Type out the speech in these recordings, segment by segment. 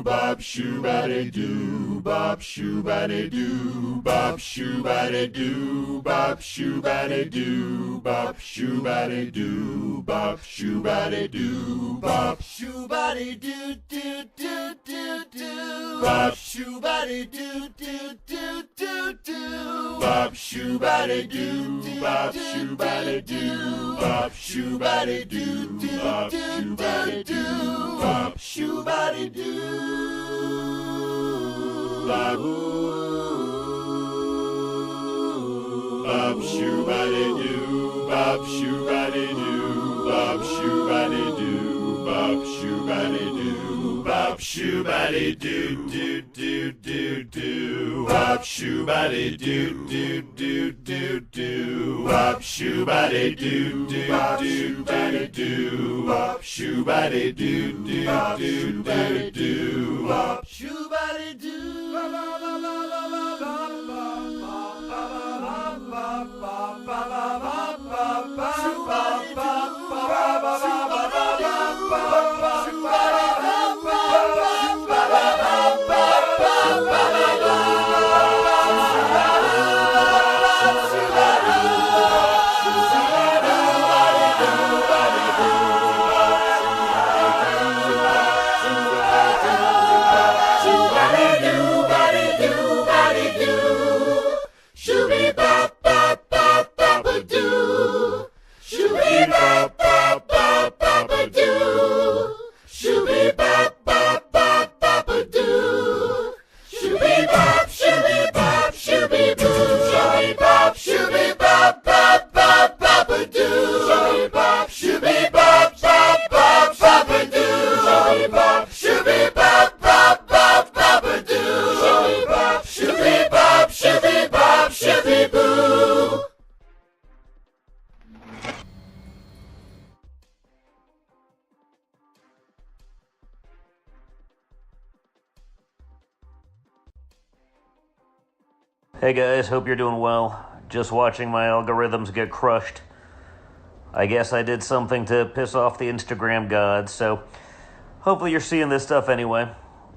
bop shoo-ba-de doo, bop shoo-ba-de doo, bop shoo-ba-de doo, bop shoo-ba-de doo, bop shoo-ba-de doo, bop shoo-ba-de doo, bop shoo-ba-de doo doo doo doo doo, bop shoo-ba-de doo doo doo doo doo, bop shoo-ba-de doo, bop shoo-ba-de doo, bop shoo-ba-de doo doo doo doo doo, bop shoo-ba-de doo, bop shoo-ba-de doo, bop shoo-ba-de doo, bop shoo-ba-de doo, bop shoo-ba-de doo, bop shoo-ba-de doo doo doo doo doo, bop shoo-ba-de doo doo doo doo doo, bop shoo-ba-de doo doo doo doo doo, bop shoo-ba-de doo doo doo doo doo, bop shoo-ba-de doo. Hey guys, hope you're doing well. Just watching my algorithms get crushed. I guess I did something to piss off the Instagram gods, so hopefully you're seeing this stuff anyway.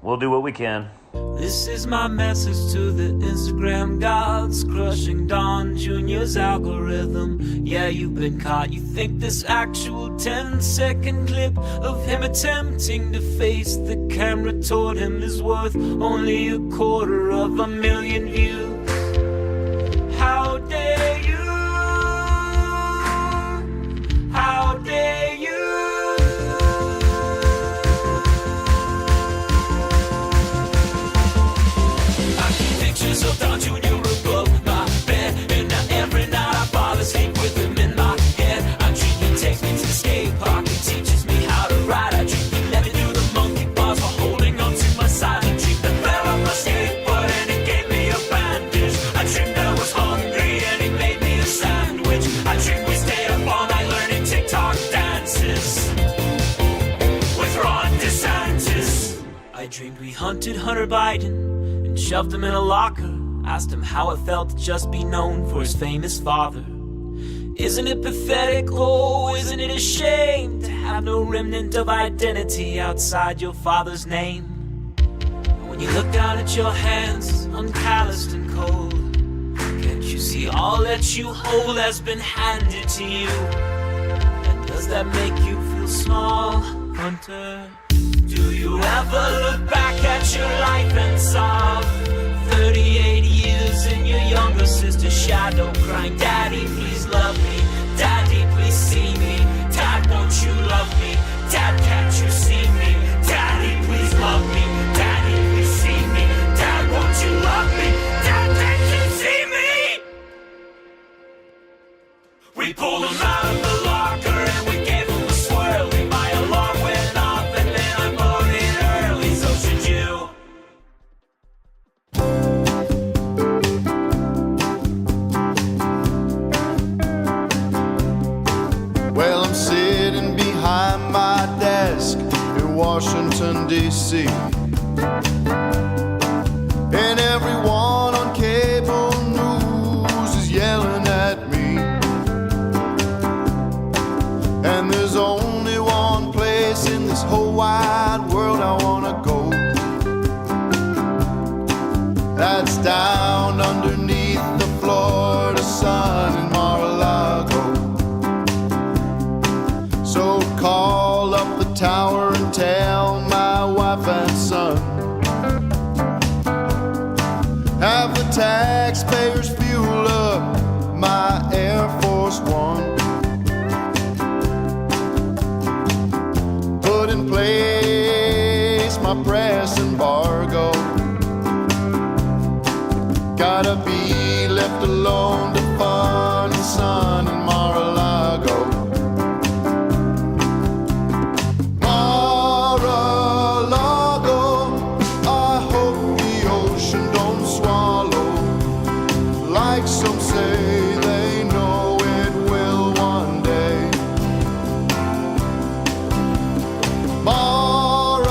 We'll do what we can. This is my message to the Instagram gods, crushing Don Jr.'s algorithm. Yeah, you've been caught. You think this actual 10-second clip of him attempting to face the camera toward him is worth only 250,000 views? How dare you? How dare you? Pictures of Don Jr. above my bed, and now every night I fall asleep with him in my head. I dream he takes me to the skate park and teaches me how to ride. I dream he let me do the monkey bars while holding on to my side. I dream that fell on my skateboard and he gave me a bandage. I dreamed I was hungry and he made me a sandwich. I dreamed we stayed up all night learning TikTok dances with Ron DeSantis. I dreamed we hunted Hunter Biden and shoved him in a locker. Asked him how it felt to just be known for his famous father. Isn't it pathetic? Oh, isn't it a shame to have no remnant of identity outside your father's name? When you look down at your hands, uncalloused and cold, can't you see all that you hold has been handed to you? And does that make you feel small, Hunter? Do you ever look back at your life and sob? 38 years in your younger sister's shadow, crying, Daddy, please love me. Daddy, please see me. Dad, won't you love me? Dad, can't you see me? Daddy, please love me. Daddy, please see me. Dad, won't you love me? Dad, can't you see me? We pulled him out of the locker and we gave him a swirly. My alarm went off and then I voted early, so should you. Well, I'm sitting behind my desk in Washington, D.C. And everyone on cable news is yelling at me. And there's only one place in this whole wide world I wanna go, wife and son. Have the taxpayers fuel up my Air Force One. Put in place my press embargo. Gotta be left alone to fun and sun in Mar-a-Lago. Mar-a-Lago, I hope the ocean don't swallow, like some say they know it will one day. Mar-a-Lago,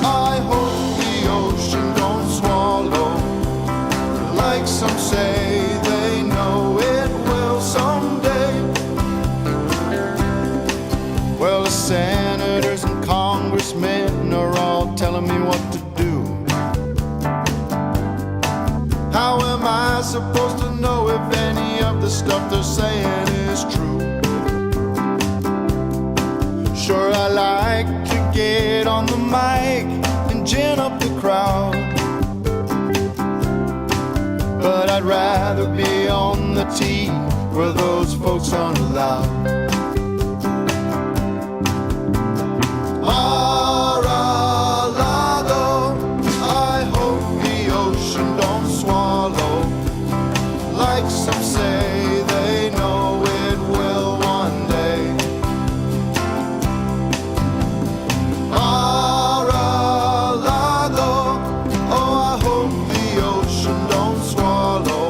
I hope the ocean don't swallow, like some say they know it will someday. Well, the senators and congressmen are all telling me what to do. How am I supposed to know if any of the stuff they're saying is true? Sure, I like to get on the mic and gin up the crowd, but I'd rather be on the tee where those folks aren't allowed. Mar-a-Lago, I hope the ocean don't swallow, like some say they know it will one day. Mar-a-Lago, oh, I hope the ocean don't swallow,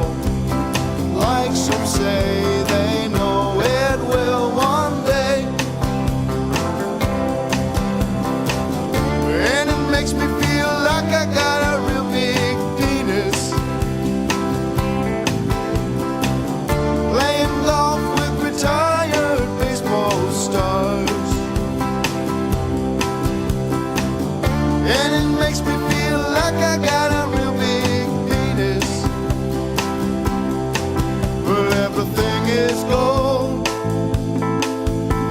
like some say they know it will one day. And it makes me feel like I got a real big penis, playing golf with retired baseball stars. And it makes me feel like I got a real big penis, but everything is gold,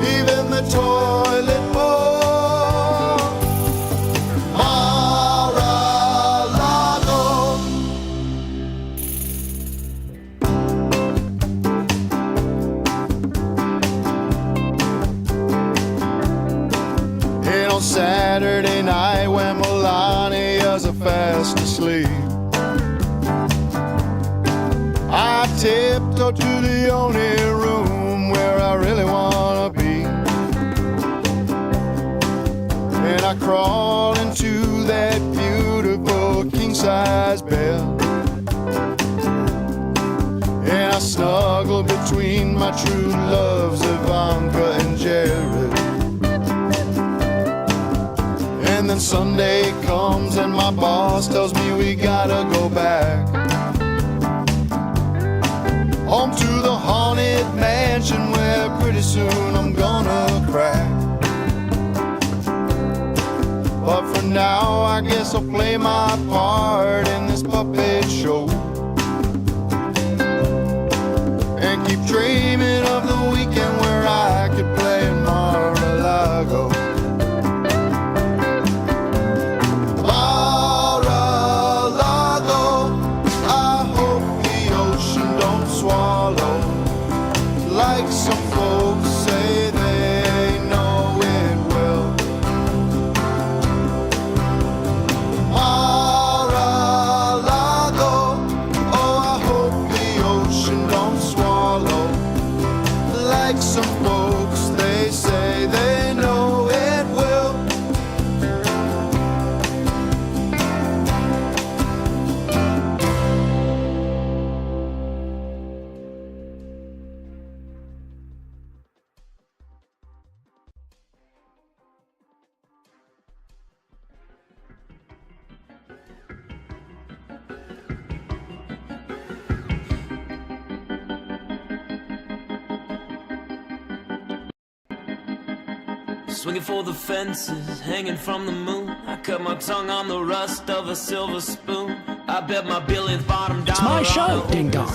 even the toilet bowl. Mar-a-Lago. And on Saturday night when Melania's fast asleep, I tiptoe to the only room where I really wanna be, and I crawl into that beautiful king-size bed, and I snuggle between my true loves, Ivanka and Jared. And then Sunday comes and my boss tells me we gotta go back home to the haunted mansion where pretty soon I'm gonna crack. But for now I guess I'll play my part in this puppet show and keep dreaming of the weekend where I could play in Mar-a-Lago. Mar-a-Lago, I hope the ocean don't swallow, like some folks say they know it will. Mar-a-Lago, oh, I hope the ocean don't swallow, like some folks they say they know it will. Swinging for the fences, hanging from the moon. I cut my tongue on the rust of a silver spoon. I bet my billionth bottom dollar. It's my show, ding dong.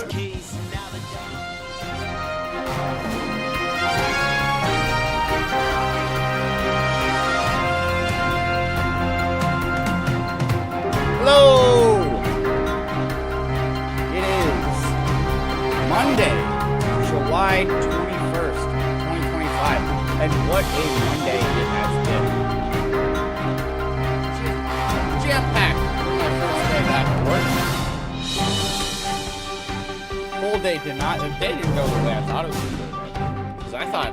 Hello! It is Monday, July 21st, 2025. And what a Monday it has been. Jam-packed for my first day back to work. Whole day did not, the day didn't go the way I thought it was going to go. Because I thought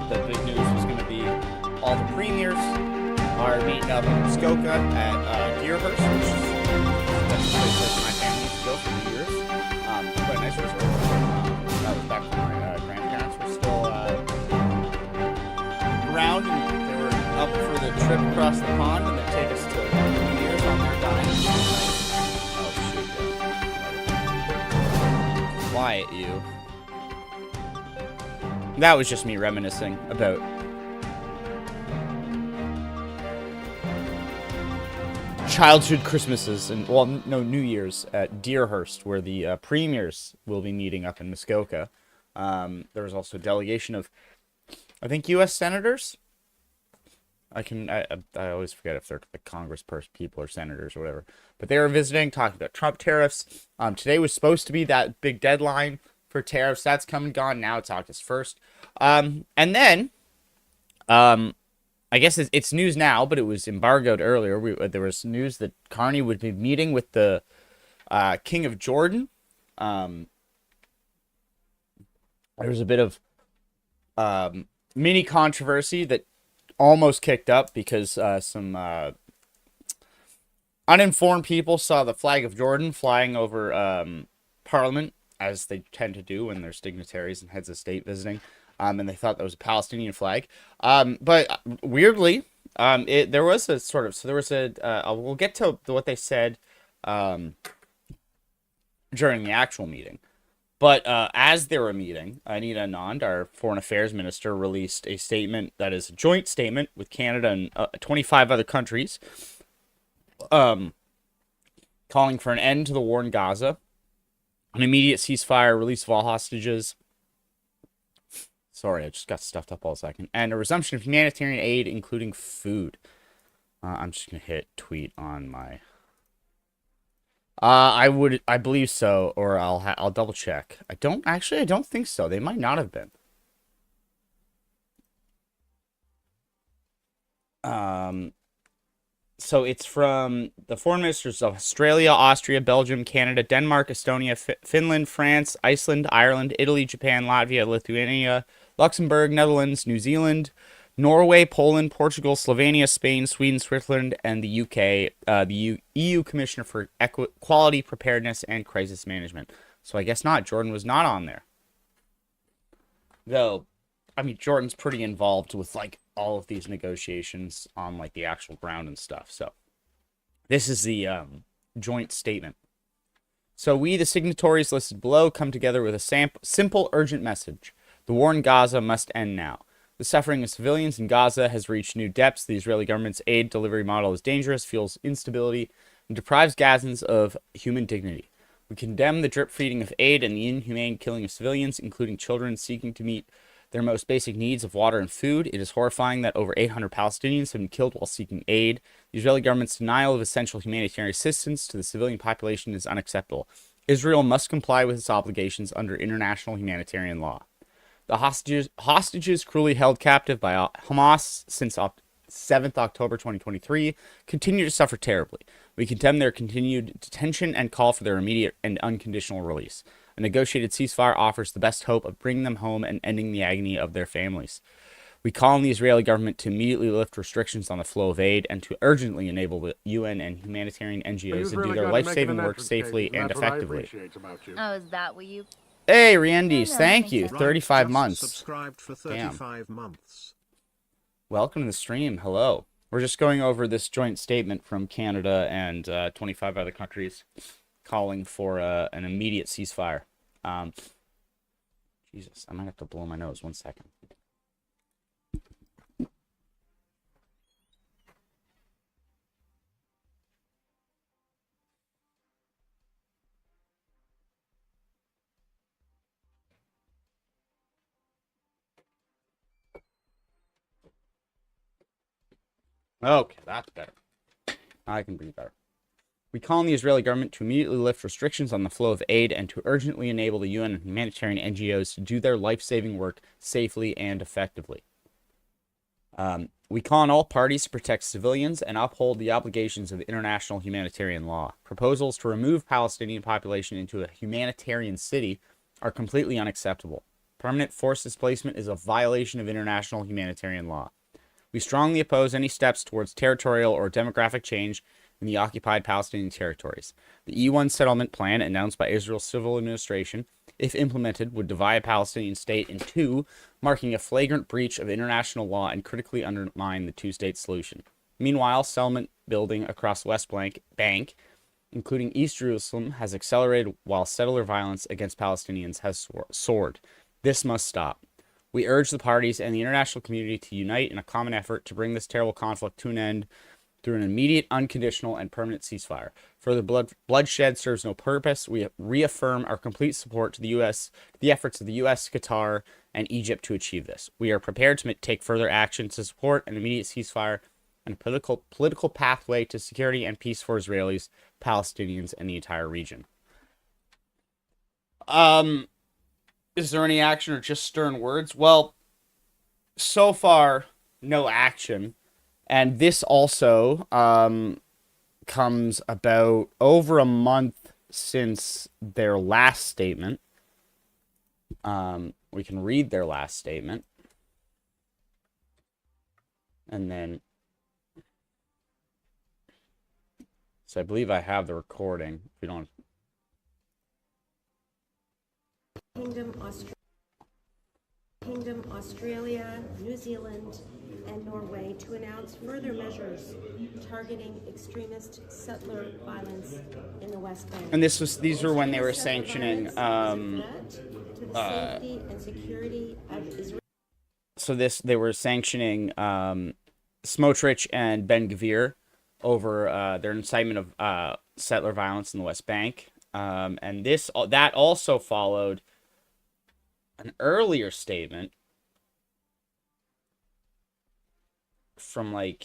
the big news was going to be all the premiers are meeting up in Muskoka at Deerhurst, which is that's a place that my family used to go for years. Quite a nice resort. That was back when my grandparents were still around, and they were up for the trip across the pond, and they take us to New Year's on their dime. Oh shoot! Yeah. Fly at you. That was just me reminiscing about childhood Christmases and, well, no, New Year's at Deerhurst, where the premiers will be meeting up in Muskoka. There was also a delegation of, I think, U.S. senators. I always forget if they're the Congress people or senators or whatever. But they were visiting, talking about Trump tariffs. Today was supposed to be that big deadline for tariffs. That's come and gone. Now it's August 1st. And then, I guess it's news now, but it was embargoed earlier. There was news that Carney would be meeting with the King of Jordan. There was a bit of mini controversy that almost kicked up because some uninformed people saw the flag of Jordan flying over Parliament, as they tend to do when there's dignitaries and heads of state visiting. And they thought that was a Palestinian flag. But weirdly, there was a sort of, so there was a, we'll get to what they said during the actual meeting. But as they were meeting, Anita Anand, our foreign affairs minister, released a statement that is a joint statement with Canada and 25 other countries, calling for an end to the war in Gaza, an immediate ceasefire, release of all hostages. Sorry, I just got stuffed up all a second. And a resumption of humanitarian aid, including food. I'm just going to hit tweet on my... I believe so, or I'll double check. I don't think so. They might not have been. So it's from the foreign ministers of Australia, Austria, Belgium, Canada, Denmark, Estonia, Finland, France, Iceland, Ireland, Italy, Japan, Latvia, Lithuania, Luxembourg, Netherlands, New Zealand, Norway, Poland, Portugal, Slovenia, Spain, Sweden, Switzerland, and the UK, the EU Commissioner for Equality, Preparedness, and Crisis Management. So I guess not. Jordan was not on there. Though, I mean, Jordan's pretty involved with, like, all of these negotiations on, like, the actual ground and stuff. So this is the joint statement. So we, the signatories listed below, come together with a simple, urgent message. The war in Gaza must end now. The suffering of civilians in Gaza has reached new depths. The Israeli government's aid delivery model is dangerous, fuels instability, and deprives Gazans of human dignity. We condemn the drip feeding of aid and the inhumane killing of civilians, including children seeking to meet their most basic needs of water and food. It is horrifying that over 800 Palestinians have been killed while seeking aid. The Israeli government's denial of essential humanitarian assistance to the civilian population is unacceptable. Israel must comply with its obligations under international humanitarian law. The hostages cruelly held captive by Hamas since 7th October 2023 continue to suffer terribly. We condemn their continued detention and call for their immediate and unconditional release. A negotiated ceasefire offers the best hope of bringing them home and ending the agony of their families. We call on the Israeli government to immediately lift restrictions on the flow of aid and to urgently enable the UN and humanitarian NGOs to do their life-saving work safely and effectively. Oh, is that what you... Hey, Riendies, thank you. 35 months. Subscribed for 35 months. Welcome to the stream. Hello. We're just going over this joint statement from Canada and 25 other countries calling for an immediate ceasefire. Jesus, I might have to blow my nose. 1 second. Okay, that's better. I can breathe better. We call on the Israeli government to immediately lift restrictions on the flow of aid and to urgently enable the UN and humanitarian NGOs to do their life-saving work safely and effectively. We call on all parties to protect civilians and uphold the obligations of international humanitarian law. Proposals to remove Palestinian population into a humanitarian city are completely unacceptable. Permanent forced displacement is a violation of international humanitarian law. We strongly oppose any steps towards territorial or demographic change in the occupied Palestinian territories. The E1 settlement plan announced by Israel's civil administration, if implemented, would divide a Palestinian state in two, marking a flagrant breach of international law and critically undermine the two-state solution. Meanwhile, settlement building across the West Bank, including East Jerusalem, has accelerated while settler violence against Palestinians has soared. This must stop. We urge the parties and the international community to unite in a common effort to bring this terrible conflict to an end through an immediate, unconditional, and permanent ceasefire. Further bloodshed serves no purpose. We reaffirm our complete support to the efforts of the U.S., Qatar, and Egypt to achieve this. We are prepared to take further action to support an immediate ceasefire and a political pathway to security and peace for Israelis, Palestinians, and the entire region. Is there any action or just stern words? Well, so far, no action. And this also comes about over a month since their last statement. We can read their last statement. And then... So I believe I have the recording. If you don't... Kingdom, Australia, New Zealand, and Norway to announce further measures targeting extremist settler violence in the West Bank. And these were when they were sanctioning they were sanctioning Smotrich and Ben Gvir over their incitement of settler violence in the West Bank. And that also followed an earlier statement from that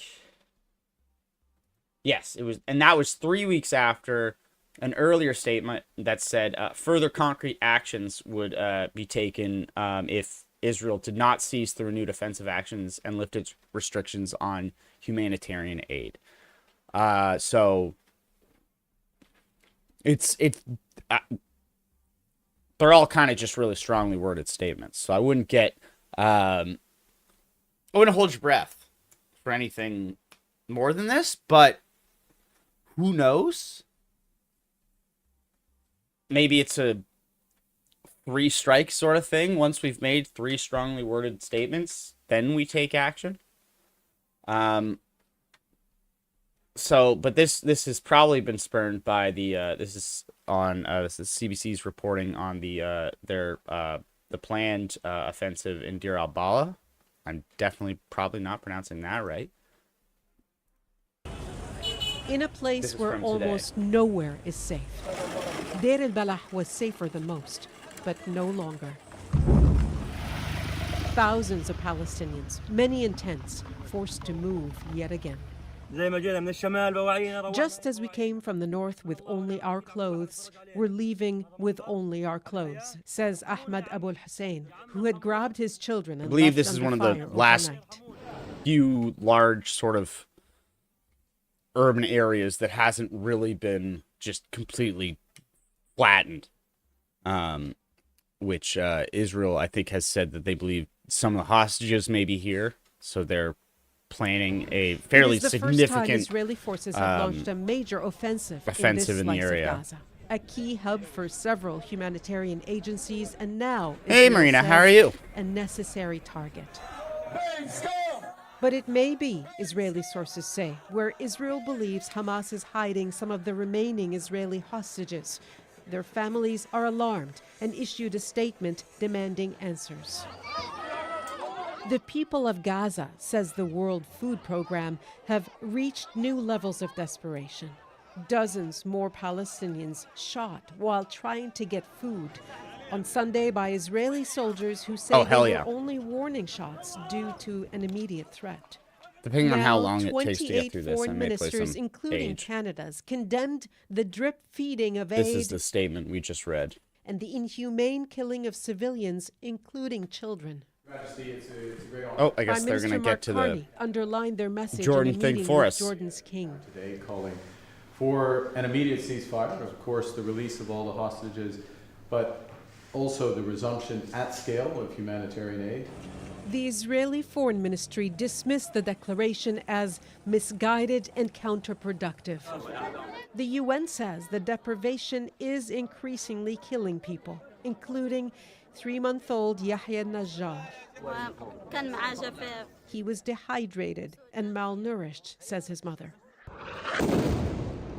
was 3 weeks after an earlier statement that said further concrete actions would be taken if Israel did not cease the renewed offensive actions and lift its restrictions on humanitarian aid. So they're all kind of just really strongly worded statements. So I wouldn't hold your breath for anything more than this, but who knows? Maybe it's a 3 strike sort of thing. Once we've made 3 strongly worded statements, then we take action. But this has probably been spurned by this is CBC's reporting on the planned offensive in Deir al-Balah. I'm definitely probably not pronouncing that right. In a place where almost nowhere is safe. Deir al-Balah was safer than most, but no longer. Thousands of Palestinians, many in tents, forced to move yet again. Just as we came from the north with only our clothes, we're leaving with only our clothes, says Ahmed Abu al-Hussein, who had grabbed his children and I believe left this is one of the overnight. last few large sort of urban areas that hasn't really been just completely flattened. Which Israel, I think, has said that they believe some of the hostages may be here, so they're planning a fairly significant first time Israeli forces have launched a major offensive in this in the area. Of Gaza. A key hub for several humanitarian agencies, and now hey Israel Marina, says how are you? A necessary target. But it may be, Israeli sources say, where Israel believes Hamas is hiding some of the remaining Israeli hostages. Their families are alarmed and issued a statement demanding answers. The people of Gaza, says the World Food Program, have reached new levels of desperation. Dozens more Palestinians shot while trying to get food. On Sunday by Israeli soldiers who say they were only warning shots due to an immediate threat. Depending on how Now, long it takes to get 28 through this, I foreign may play ministers, some including age. Canada's, condemned the drip feeding of This is aid the statement we just read. and the inhumane killing of civilians, including children. Oh, I guess Prime they're Minister going to Mark get to Carney underlined their message Jordan in a thing meeting for with us. Jordan's king. Today calling for an immediate ceasefire, of course the release of all the hostages, but also the resumption at scale of humanitarian aid. The Israeli Foreign Ministry dismissed the declaration as misguided and counterproductive. The UN says the deprivation is increasingly killing people, including 3-month-old Yahya Najjar. He was dehydrated and malnourished, says his mother.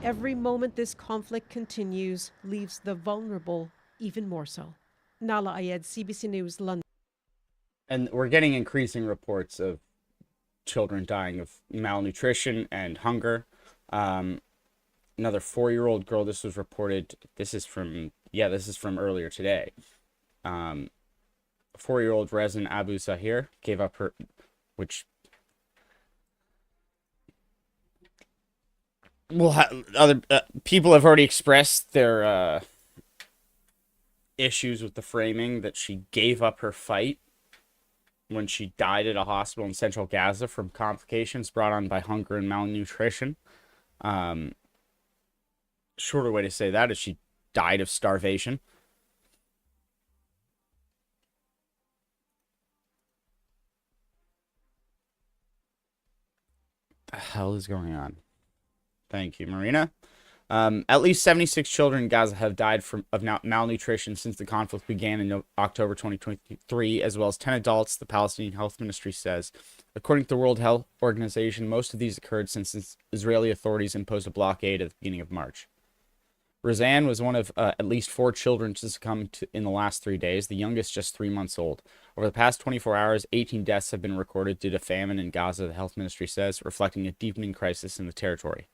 Every moment this conflict continues leaves the vulnerable even more so. Nala Ayed, CBC News, London. And we're getting increasing reports of children dying of malnutrition and hunger. Another 4-year-old girl, this was reported, this is from earlier today. 4-year-old Rezan Abu Zahir gave up her, which other people have already expressed their issues with the framing that she gave up her fight when she died at a hospital in central Gaza from complications brought on by hunger and malnutrition. Shorter way to say that is she died of starvation. The hell is going on? Thank you, Marina. At least 76 children in Gaza have died of malnutrition since the conflict began in October 2023, as well as 10 adults, the Palestinian Health Ministry says. According to the World Health Organization, most of these occurred since Israeli authorities imposed a blockade at the beginning of March. Razan was one of at least 4 children to succumb in the last 3 days, the youngest just 3 months old. Over the past 24 hours, 18 deaths have been recorded due to famine in Gaza, the health ministry says, reflecting a deepening crisis in the territory.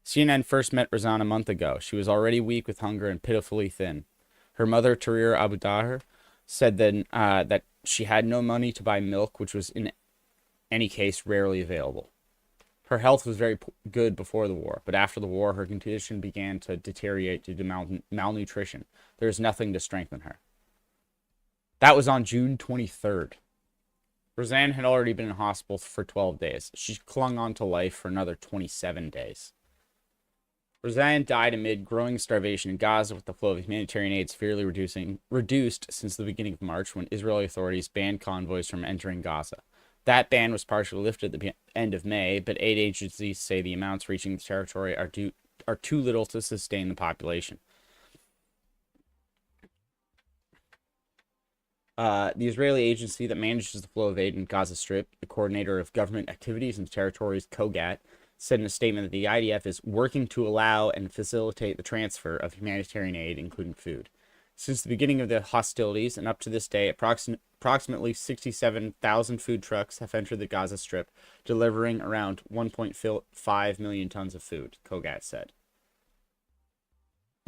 CNN first met Razan a month ago. She was already weak with hunger and pitifully thin. Her mother, Tahrir Abu Daher, said then that she had no money to buy milk, which was in any case rarely available. Her health was very good before the war, but after the war, her condition began to deteriorate due to malnutrition. There is nothing to strengthen her. That was on June 23rd. Razan had already been in hospital for 12 days. She clung on to life for another 27 days. Razan died amid growing starvation in Gaza, with the flow of humanitarian aid severely reduced since the beginning of March, when Israeli authorities banned convoys from entering Gaza. That ban was partially lifted at the end of May, but aid agencies say the amounts reaching the territory are too little to sustain the population. The Israeli agency that manages the flow of aid in Gaza Strip, the coordinator of government activities in the territories, Kogat, said in a statement that the IDF is working to allow and facilitate the transfer of humanitarian aid, including food. Since the beginning of the hostilities and up to this day, approximately 67,000 food trucks have entered the Gaza Strip, delivering around 1.5 million tons of food, Kogat said.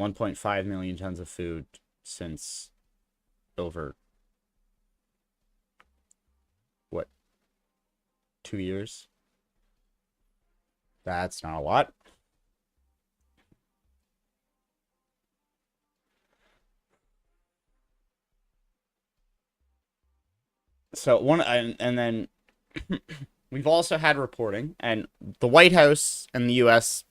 1.5 million tons of food since over, 2 years? That's not a lot. So and then we've also had reporting, and the White House and the U.S.,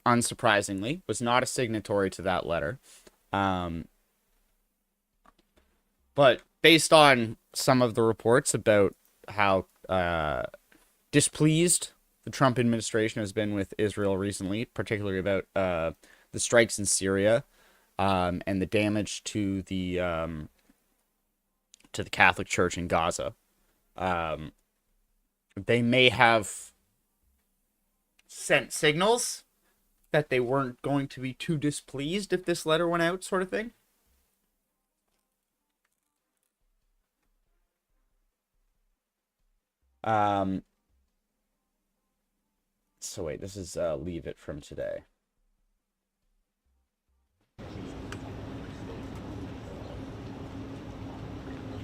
unsurprisingly, was not a signatory to that letter. But based on some of the reports about how displeased the Trump administration has been with Israel recently, particularly about the strikes in Syria and the damage to the Catholic Church in Gaza. They may have sent signals that they weren't going to be too displeased if this letter went out, sort of thing. So wait, this is Leave It from today.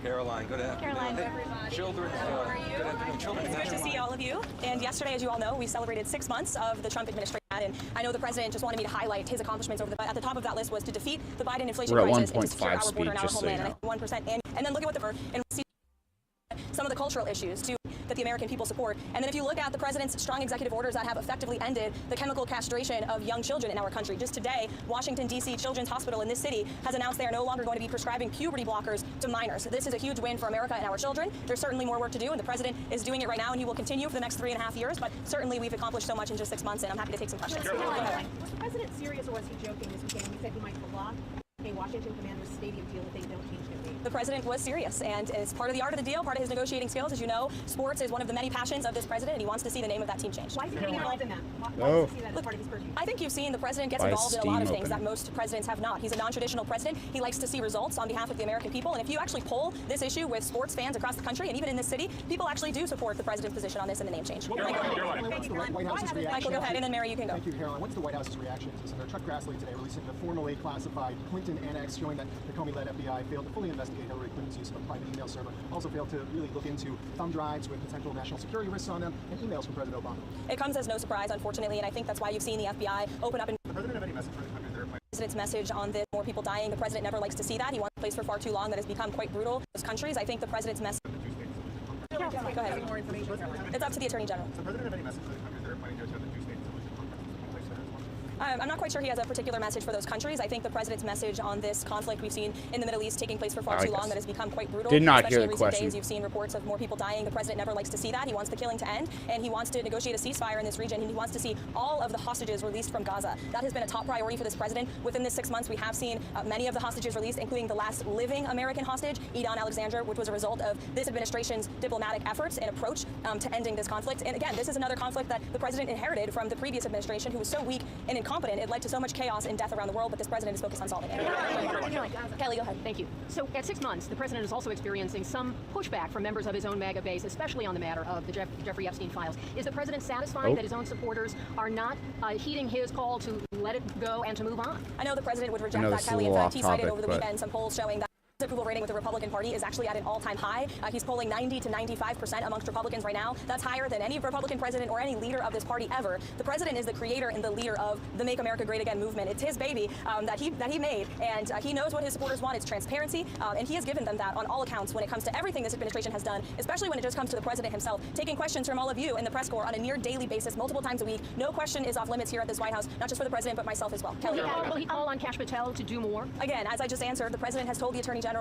Carol? Caroline. Good afternoon. Caroline. Children. Good afternoon. Children. It's good to see all of you. And yesterday, as you all know, we celebrated 6 months of the Trump administration. And I know the president just wanted me to highlight his accomplishments at the top of that list was to defeat the Biden inflation crisis and to secure our border and our homeland. And 1%. And then look at what and see some of the cultural issues too that the American people support. And then if you look at the president's strong executive orders that have effectively ended the chemical castration of young children in our country. Just today, Washington, D.C. Children's Hospital in this city has announced they are no longer going to be prescribing puberty blockers to minors. This is a huge win for America and our children. There's certainly more work to do, and the president is doing it right now, and he will continue for the next 3.5 years. But certainly we've accomplished so much in just 6 months, and I'm happy to take some questions. Was the president serious, or was he joking this weekend? He said he might block a Washington Commanders Stadium deal if they don't change their name. The president was serious, and as part of the art of the deal, part of his negotiating skills, as you know, sports is one of the many passions of this president, and he wants to see the name of that team changed. Why is he getting involved in that? Why does he see that as part of his purview? I think you've seen the president gets involved in a lot of things that most presidents have not. He's a non-traditional president. He likes to see results on behalf of the American people, and if you actually poll this issue with sports fans across the country, and even in this city, people actually do support the president's position on this and the name change. Michael, go ahead, and then Mary, you can go. Thank you, Caroline. What's the White House's reaction to Senator Chuck Grassley today releasing the formally classified Clinton annex showing that the Comey-led FBI failed to fully investigate Hillary Clinton's use of a private email server, also failed to really look into thumb drives with potential national security risks on them, and emails from President Obama? It comes as no surprise, unfortunately, and I think that's why you've seen the FBI open up and the president have any message for the country there? President's message on this, more people dying. The president never likes to see that. He wants a place for far too long that has become quite brutal in those countries. I think the president's message. Go ahead. It's up to the Attorney General. Does the president have any message for the country there planning to attend the two-state solution conference there as well? I'm not quite sure he has a particular message for those countries. I think the president's message on this conflict we've seen in the Middle East taking place for far too long that has become quite brutal. Did not hear the Especially in recent question. days, you've seen reports of more people dying. The president never likes to see that. He wants the killing to end, and he wants to negotiate a ceasefire in this region, and he wants to see all of the hostages released from Gaza. That has been a top priority for this president. Within this 6 months, we have seen many of the hostages released, including the last living American hostage, Edon Alexander, which was a result of this administration's diplomatic efforts and approach to ending this conflict. And again, this is another conflict that the president inherited from the previous administration, who was so weak and incompetent. It led to so much chaos and death around the world, but this president is focused on solving it. Kelly, go ahead. Thank you. So at 6 months, the president is also experiencing some pushback from members of his own MAGA base, especially on the matter of the Jeffrey Epstein files. Is the president satisfied that his own supporters are not heeding his call to let it go and to move on? I know the president would reject that, Kelly. In fact, he cited over the weekend some polls showing that his approval rating with the Republican Party is actually at an all-time high. He's polling 90 to 95% amongst Republicans right now. That's higher than any Republican president or any leader of this party ever. The president is the creator and the leader of the Make America Great Again movement. It's his baby that he made, and he knows what his supporters want. It's transparency, and he has given them that on all accounts when it comes to everything this administration has done, especially when it just comes to the president himself, taking questions from all of you in the press corps on a near daily basis, multiple times a week. No question is off limits here at this White House, not just for the president, but myself as well. Kelly. Will he call on Kash Patel to do more? Again, as I just answered, the president has told the Attorney General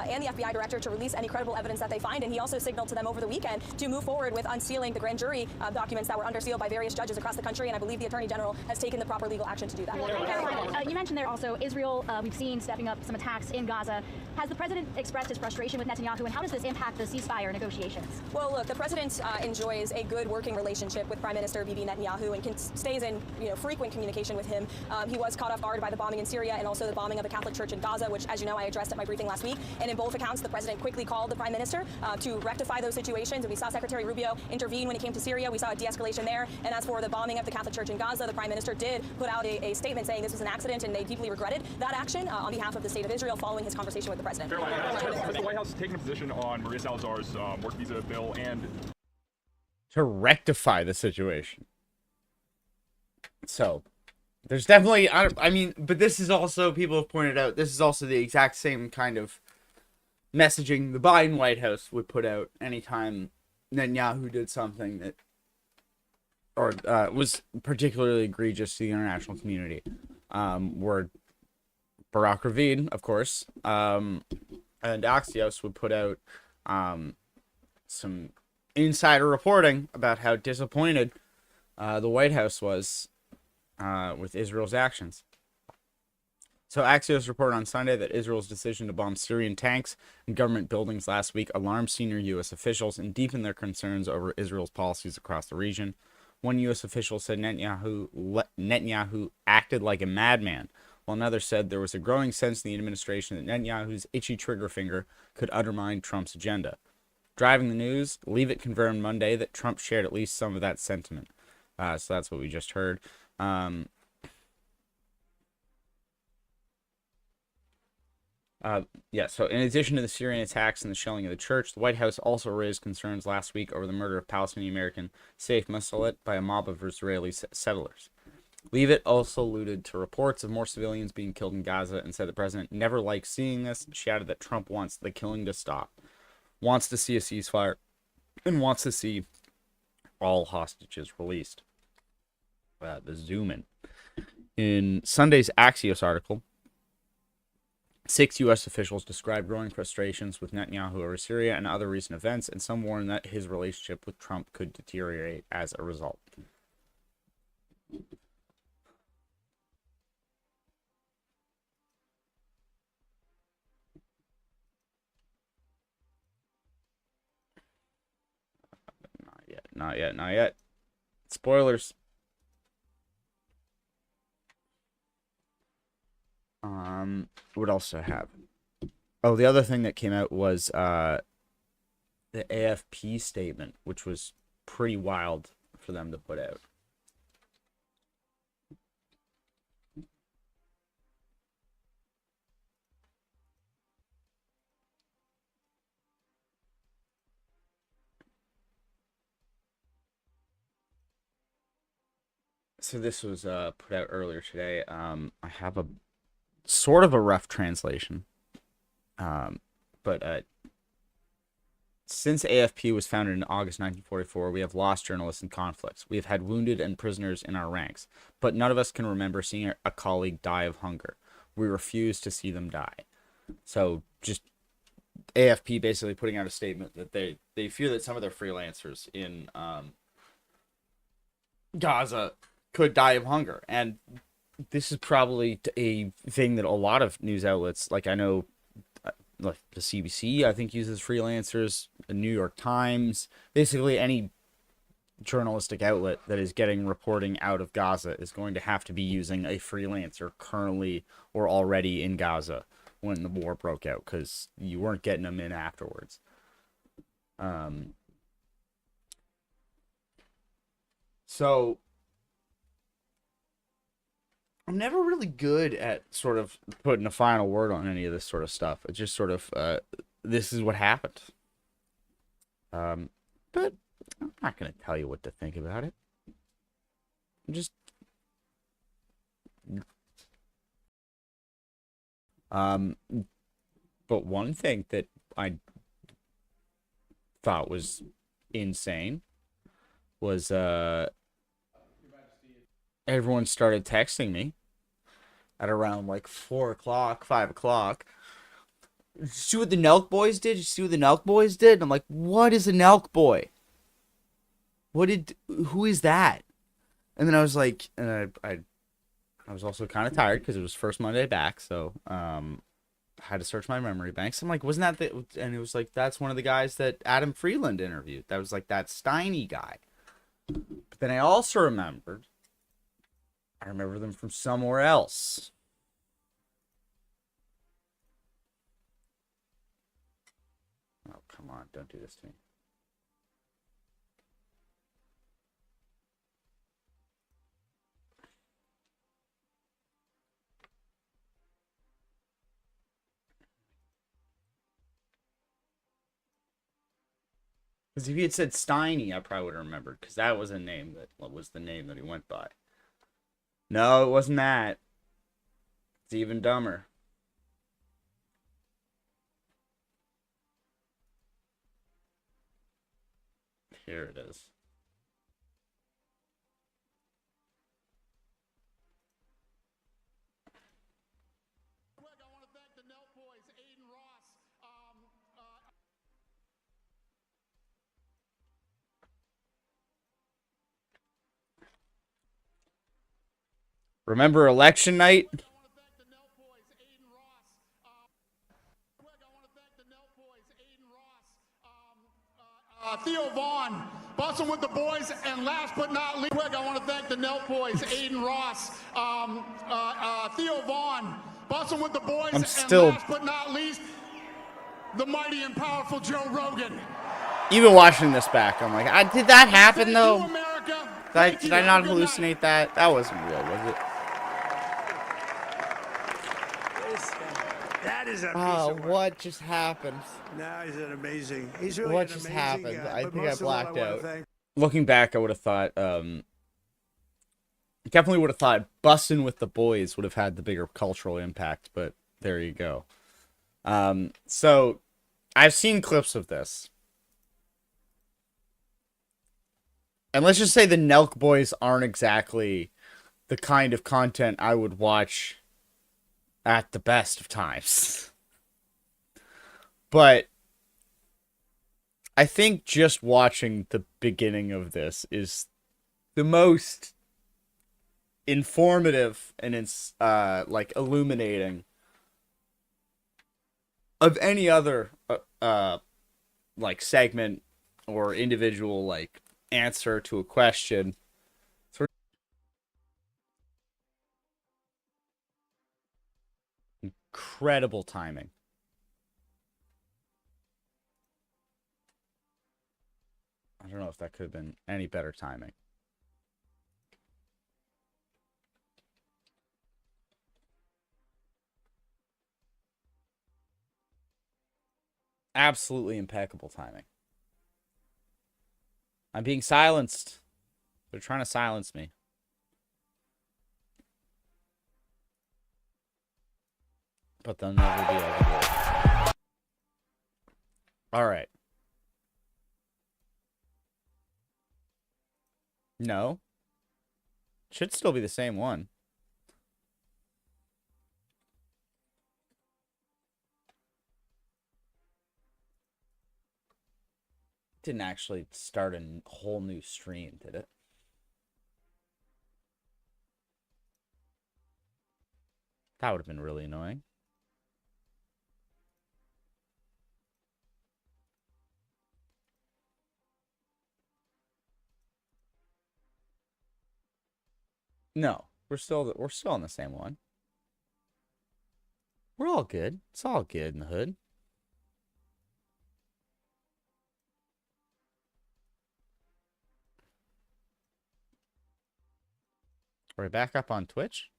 and the FBI director to release any credible evidence that they find, and he also signaled to them over the weekend to move forward with unsealing the grand jury documents that were under seal by various judges across the country, and I believe the Attorney General has taken the proper legal action to do that. Carolina, you mentioned there also Israel, we've seen stepping up some attacks in Gaza. Has the president expressed his frustration with Netanyahu, and how does this impact the ceasefire negotiations? Well, look, the president enjoys a good working relationship with Prime Minister Bibi Netanyahu and stays in frequent communication with him. He was caught off guard by the bombing in Syria and also the bombing of a Catholic church in Gaza, which, as you know, I addressed at my briefing last week. And in both accounts, the president quickly called the Prime Minister to rectify those situations. And we saw Secretary Rubio intervene when it came to Syria. We saw a de-escalation there. And as for the bombing of the Catholic church in Gaza, the Prime Minister did put out a statement saying this was an accident, and they deeply regretted that action on behalf of the state of Israel following his conversation with the president. Has the White House taken a position on Maria Salazar's work visa bill and to rectify the situation? So there's definitely, I mean, but this is also, people have pointed out, this is also the exact same kind of messaging the Biden White House would put out anytime Netanyahu did something that was particularly egregious to the international community. Where Barack Rabin, of course, and Axios would put out some insider reporting about how disappointed the White House was with Israel's actions. So Axios reported on Sunday that Israel's decision to bomb Syrian tanks and government buildings last week alarmed senior U.S. officials and deepened their concerns over Israel's policies across the region. One U.S. official said Netanyahu acted like a madman, while another said there was a growing sense in the administration that Netanyahu's itchy trigger finger could undermine Trump's agenda. Driving the news, Leave It confirmed Monday that Trump shared at least some of that sentiment. So that's what we just heard. Yeah, so in addition to the Syrian attacks and the shelling of the church, the White House also raised concerns last week over the murder of Palestinian-American Saif Masalit by a mob of Israeli settlers. Leavitt also alluded to reports of more civilians being killed in Gaza and said the president never likes seeing this. She added that Trump wants the killing to stop, wants to see a ceasefire, and wants to see all hostages released. The zoom in Sunday's Axios article, 6 U.S. officials described growing frustrations with Netanyahu over Syria and other recent events, and some warned that his relationship with Trump could deteriorate as a result. Not yet. Spoilers. What else do I have? Oh, the other thing that came out was the AFP statement, which was pretty wild for them to put out. So this was put out earlier today. I have a sort of a rough translation. But since AFP was founded in August 1944, we have lost journalists in conflicts. We have had wounded and prisoners in our ranks, but none of us can remember seeing a colleague die of hunger. We refuse to see them die. So just AFP basically putting out a statement that they fear that some of their freelancers in Gaza could die of hunger. And this is probably a thing that a lot of news outlets, like I know like the CBC, I think, uses freelancers, the New York Times, basically any journalistic outlet that is getting reporting out of Gaza is going to have to be using a freelancer currently or already in Gaza when the war broke out, because you weren't getting them in afterwards. So I'm never really good at sort of putting a final word on any of this sort of stuff. It's just sort of, this is what happened. But I'm not going to tell you what to think about it. Just, but one thing that I thought was insane was, everyone started texting me at around like 4 o'clock, 5 o'clock. Did you see what the Nelk boys did? Did you see what the Nelk boys did? And I'm like, what is a Nelk boy? Who is that? And then I was like, and I was also kind of tired because it was first Monday back. So, I had to search my memory banks. I'm like, wasn't that and it was like, that's one of the guys that Adam Freeland interviewed. That was like that Steiny guy. But then I also remembered, I remember them from somewhere else. Oh, come on. Don't do this to me. Because if he had said Steiny, I probably would have remembered. Because that was a name that was the name that he went by. No, it wasn't that. It's even dumber. Here it is. Remember election night? Theo Vaughn, busting with the boys, and last but not least, I want to thank the Nelk boys, Aiden Ross, Theo Vaughn, busting with the boys, and last but not least, the mighty and powerful Joe Rogan. Even watching this back, I'm like, did that happen though? Did I not hallucinate that? That wasn't real, was it? That is a piece Oh, of work. what just happened? No, he's an amazing. He's really What an just amazing happened? guy. I But think I most of all, blacked wanna out. thank- Looking back, I would have thought, definitely would have thought Bussin' with the Boys would have had the bigger cultural impact, but there you go. So I've seen clips of this. And let's just say the Nelk Boys aren't exactly the kind of content I would watch at the best of times. But I think just watching the beginning of this is the most informative and it's like illuminating of any other like segment or individual like answer to a question. Incredible timing. I don't know if that could have been any better timing. Absolutely impeccable timing. I'm being silenced. They're trying to silence me. But they'll never be able to do it. All right. No. Should still be the same one. Didn't actually start a whole new stream, did it? That would have been really annoying. No, we're still on the same one. We're all good. It's all good in the hood. Are we back up on Twitch?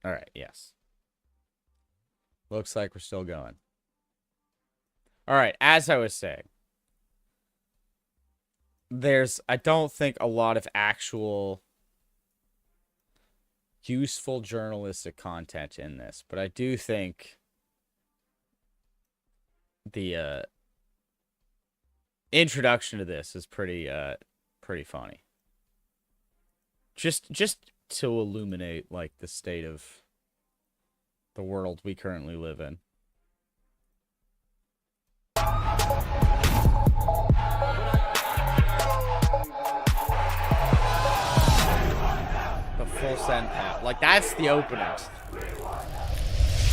All right, yes. Looks like we're still going. All right, as I was saying, I don't think a lot of actual useful journalistic content in this, but I do think the introduction to this is pretty funny. Just to illuminate like the state of the world we currently live in. The full send pat. Like that's the opening.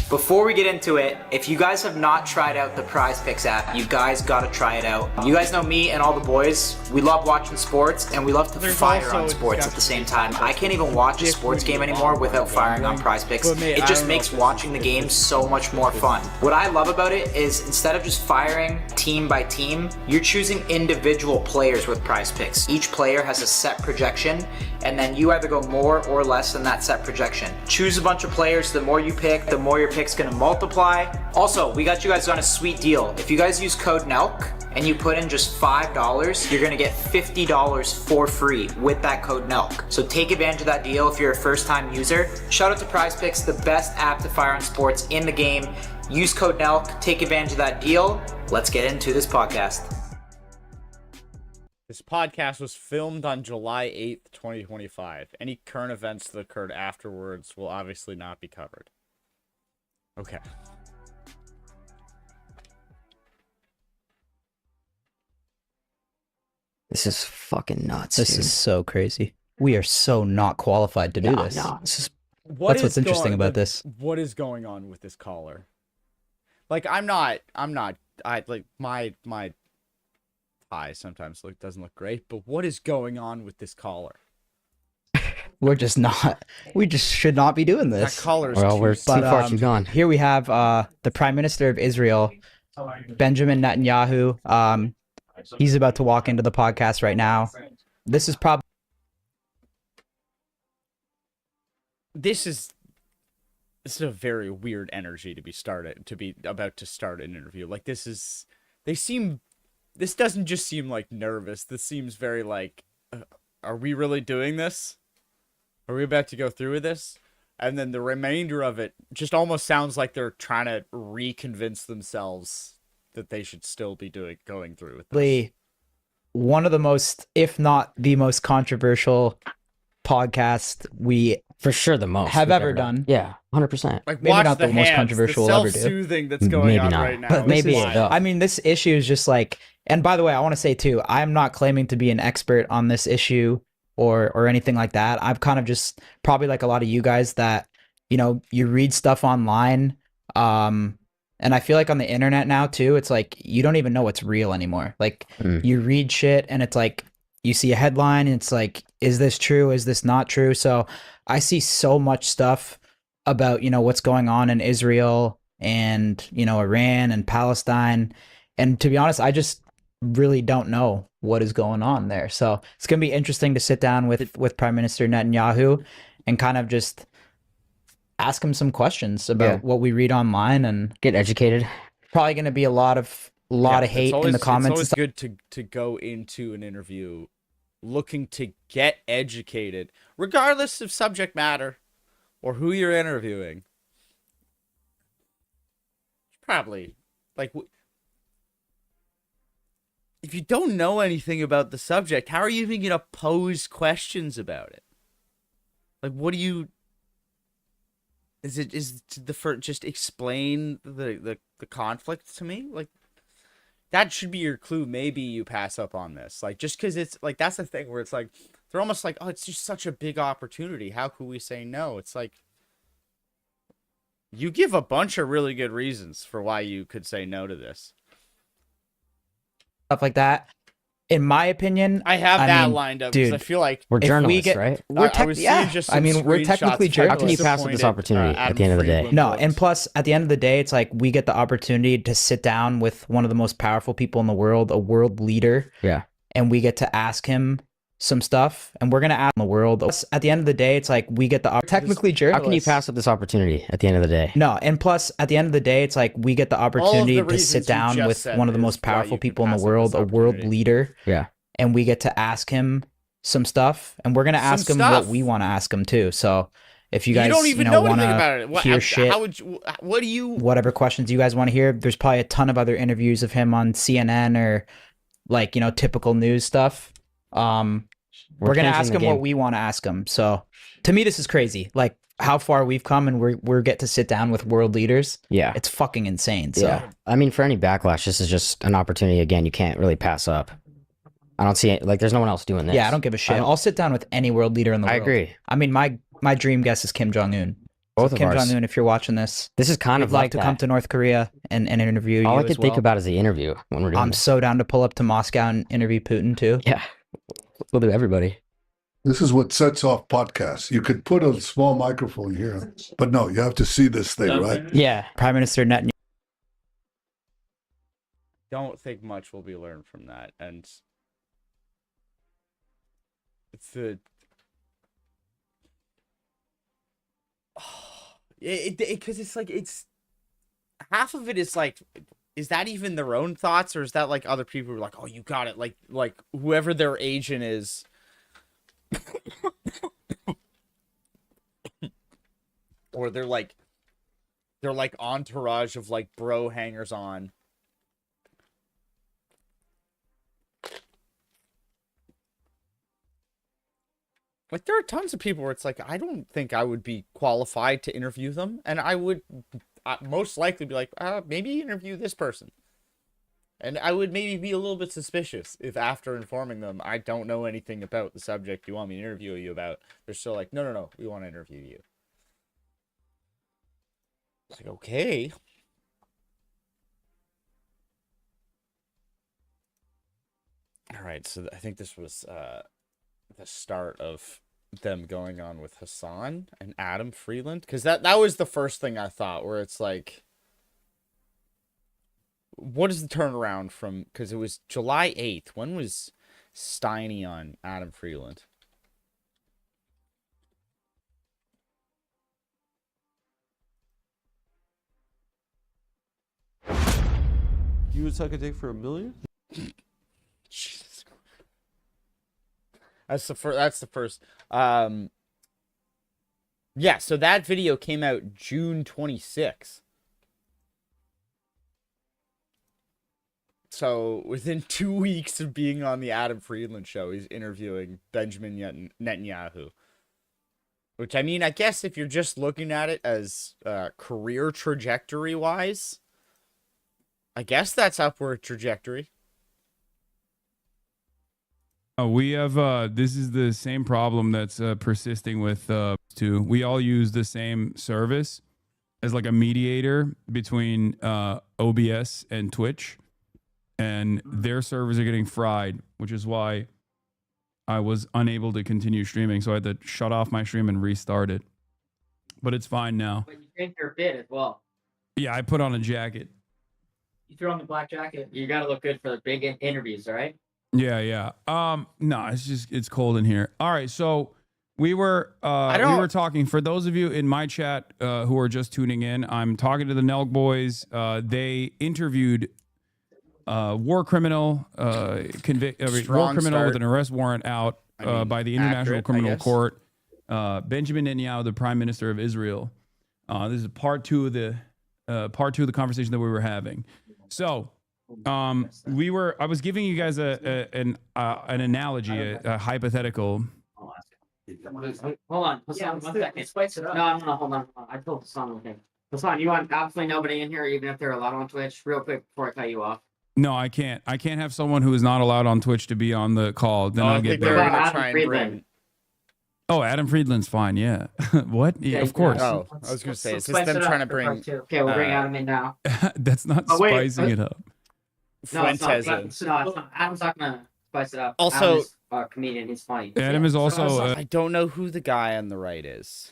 Before we get into it, if you guys have not tried out the Prize Picks app, you guys gotta try it out. You guys know me and all the boys, we love watching sports and we love to fire on sports at the same time. I can't even watch a sports game anymore without firing on Prize Picks. It just makes watching the game so much more fun. What I love about it is instead of just firing team by team, you're choosing individual players with Prize Picks. Each player has a set projection and then you either go more or less than that set projection. Choose a bunch of players, the more you pick, the more your pick's gonna multiply. Also, we got you guys on a sweet deal. If you guys use code Nelk and you put in just $5, you're gonna get $50 for free with that code Nelk. So take advantage of that deal if you're a first-time user. Shout out to Prize Picks, the best app to fire on sports in the game. Use code Nelk, take advantage of that deal. Let's get into this podcast. This podcast was filmed on July 8th, 2025. Any current events that occurred afterwards will obviously not be covered. Okay. This is fucking nuts. This dude. is so crazy. We are so not qualified to do this. No, this is That's what's interesting about this. What is going on with this caller? Like, my tie sometimes doesn't look great, but what is going on with this caller? We're just not. We just should not be doing this. That caller is Well, we're too far too gone. Here we have the Prime Minister of Israel, Benjamin Netanyahu. He's about to walk into the podcast right now. This is probably. this is a very weird energy to be about to start an interview. Like this doesn't just seem like nervous. This seems very like, are we really doing this? Are we about to go through with this? And then the remainder of it just almost sounds like they're trying to reconvince themselves that they should still be going through with this. One of the most, if not the most controversial podcast we for sure the most have ever done. Yeah, 100%. Like, maybe not the most controversial we'll ever do. Self-soothing that's going on right now. But maybe. I mean, this issue is just like, and by the way, I want to say too, I'm not claiming to be an expert on this issue or anything like that. I'm kind of just probably like a lot of you guys that, you know, you read stuff online. And I feel like on the internet now too, it's like, you don't even know what's real anymore. Like you read shit and it's like, you see a headline and it's like, is this true? Is this not true? So I see so much stuff about, you know, what's going on in Israel and, you know, Iran and Palestine. And to be honest, I just really don't know what is going on there. So it's going to be interesting to sit down with Prime Minister Netanyahu and kind of just ask him some questions about what we read online and get educated. Probably going to be a lot of hate in the comments. It's always good to go into an interview looking to get educated, regardless of subject matter or who you're interviewing. Probably, like, if you don't know anything about the subject, how are you even going to pose questions about it? Like, what do you... just explain the conflict to me? Like, that should be your clue. Maybe you pass up on this. Like, just because it's like, that's the thing where it's like, they're almost like, oh, it's just such a big opportunity. How could we say no? It's like, you give a bunch of really good reasons for why you could say no to this. Stuff like that. In my opinion, I have that lined up because I feel like we're journalists, right? We're we're technically journalists. How can you pass up this opportunity at the end of the day? No, and plus, at the end of the day, it's like we get the opportunity to sit down with one of the most powerful people in the world, a world leader. Yeah. And we get to ask him some stuff, and we're gonna ask the world. At the end of the day, it's like we get the technically journalists. How can you pass up this opportunity at the end of the day? No, and plus, at the end of the day, it's like we get the opportunity to sit down with one of the most powerful people in the world, a world leader. Yeah. And we get to ask him some stuff, and we're gonna ask him what we want to ask him too. So if you guys don't even know want anything about it. hear shit, what do you? Whatever questions you guys want to hear, there's probably a ton of other interviews of him on CNN or like, you know, typical news stuff. We're gonna ask him what we want to ask him. So to me, this is crazy. Like how far we've come, and we're get to sit down with world leaders. Yeah, it's fucking insane. So yeah, I mean, for any backlash, this is just an opportunity. Again, you can't really pass up. I don't see it. Like, there's no one else doing this. Yeah, I don't give a shit. I'll sit down with any world leader in the world. I agree. I mean, my dream guest is Kim Jong-un. Both of Kim ours. Jong-un, if you're watching this, this is kind of like to come to North Korea and interview you. All I can think about is the interview when we're doing I'm this. so down to pull up to Moscow and interview Putin too. Yeah, we'll do everybody. This is what sets off podcasts. You could put a small microphone here, but no, you have to see this thing, right? Yeah. Prime Minister Netanyahu. Don't think much will be learned from that, and it's the because it's like, it's half of it is like, is that even their own thoughts, or is that like other people who are like, oh, you got it, like whoever their agent is. Or they're like entourage of like bro hangers on. Like, there are tons of people where it's like, I don't think I would be qualified to interview them, and I would most likely be like, maybe interview this person. And I would maybe be a little bit suspicious if after informing them, I don't know anything about the subject you want me to interview you about, they're still like, no, we want to interview you. It's like, okay. All right, so I think this was the start of them going on with Hassan and Adam Freeland, because that was the first thing I thought, where it's like, what is the turnaround from, because it was July 8th. When was Steiny on Adam Freeland? You would suck a dick for $1 million? Jesus Christ. That's the first. Yeah, so that video came out June 26th. So within 2 weeks of being on the Adam Friedland show, he's interviewing Benjamin Netanyahu. Which, I mean, I guess if you're just looking at it as career trajectory-wise, I guess that's upward trajectory. We have, this is the same problem that's persisting with, too. We all use the same service as like a mediator between OBS and Twitch. And their servers are getting fried, which is why I was unable to continue streaming. So I had to shut off my stream and restart it. But it's fine now. But you changed your bid as well. Yeah, I put on a jacket. You threw on the black jacket. You got to look good for the big interviews, all right? Yeah. No, it's cold in here. All right, so we were talking, for those of you in my chat who are just tuning in, I'm talking to the Nelk boys. They interviewed war criminal war criminal with an arrest warrant out by the International Criminal Court, Benjamin Netanyahu, the Prime Minister of Israel. This is part two of the conversation that we were having. So I was giving you guys an analogy, a hypothetical. Hold on, Hassan, 1 second. No, hold on. I told Hassan one thing. Hassan, you want absolutely nobody in here, even if they're allowed on Twitch? Real quick before I cut you off. No, I can't. I can't have someone who is not allowed on Twitch to be on the call. Then I'll get buried. Oh, Adam Friedland's fine. Yeah. What? Yeah, of course. Oh, I was gonna say, is this them trying to bring? Okay, we'll bring Adam in now. That's not spicing it up. No, it's not. Adam's not gonna spice it up. Also, Adam is a comedian. He's funny. Adam is also. I don't know who the guy on the right is.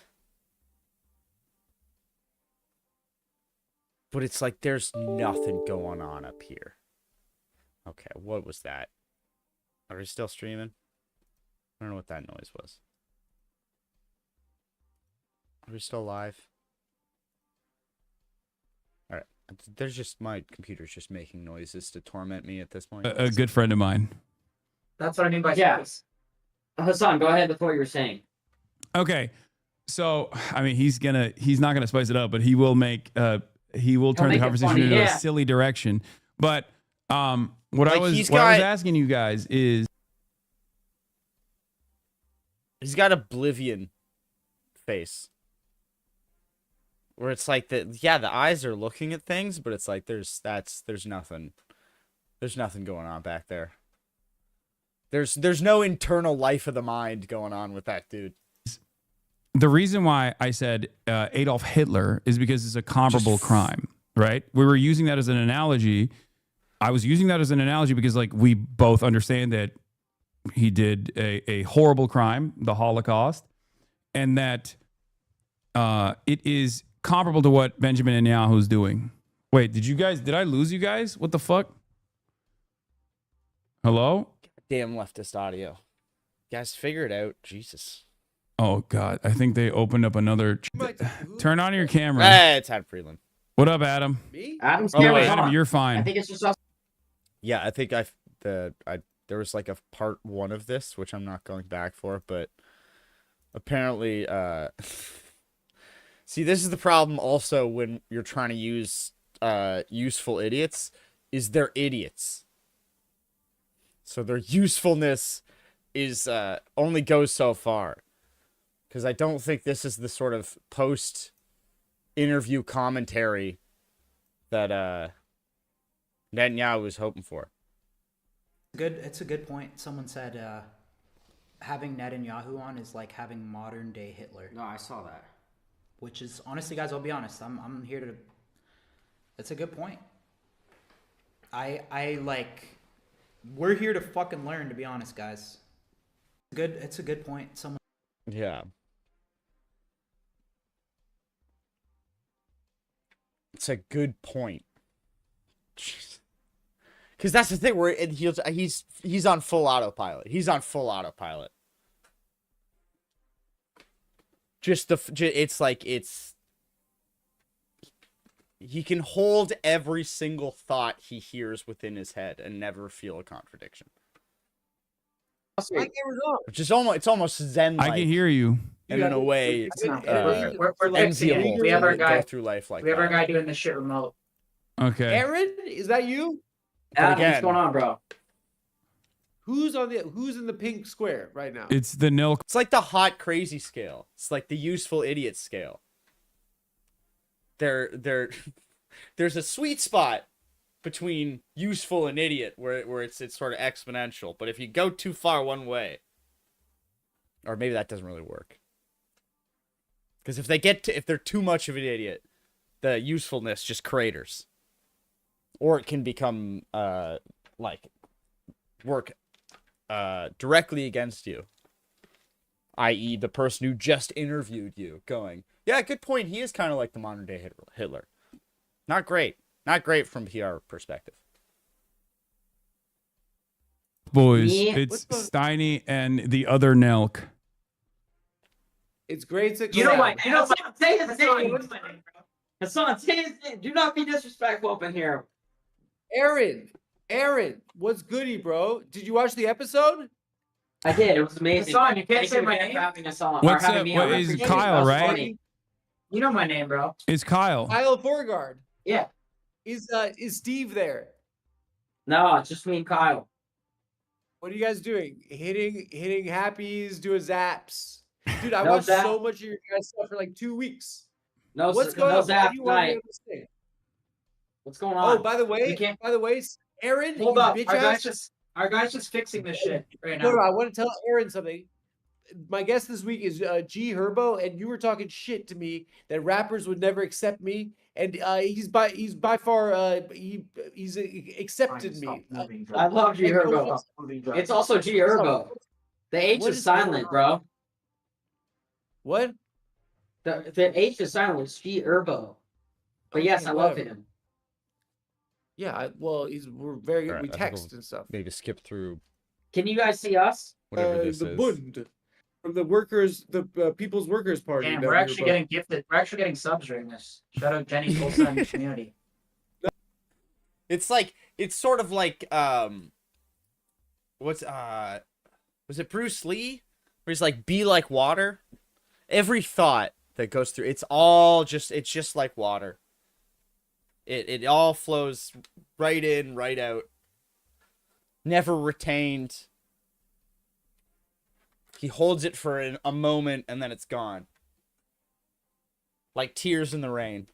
But it's like there's nothing going on up here. Okay, what was that? Are we still streaming? I don't know what that noise was. Are we still live? All right. There's just, my computer's just making noises to torment me at this point. A good friend of mine. That's what I mean by yes. Hassan, go ahead with what you were saying. Okay. So, I mean, he's not gonna spice it up, but he will turn the conversation into a silly direction. But what I was asking you guys is, he's got Oblivion face, where it's like the eyes are looking at things, but it's like there's nothing going on back there. There's no internal life of the mind going on with that dude. The reason why I said Adolf Hitler is because it's a comparable crime, right? We were using that as an analogy. I was using that as an analogy because, like, we both understand that he did a horrible crime, the Holocaust, and that it is comparable to what Benjamin Netanyahu is doing. Wait, did I lose you guys? What the fuck? Hello? Damn leftist audio. Guys, figure it out. Jesus. Oh, God. I think they opened up another... Turn on your camera. Hey, it's Adam Friedland. What up, Adam? Me? Adam's Adam, you're fine. I think it's just us. Yeah, I think there was like a part 1 of this, which I'm not going back for, but apparently... See, this is the problem also when you're trying to use useful idiots, is they're idiots. So their usefulness is only goes so far. Because I don't think this is the sort of post-interview commentary that Netanyahu was hoping for. It's a good point. Someone said having Netanyahu on is like having modern-day Hitler. No, I saw that. Which is, honestly, guys, I'll be honest. I'm here to... It's a good point. We're here to fucking learn, to be honest, guys. It's a good point. Someone... Yeah. It's a good point. Because that's the thing, where he's on full autopilot. He's on full autopilot. he can hold every single thought he hears within his head and never feel a contradiction. Which is almost zen-like. I can hear you. And in a way, we're fixing it. We have our guy go through life like we have our that. guy doing this shit remote. Okay. Aaron, is that you? Adam, what's going on, bro? Who's in the pink square right now? It's the Nelk. It's like the hot crazy scale. It's like the useful idiot scale. There's a sweet spot between useful and idiot where it's sort of exponential. But if you go too far one way, or maybe that doesn't really work. Because if they're too much of an idiot, the usefulness just craters. Or it can become work directly against you. I.e. the person who just interviewed you going, yeah, good point. He is kind of like the modern day Hitler. Not great. Not great from PR perspective. Boys, Yeah. it's Steiny and the other Nelk. It's great to Say his name. What's my name, bro? Hassan, say his name. Do not be disrespectful up in here. Aaron, what's goody, bro? Did you watch the episode? I did. It was amazing. Hassan, you can't say my name. What's up? What is Kyle, right? You know my name, bro. It's Kyle. Kyle Forgard. Yeah. Is Steve there? No, it's just me and Kyle. What are you guys doing? Hitting happies, doing zaps. Dude, I No watched zap. so much of your guys' stuff for like 2 weeks. No, What's no going on? zap Why do you want to tonight. be on this thing? What's going on? Oh, by the way, Aaron, Hold you up. bitch Our ass. guy's just fixing this shit right now. No, I want to tell Aaron something. My guest this week is G Herbo, and you were talking shit to me that rappers would never accept me, and he's by far he's accepted me. I love G Herbo. It's also G Herbo. The H What is is silent, bro. What? The H is silent. It's G Herbo. But yes, I love him. Yeah, we're very good. All We right, I think text we'll and stuff. Maybe skip through Can you guys see us? whatever this the is. Bund from the workers, the People's Workers Party. Damn, down we're here, actually bro. getting gifted. We're actually getting subs during this. Shout out Jenny Full-Time Community. It's sort of like was it Bruce Lee? Where he's like, be like water. Every thought that goes through, it's just like water. It all flows right in, right out. Never retained. He holds it for a moment and then it's gone. Like tears in the rain.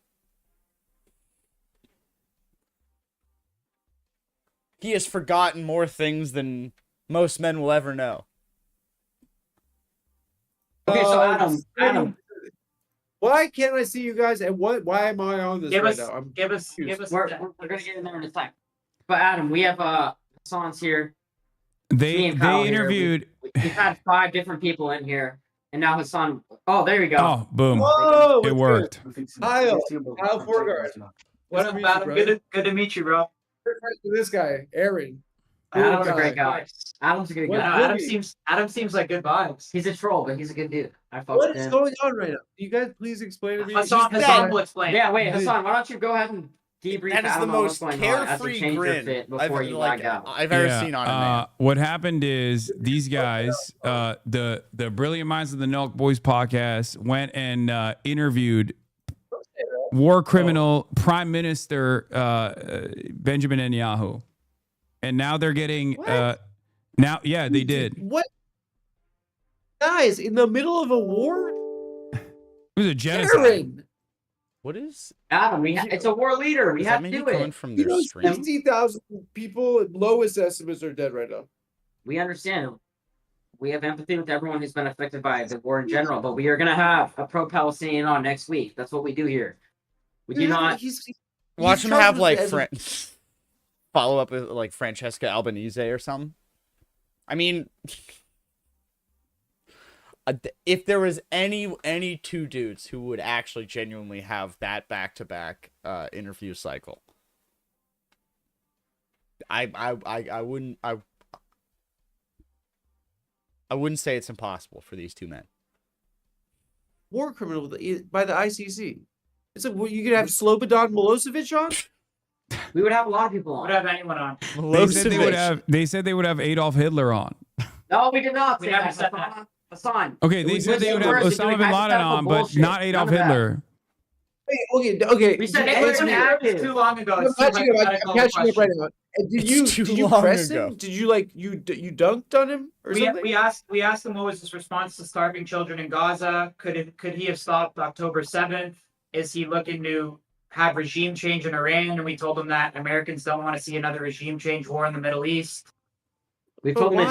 He has forgotten more things than most men will ever know. Okay, so Adam, why can't I see you guys? And why am I on this give right us, now? give us. We're gonna get in there in a sec. But Adam, we have Hassan's here. Me They and Kyle here. interviewed. We've had 5 different people in here, and now Hassan. Oh, there we go. Oh, boom! Whoa, It worked. Kyle Forgard. What up, Adam? Good to meet you, bro. This guy, Aaron. Adam's a great guy. Adam's a good What guy. movie? Adam seems like good vibes. He's a troll, but he's a good dude. I fuck What with is him. going on right now? You guys please explain to me. Hassan will explain. Yeah, wait, Hassan, why don't you go ahead and debrief That is Adam the on what's most going on as a carefree change your grin fit before you lag out. I've ever seen on a man. What happened is these guys, the Brilliant Minds of the Nelk Boys podcast, went and interviewed war criminal Prime Minister Benjamin Netanyahu, and now they're getting they did. What? Guys, in the middle of a war? It was a genocide. Aaron! What is Adam? It's a war leader. We have to do it. From You their know, stream? 60,000 people, lowest estimates, are dead right now. We understand. We have empathy with everyone who's been affected by the war in general, but we are going to have a pro-Palestinian on next week. That's what we do here. We do not. Watch him have like follow up with like Francesca Albanese or something. I mean, if there was any two dudes who would actually genuinely have that back-to-back interview cycle, I wouldn't say it's impossible for these two men. War criminal by the ICC. It's like, well, you could have Slobodan Milosevic on. We would have a lot of people on. We would have anyone on. They said they would have Adolf Hitler on. No, we did not. We never said that. Hassan. Okay, they said they would have Osama bin Laden on, but not Adolf Hitler. Okay. We said it was too long ago. I'm catching up right now. And did you press him? Did you you dunked on him or something? We asked him what was his response to starving children in Gaza. Could he have stopped October 7th? Is he looking to have regime change in Iran? And we told him that Americans don't want to see another regime change war in the Middle East. We told him they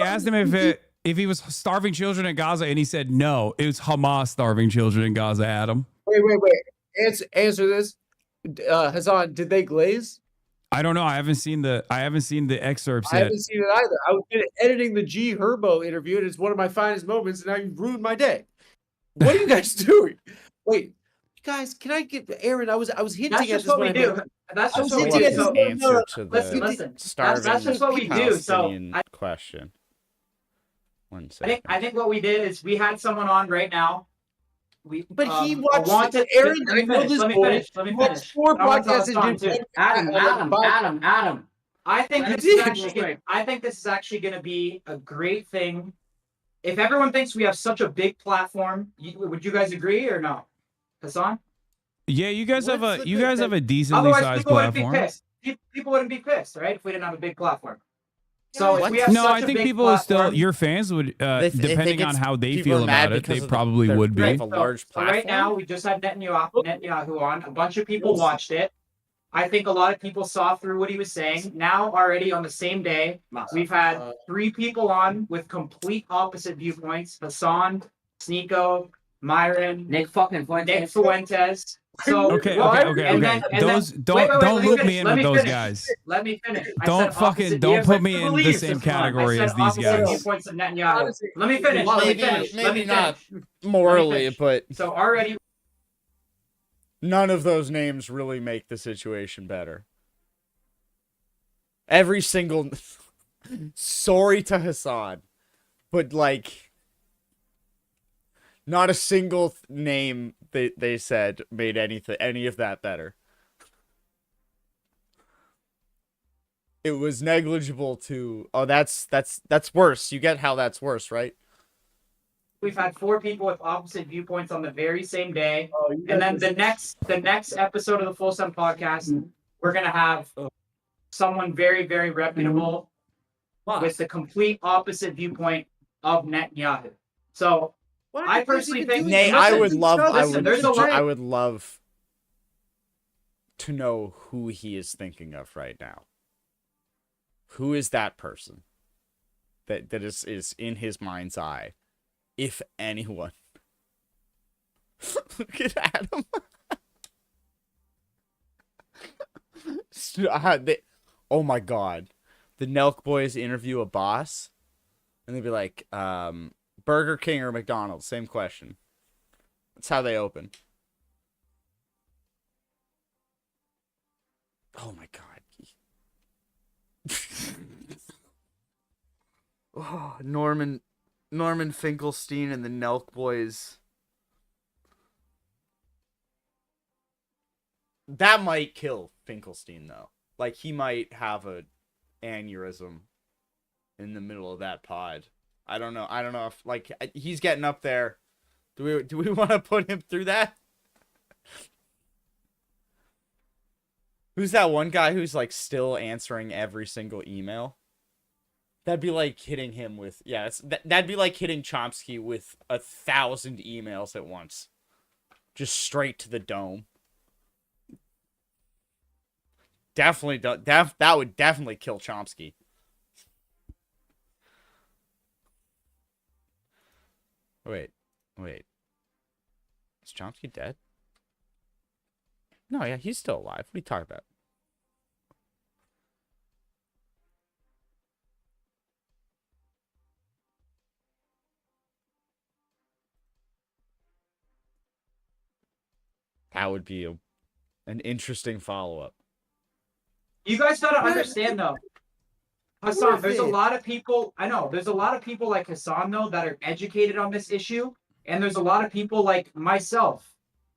asked him if he was starving children in Gaza, and he said no. It was Hamas starving children in Gaza. Adam. Wait. Answer this. Hassan, did they glaze? I don't know. I haven't seen the excerpts yet. I haven't seen it either. I was editing the G Herbo interview, and it's one of my finest moments, and now you've ruined my day. What are you guys doing? Wait, guys, can I get Aaron? I was hinting That's at just this what we do. That's just what we do. Answer to the Listen. starving That's just what we do. So Palestinian question. One second. I think what we did is we had someone on right now. But he watched Aaron. I know this boy. Let me finish. 4 podcasts and did Adam. I think this is actually going to be a great thing. If everyone thinks we have such a big platform, would you guys agree or no? Hassan? Yeah, you guys have a decently sized platform. People wouldn't be pissed, right? If we didn't have a big platform. So if we have no, such I think a big people platform, your fans would, depending on how they feel about it, they probably would be. Right, so right now, we just had Netanyahu on. A bunch of people watched it. I think a lot of people saw through what he was saying. Now, already on the same day, we've had 3 people on with complete opposite viewpoints. Hassan, Sneeko, Myron, Nick Fuentes. So Okay. Don't loop me in with those guys. Let me finish. Don't put me in the same category as these guys. Let me finish. Maybe not morally, but so already none of those names really make the situation better. Every single sorry to Hassan, but not a single name they said made any of that better. It was negligible to that's worse. You get how that's worse, right? We've had 4 people with opposite viewpoints on the very same day, and then the next episode of the Full Sun podcast, we're gonna have someone very, very reputable with the complete opposite viewpoint of Netanyahu. So I personally think I would love to know who he is thinking of right now. Who is that person that is in his mind's eye, if anyone? Look at Adam. Oh my God, the Nelk boys interview a boss, and they'd be like, Burger King or McDonald's? Same question. That's how they open. Oh my God. Oh, Norman Finkelstein and the Nelk boys. That might kill Finkelstein though. He might have a aneurysm in the middle of that pod. I don't know if he's getting up there. Do we want to put him through that? Who's that one guy who's still answering every single email? That'd be like hitting him with that'd be like hitting Chomsky with 1,000 emails at once. Just straight to the dome. Definitely that would definitely kill Chomsky. Wait. Is Chomsky dead? No, yeah, he's still alive. What are you talking about? That would be an interesting follow-up. You guys gotta understand though, Hassan, there's a lot of people, I know, there's a lot of people like Hassan though that are educated on this issue, And there's a lot of people like myself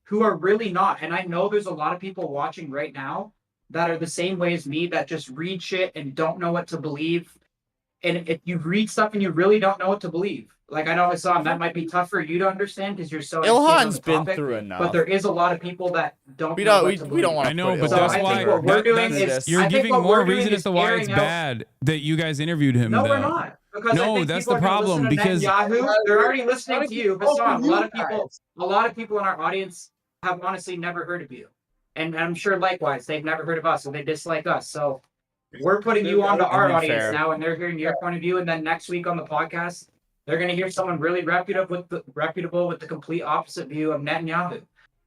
who are really not. And I know there's a lot of people watching right now that are the same way as me, that just read shit and don't know what to believe. And if you read stuff and you really don't know what to believe, like I know Hassan, that might be tough for you to understand because you're so Ilhan's been through enough. But there is a lot of people that don't. We know don't. what to We don't believe. want to. I know, but So that's I why think what we're doing that's- is you're I think giving what more we're doing reason as is to why it's airing out- bad that you guys interviewed him. No, though. we're not. Because I No, think that's people the are gonna problem listen to because Netanyahu, they're already listening to you. Hassan, you a lot of people in our audience have honestly never heard of you, and I'm sure likewise they've never heard of us, so they dislike us. So we're putting you onto our audience fair. now, and they're hearing your point of view. And then next week on the podcast, they're going to hear someone really reputable with the complete opposite view of Netanyahu.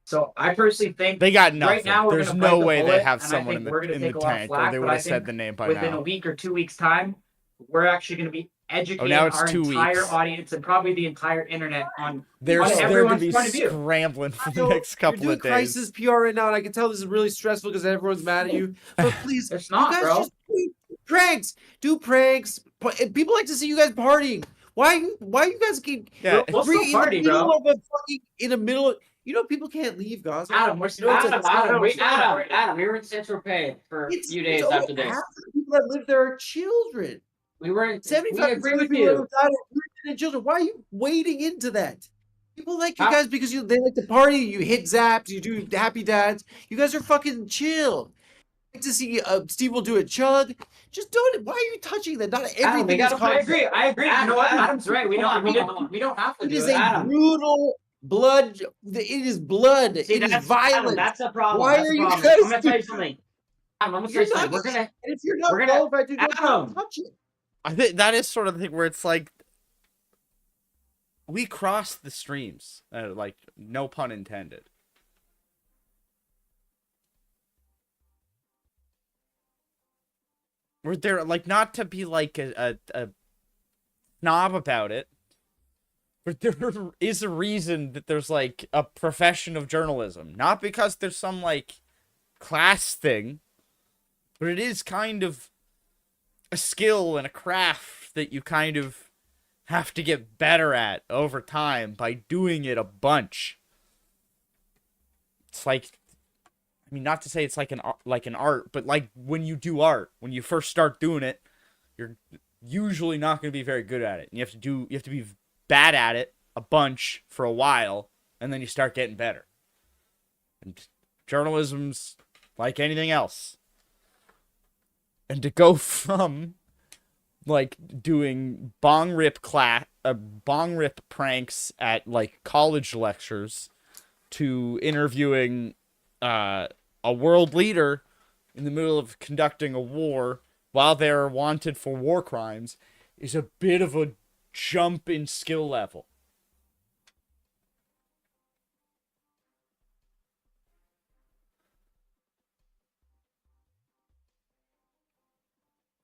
So I personally think They got nothing. right now we're There's gonna no bite the way they bullet, have and I someone think in the we're gonna in take the a lot of tank, or flack, they but would I have said think the name by within now. a week or 2 weeks' time, we're actually going to be educating now it's our 2 entire weeks. audience and probably the entire internet on They're going to everyone's be point of view. scrambling for the Yo, next couple you're doing of days. crisis PR right now, and I can tell this is really stressful because everyone's mad at you. But please, It's not, you guys bro. just do pranks. Do pranks. But people like to see you guys partying. Why you guys keep We'll still party, in the middle bro. of a fucking in the middle of, you know, people can't leave Gaza. Adam, we're You know, it's a- Adam, we were in Central Pay for a few days it's after only this. half the people that live there are children. We were 75% we agree of with people that you. have died are women and children. Why are you wading into that? People like you How- guys because they like to party. You hit zaps. You do happy dads. You guys are fucking chill. I like to see Steve will do a chug. Just do it. Why are you touching that? Not everything Adam, we is gotta, I content. agree. You know what? Adam's right. We don't have to It do is it. a Adam. brutal blood. It is blood. See, it is that's, violent. Adam, that's the problem. Why That's are the you problem. guys I'm gonna tell you doing- something. Adam, I'm gonna tell You're you something. not- We're gonna And if you're not we're gonna- qualified to do it, Adam. don't touch it. I think that is sort of the thing where it's like we crossed the streams, like no pun intended. We're there, like, not to be like a snob about it, but there is a reason that there's like a profession of journalism, not because there's some like class thing, but it is kind of a skill and a craft that you kind of have to get better at over time by doing it a bunch. It's like, I mean, not to say it's like an art, but like when you do art, when you first start doing it, you're usually not going to be very good at it. And you have to be bad at it a bunch for a while, and then you start getting better. And journalism's like anything else. And to go from like doing bong rip pranks at like college lectures to interviewing a world leader in the middle of conducting a war while they're wanted for war crimes is a bit of a jump in skill level.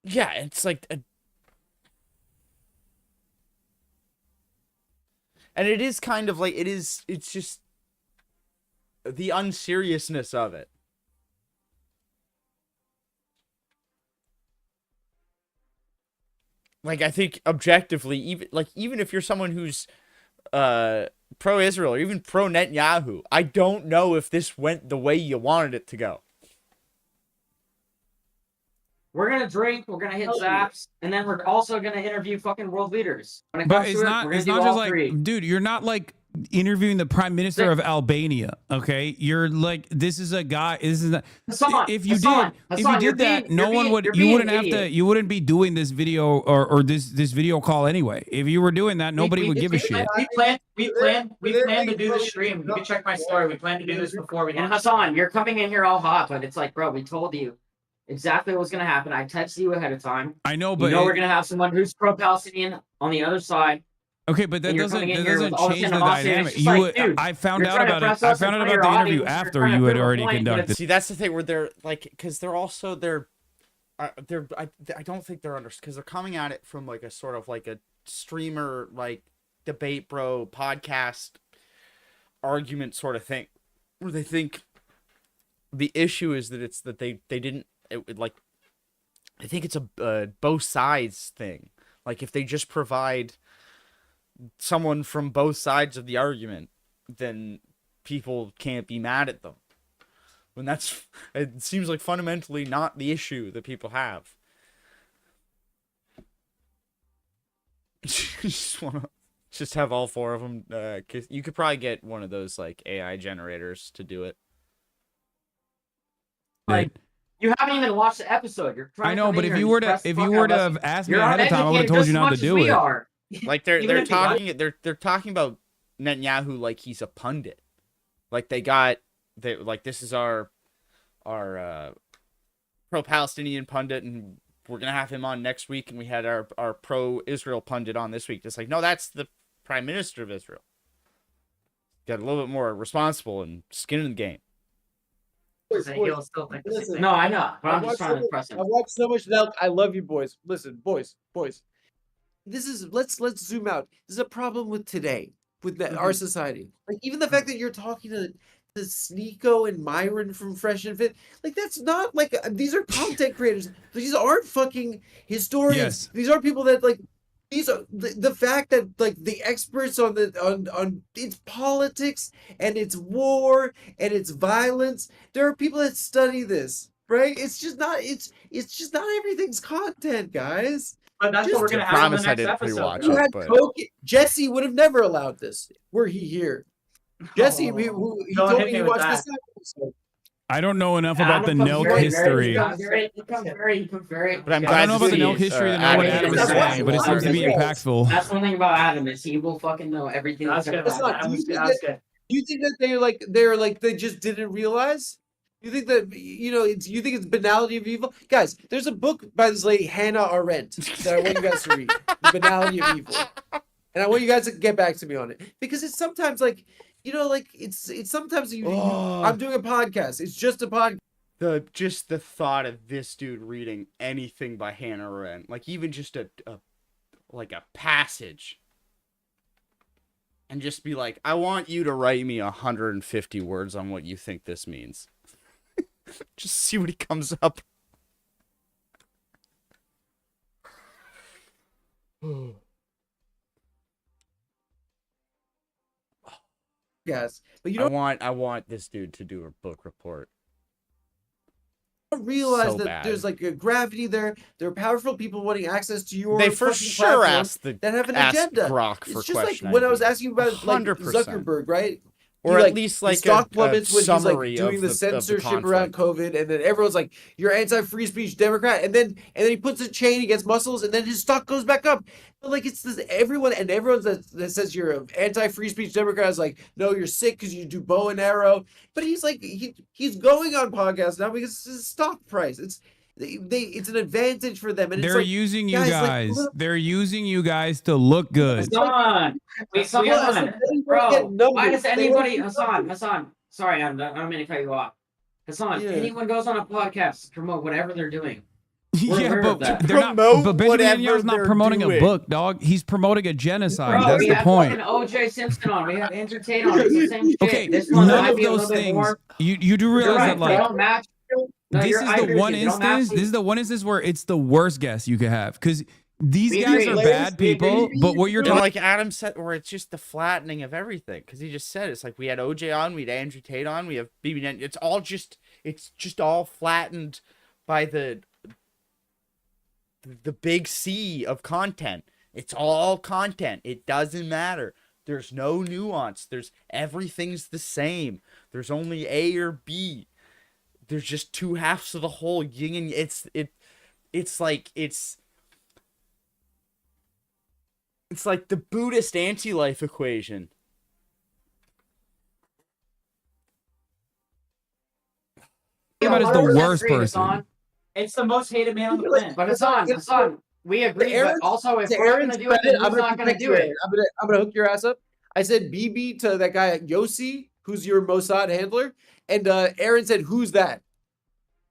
Yeah, it's like and it is kind of like it's just the unseriousness of it. Like, I think objectively, even if you're someone who's pro-Israel or even pro-Netanyahu, I don't know if this went the way you wanted it to go. We're gonna drink, we're gonna hit zaps, and then we're also gonna interview fucking world leaders. When it But comes it's to not. it, we're gonna It's do not all just like, three. dude. You're not like interviewing the prime minister of Albania. Okay, you're like, this is a guy. This is not. Hassan, If you Hassan, did, Hassan, if you you're did that, being- no you're one being- would. you're You being wouldn't an have to. idiot. You wouldn't be doing this video or this video call anyway. If you were doing that, nobody would give a shit. We plan to do the stream. You can check my story. We plan to do this before we. And Hassan, you're coming in here all hot, but it's like, bro, we told you exactly what was gonna happen. I texted you ahead of time. I know, but we're gonna have someone who's pro-Palestinian on the other side. okay, but that And you're doesn't coming in here with all this change the animosity, and dynamic. it's just You, like, dude, I found you're out trying to about it. press I us found in out front of about the your interview audience, you're after trying to you had prove a already point, but conducted. See, that's the thing where they're like, because they're also I don't think they're because they're coming at it from like a sort of like a streamer, like debate bro podcast argument sort of thing, where they think the issue is that it's that they didn't like. I think it's a both sides thing. Like if they just provide someone from both sides of the argument, then people can't be mad at them. When it seems like fundamentally not the issue that people have. Just want to just have all four of them. You could probably get one of those like AI generators to do it. Like, you haven't even watched the episode. You're trying. I know, but if you were to have asked me ahead of time, I would have told you not to do it. Like they're talking about Netanyahu like he's a pundit. Like this is our pro-Palestinian pundit, and we're gonna have him on next week, and we had our pro-Israel pundit on this week. It's like, no, that's the Prime Minister of Israel. Got a little bit more responsible and skin in the game. No, I know, but I'm just trying to impress him. I've watched so much Nelk. I love you, boys. Listen, boys. This is let's zoom out. This is a problem with today, with our society. Like even the fact that you're talking to Sneeko and Myron from Fresh and Fit, like that's not like these are content creators. These aren't fucking historians. Yes. These are people that like. These are the fact that like the experts on its politics and its war and its violence. There are people that study this, right? It's just not everything's content, guys. But that's what we're gonna have in the next episode. Jesse would have never allowed this were he here. Jesse, he told me he watched this episode. I don't know enough about the Nelk history. But I'm glad I don't know about the Nelk history to know what Adam is saying, but it seems to be impactful. That's one thing about Adam is he will fucking know everything. That's good. Do you think that they just didn't realize? You think that you think it's banality of evil? Guys, there's a book by this lady Hannah Arendt that I want you guys to read. The Banality of Evil. And I want you guys to get back to me on it. Because it's sometimes like it's sometimes I'm doing a podcast. It's just a podcast. The thought of this dude reading anything by Hannah Arendt, like even just a passage, and just be like, I want you to write me 150 words on what you think this means. Just see what he comes up. Yes, but I want this dude to do a book report. Don't realize So that bad. there's like a gravity there. There are powerful people wanting access to your They for fucking sure platform asked that have an asked agenda. Grok for it's just like question when I was ID. asking about like 100%. Zuckerberg, right? Or He, at least, like, his stock a plummets when he's summary like doing of the the censorship around COVID, and then everyone's like, "You're anti-free speech Democrat," and then he puts a chain against muscles, and then his stock goes back up. But like it's this everyone that says you're an anti-free speech Democrat is like, no, you're sick because you do bow and arrow. But he's like he's going on podcasts now because it's his stock price. It's an advantage for them, and They're it's like, using you guys. guys. Like, They're using you guys to look good. Hassan, bro, why does anybody, Hassan, sorry, I don't mean to cut you off. Hassan, anyone goes on a podcast to promote whatever they're doing. Yeah, but they're not. But Benjamin Netanyahu's not promoting a book, dog. He's promoting a genocide. Bro, That's we the have point. fucking O.J. Simpson on. We have Andrew Tate on. It's the same shit. Okay, This one none might of be a those little bit things. more. You do realize You're right, that they like don't match. No, this you're- is I the agree with one you. They don't instance. match This is the one instance where it's the worst guess you could have because these We guys agree. are bad people. But what you're And talking like Adam said, where it's just the flattening of everything, because he just said it's like we had OJ on, we had Andrew Tate on, we have BB. It's just all flattened by the big C of content. It's all content. It doesn't matter. There's no nuance. Everything's the same. There's only A or B. There's just two halves of the whole yin and it's like the Buddhist anti-life equation. about is the worst person. It's the most hated man on the planet. But Hassan, we agree. But also, if we're going to do it, then who's not going to do it? I'm gonna hook your ass up. I said BB to that guy Yossi, who's your Mossad handler, and Aaron said, "Who's that?"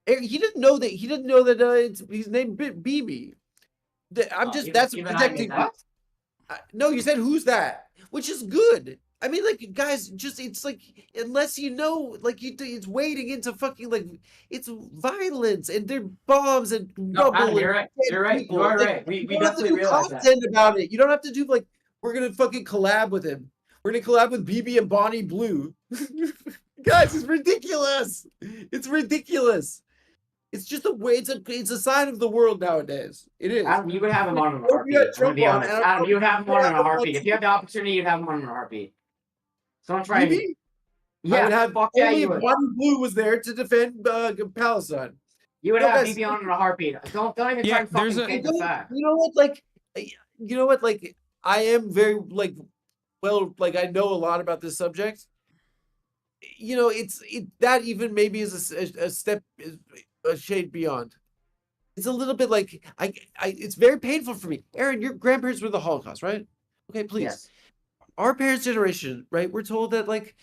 He didn't know that. He didn't know that he's named BB. That's protecting. No, you said who's that, which is good. I mean, like, guys, it's like, unless you know, like, it's wading into fucking, like, it's violence and they're bombs and No, rubble. Adam, you're right. You're right. You are right. We you don't have to definitely do realize content about it. You don't have to do, like, We're gonna fucking collab with him. We're gonna collab with BB and Bonnie Blue. Guys, it's ridiculous. It's ridiculous. It's just a way. It's a sign of the world nowadays. It is. Adam, you would have him on in a heartbeat. I'm gonna be honest. Adam, you would have him on in a heartbeat. If you had the opportunity, you'd have him on in a heartbeat. Someone try. BB? Yeah, I would have fuck yeah, only you if would. Bonnie Blue was there to defend Palestine. You would No, have guys, BB on in a heartbeat. Don't even try and fucking change the fact. You know what? Like I am very like I know a lot about this subject. You know, that even maybe is a step, a shade beyond. It's a little bit like it's very painful for me. Aaron, your grandparents were the Holocaust, right? Okay, please. Yes. Our parents' generation, right? We're told that like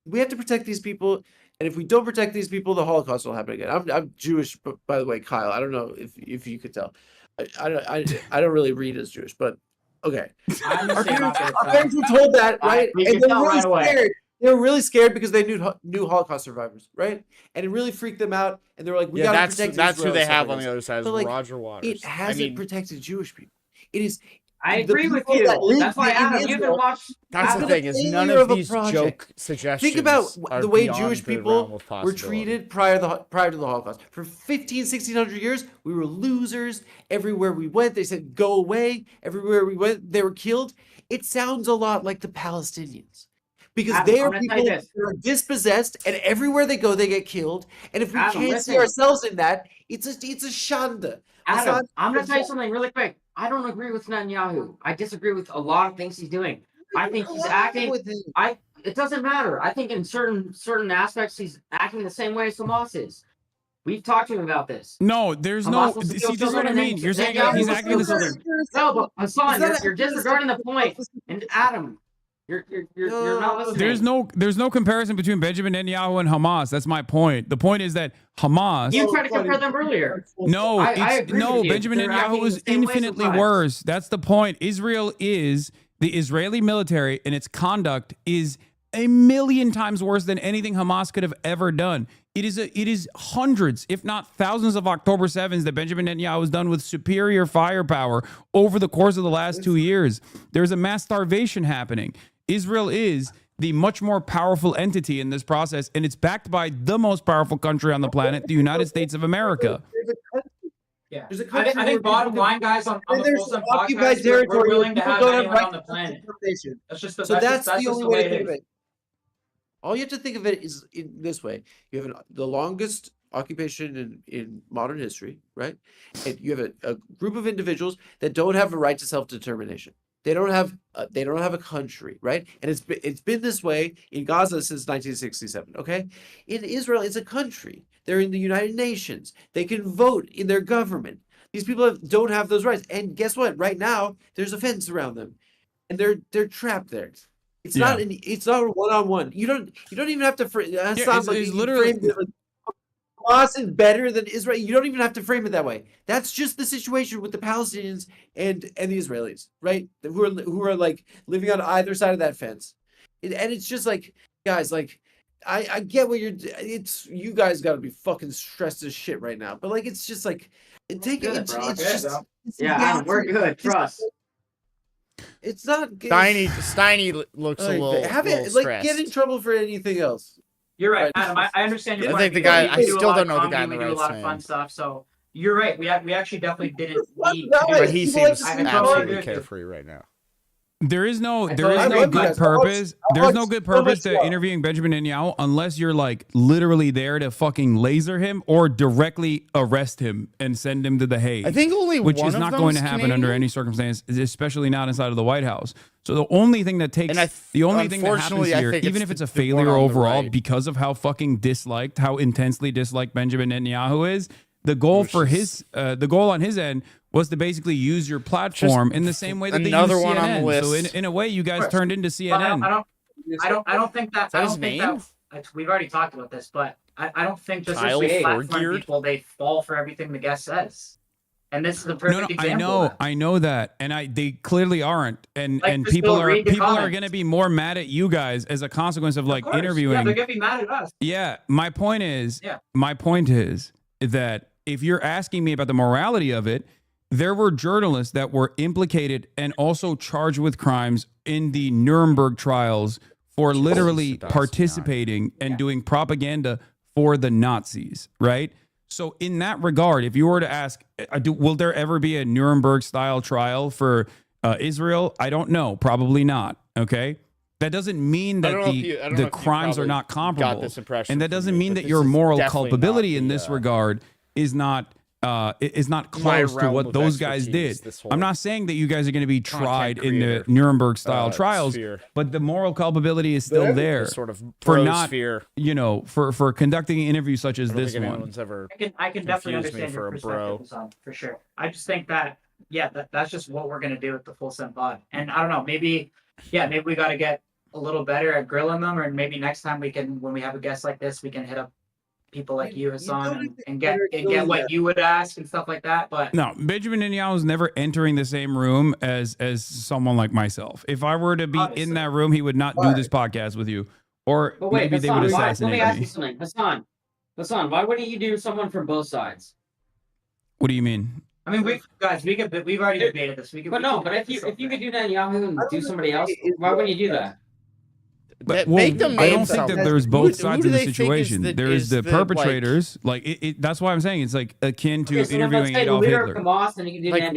we have to protect these people, and if we don't protect these people, the Holocaust will happen again. I'm Jewish, by the way, Kyle. I don't know if you could tell. I don't really read as Jewish, but okay. Our parents were told that, right? We And can they're tell really right away. scared. They were really scared because they knew Holocaust survivors, right? And it really freaked them out. And they were like, "We gotta protect." That's who Israel they have on survivors. the other side is But, like, Roger Waters. It hasn't protected Jewish people. It is. I the agree with people you. that live That's why, in Adam, you can Israel- watch. That's the It's thing a is none failure of a these project. joke suggestions. Think about are the way beyond Jewish the realm people of were possibility. treated prior to the Holocaust. For 1600 years, we were losers. Everywhere we went, they said, "Go away." Everywhere we went, they were killed. It sounds a lot like the Palestinians. Because Adam, they are I'm gonna tell people you that this. are dispossessed, and everywhere they go, they get killed. And if we Adam, can't listen. see ourselves in that, it's a shanda. Adam, I'm gonna tell you something really quick. I don't agree with Netanyahu. I disagree with a lot of things he's doing. I think he's acting. It doesn't matter. I think in certain aspects he's acting the same way as Hamas is. We've talked to him about this. No, there's Hamas no. wants to See, kill this is what children I and mean. then You're saying Netanyahu he's wants to acting kill the same. children. No, but Hassan, Is that you're disregarding the point. And Adam, you're not listening. There's no comparison between Benjamin Netanyahu and Hamas. That's my point. The point is that Hamas. You tried to compare them earlier. No, I agree no. with you. Benjamin They're acting Netanyahu is the same way infinitely sometimes. worse. That's the point. Israel is the Israeli military, and its conduct is a million times worse than anything Hamas could have ever done. It is hundreds, if not thousands, of October 7s that Benjamin Netanyahu has done with superior firepower over the course of the last 2 years. There's a mass starvation happening. Israel is the much more powerful entity in this process, and it's backed by the most powerful country on the planet, the United States of America. Yeah. There's a I country think where bottom people- line, guys, on and the there's Folsom occupied podcast, territory we're where willing to people have don't have anyone right on the to planet. self-determination. That's just So that's the just only the way way to it think of is. it. All you have to think of it is in this way: you have the longest occupation in modern history, right? And you have a group of individuals that don't have a right to self-determination. They don't have a country, right? And it's been this way in Gaza since 1967. Okay, in Israel, it's a country. They're in the United Nations. They can vote in their government. These people don't have those rights. And guess what? Right now, there's a fence around them, and they're trapped there. It's not a one-on-one. You don't even have to. it's literally. Hamas is better than Israel. You don't even have to frame it that way. That's just the situation with the Palestinians and the Israelis, right? Who are like living on either side of that fence, and it's just like, guys, like I get what you guys got to be fucking stressed as shit right now, but like it's just like We're good. Trust. It's not. Steiny looks a little stressed. Get in trouble for anything else. You're right, Adam. I understand your I point. think the guy. I We do a still lot don't of know the comedy, guy in the We do a right lot of fun stuff. So you're right. We actually definitely didn't need to do But it. he People like seems to sleep absolutely on it. carefree right now. There is no I good love you guys. purpose. I There's watch no good so much purpose to stuff. interviewing Benjamin Netanyahu unless you're like literally there to fucking laser him or directly arrest him and send him to the Hague. I think only which one is of not them going to is happen under Canadian. any circumstance, especially not inside of the White House. So the only thing that takes the only thing that happens unfortunately, I here, think even it's if it's a the one failure on the overall, right. because of how fucking how intensely disliked Benjamin Netanyahu is, the goal for the goal on his end was to basically use your platform in the same way that they use another one on the CNN. So list. in a way, you guys Sure. turned into But CNN. I don't think that. that I his don't think name? that. We've already talked about this, but I don't think just Kyle as we platform Forgeard? people, they fall for everything the guest says. And this is the perfect example. of that. I know that, and they clearly aren't, and Like, and just people go are read the people are comments. going to be more mad at you guys as a consequence of like Of course. interviewing. Yeah, they're gonna be mad at us. Yeah, my point is Yeah. that if you're asking me about the morality of it, there were journalists that were implicated and also charged with crimes in the Nuremberg trials for literally participating and doing propaganda for the Nazis, right? So in that regard, if you were to ask, will there ever be a Nuremberg style trial for Israel? I don't know. Probably not. Okay. That doesn't mean that the crimes are not comparable. And that doesn't mean that your moral culpability in this regard is not close to what those guys did. I'm not saying that you guys are going to be tried in the Nuremberg style trials, but the moral culpability is still there for not, for conducting an interview such as this one. I can definitely understand your perspective, for sure. I just think that, that's just what we're going to do with the Full Send Pod. And I don't know, maybe we got to get a little better at grilling them, or maybe next time when we have a guest like this, we can hit up people like you, Hassan, and get what you would ask and stuff like that. But no, Benjamin Netanyahu is never entering the same room as someone like myself. If I were to be in that room, he would not do this podcast with you, or maybe they would assassinate me. Let me ask you something, Hassan. Why wouldn't you do someone from both sides? What do you mean? I mean, we've already debated this. But if you could do Netanyahu and do somebody else, why wouldn't you do that? But I don't think that there's both sides of the situation. There's the perpetrators, that's why I'm saying it's like akin to interviewing Adolf Hitler.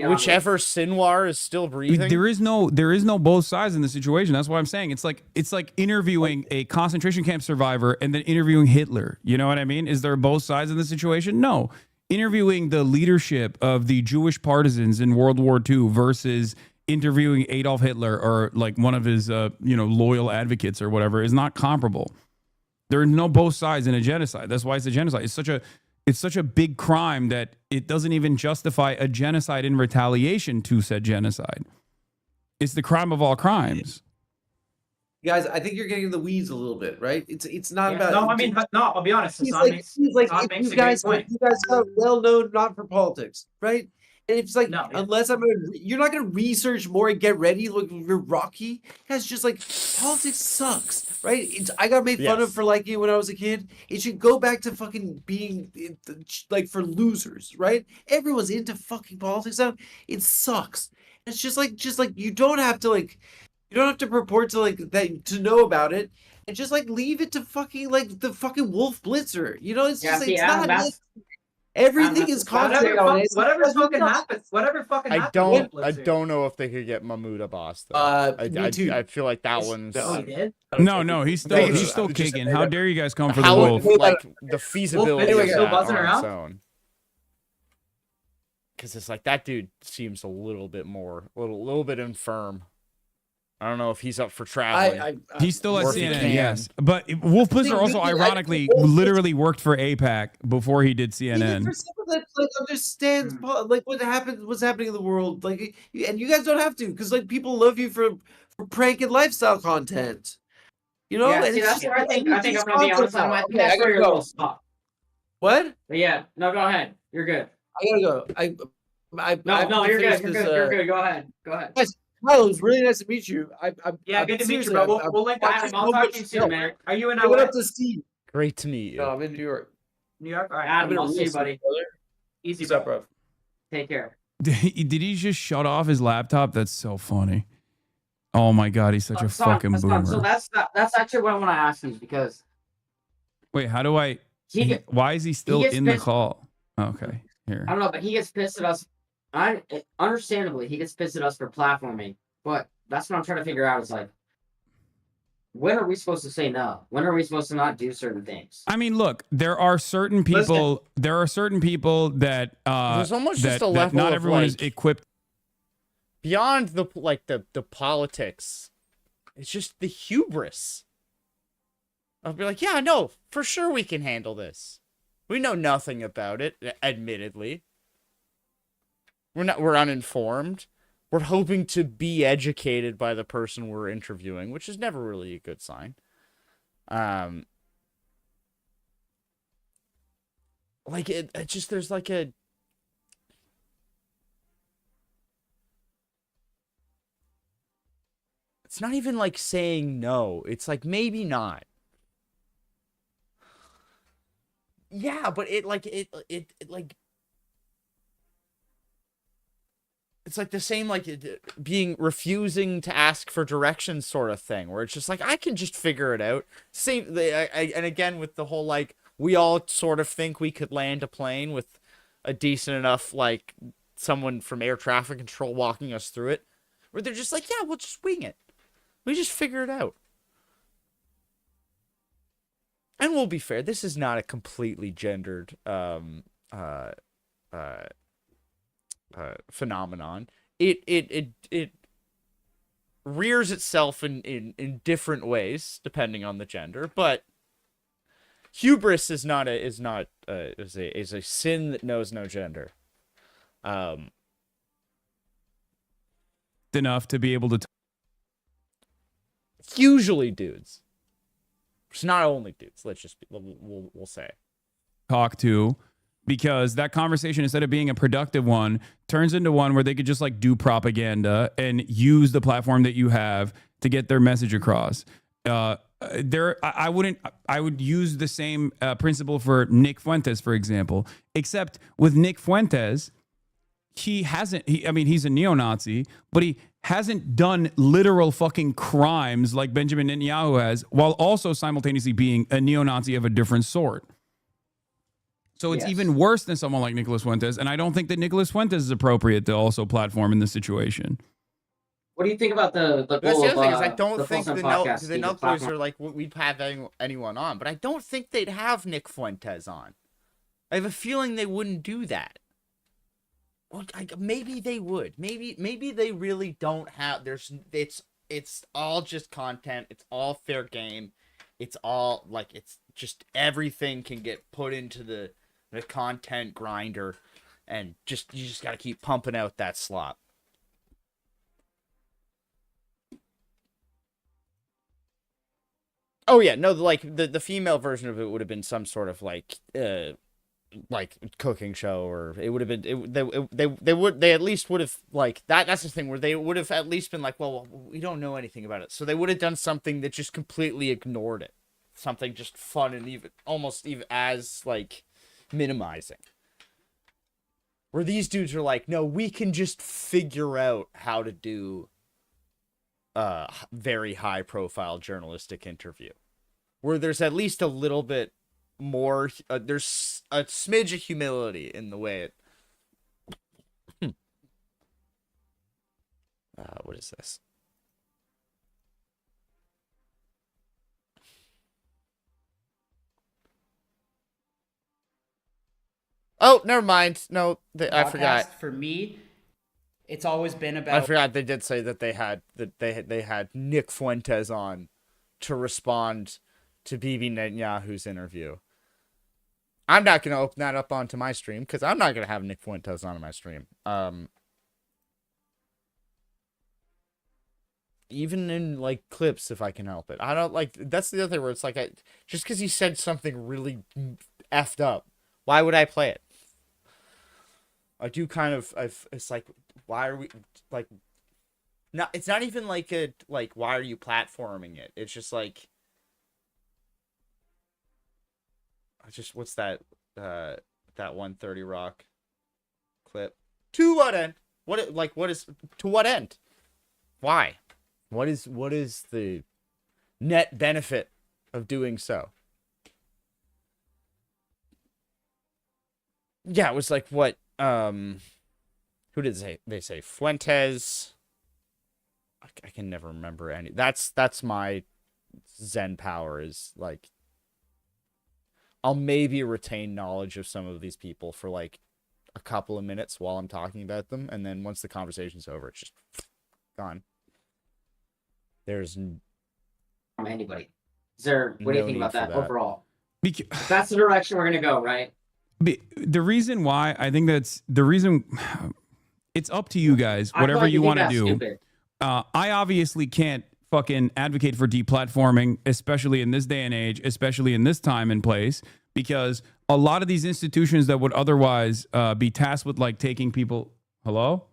Whichever Sinwar is still breathing. There is no both sides in the situation. That's why I'm saying it's like interviewing a concentration camp survivor and then interviewing Hitler. You know what I mean? Is there both sides in the situation? No. Interviewing the leadership of the Jewish partisans in World War II versus interviewing Adolf Hitler or like one of his loyal advocates or whatever is not comparable. There are no both sides in a genocide. That's why it's a genocide. It's such a big crime that it doesn't even justify a genocide in retaliation to said genocide. It's the crime of all crimes. Guys, I think you're getting in the weeds a little bit, right? It's not about. No, I mean, I'll be honest. He's like you guys are well known not for politics, right? And it's like, unless you're not gonna research more and get ready. Look, you're Rocky. Guys, just like politics sucks, right? I got made fun of for liking it when I was a kid. It should go back to fucking being like for losers, right? Everyone's into fucking politics now. It sucks. It's just like you don't have to purport to that to know about it, and just leave it to fucking the fucking Wolf Blitzer. It's just it's not. Everything is concentrated on it. Whatever fucking happens. I don't know if they could get Mahmoud Abbas though. I feel like that one's. No, he's still kicking. How dare you guys come for the Wolf? The feasibility of that on its own. Because it's like that dude seems a little bit infirm. I don't know if he's up for traveling. He's still at CNN, yes. But Wolf Blitzer also, ironically, literally worked for AIPAC before he did CNN. For someone that understands what's happening in the world, and you guys don't have to, because people love you for prank and lifestyle content. That's where I think I'm gonna be honest. I think that's where you're gonna stop. What? But no, go ahead. You're good. I gotta go. No, you're good. You're good. Go ahead. Guys, Kyle, it was really nice to meet you. Good to meet you, bro. We'll link up. I'll talk to you soon, man. Are you in LA? I went up to Steve. Great to meet you. No, I'm in New York. New York? All right, Adam, I'll see you, buddy. Easy, What's up, bro? Take care. Did he just shut off his laptop? That's so funny. Oh my god, he's such a fucking boomer. So that's actually what I want to ask you, because. Wait, how do I? Why is he still in the call? Okay, here. I don't know, but he gets pissed at us. Understandably, he gets pissed at us for platforming, but that's what I'm trying to figure out. Is when are we supposed to say no? When are we supposed to not do certain things? I mean, look, there are certain people. There are certain people that there's almost just a level not everyone is equipped. Beyond the politics, it's just the hubris. I'll be like, yeah, no, for sure we can handle this. We know nothing about it, admittedly. We're uninformed. We're hoping to be educated by the person we're interviewing, which is never really a good sign. It just there's a it's not even saying no. It's maybe not. Yeah, but it's like the same, like being refusing to ask for directions sort of thing, where it's just like, I can just figure it out. Same, and again, with the whole, like, we all sort of think we could land a plane with a decent enough, like, someone from air traffic control walking us through it, where they're just like, yeah, we'll just wing it. We just figure it out. And we'll be fair, this is not a completely gendered phenomenon. It rears itself in different ways depending on the gender, but hubris is a sin that knows no gender. Enough to be able to usually dudes. It's not only dudes. Let's just we'll say talk to, because that conversation, instead of being a productive one, turns into one where they could just like do propaganda and use the platform that you have to get their message across. I would use the same principle for Nick Fuentes, for example, except with Nick Fuentes, he's a neo-Nazi, but he hasn't done literal fucking crimes like Benjamin Netanyahu has, while also simultaneously being a neo-Nazi of a different sort. So it's even worse than someone like Nicholas Fuentes, and I don't think that Nicholas Fuentes is appropriate to also platform in this situation. What do you think about the That's the other thing is I don't think the Nelk boys are like, we'd have anyone on, but I don't think they'd have Nick Fuentes on. I have a feeling they wouldn't do that. Well, maybe they would. Maybe they really don't have. It's all just content. It's all fair game. It's all like, it's just everything can get put into the content grinder, and you just got to keep pumping out that slop. Oh yeah, no, like the female version of it would have been some sort of like cooking show, or it would have been they at least would have like that's the thing, where they would have at least been like, well, we don't know anything about it, so they would have done something that just completely ignored it, something just fun and even almost even as like minimizing, where these dudes are like, no, we can just figure out how to do very high profile journalistic interview, where there's at least a little bit more, there's a smidge of humility in the way it what is this? Oh, never mind. No, I forgot. For me, it's always been about. I forgot they did say that they had Nick Fuentes on to respond to Bibi Netanyahu's interview. I'm not going to open that up onto my stream because I'm not going to have Nick Fuentes on my stream. Even in like clips, if I can help it. I don't like. That's the other thing where it's like, just because he said something really effed up, why would I play it? I do kind of. It's like, why are we like? No, it's not even like why are you platforming it? It's just like, what's that 130 Rock clip? To what end? To what end? Why? What is the net benefit of doing so? Yeah, it was like what who did they say Fuentes? I can never remember any. That's my Zen power, is like, I'll maybe retain knowledge of some of these people for like a couple of minutes while I'm talking about them, and then once the conversation's over, it's just gone. There's anybody. Is there? What do you think about that overall? That's the direction we're gonna go, right? The reason why I think it's up to you guys, whatever you want to do. I obviously can't fucking advocate for deplatforming, especially in this day and age, especially in this time and place, because a lot of these institutions that would otherwise be tasked with like taking people. Hello?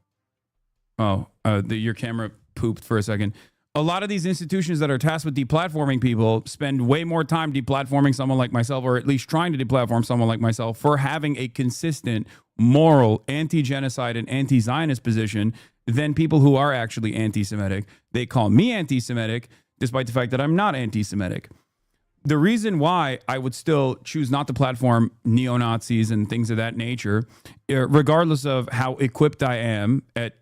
Oh, your camera pooped for a second. a lot of these institutions that are tasked with deplatforming people spend way more time deplatforming someone like myself, or at least trying to deplatform someone like myself, for having a consistent moral anti-genocide and anti-Zionist position than people who are actually anti-Semitic. They call me anti-Semitic, despite the fact that I'm not anti-Semitic. The reason why I would still choose not to platform neo-Nazis and things of that nature, regardless of how equipped I am at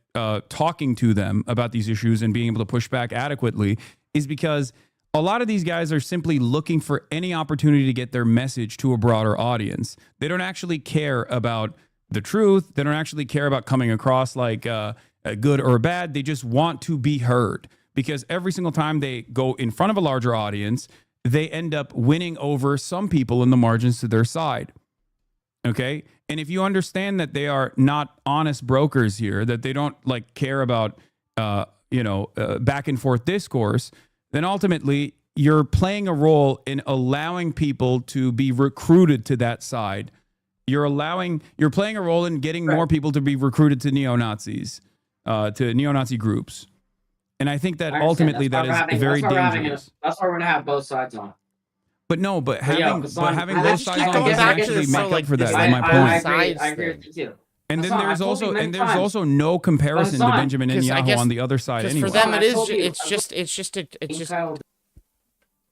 talking to them about these issues and being able to push back adequately, is because a lot of these guys are simply looking for any opportunity to get their message to a broader audience. They don't actually care about the truth. They don't actually care about coming across like good or bad. They just want to be heard, because every single time they go in front of a larger audience, they end up winning over some people in the margins to their side. Okay? And if you understand that they are not honest brokers here, that they don't like care about, back and forth discourse, then ultimately you're playing a role in allowing people to be recruited to that side. You're playing a role in getting more people to be recruited to neo-Nazis, to neo-Nazi groups. And I think that ultimately that is very dangerous. That's why we're gonna have both sides on. But having both sides on doesn't actually make up for that. Is my point. I agree with you too. And then there's also no comparison to Benjamin Netanyahu on the other side anyway. For them, it's just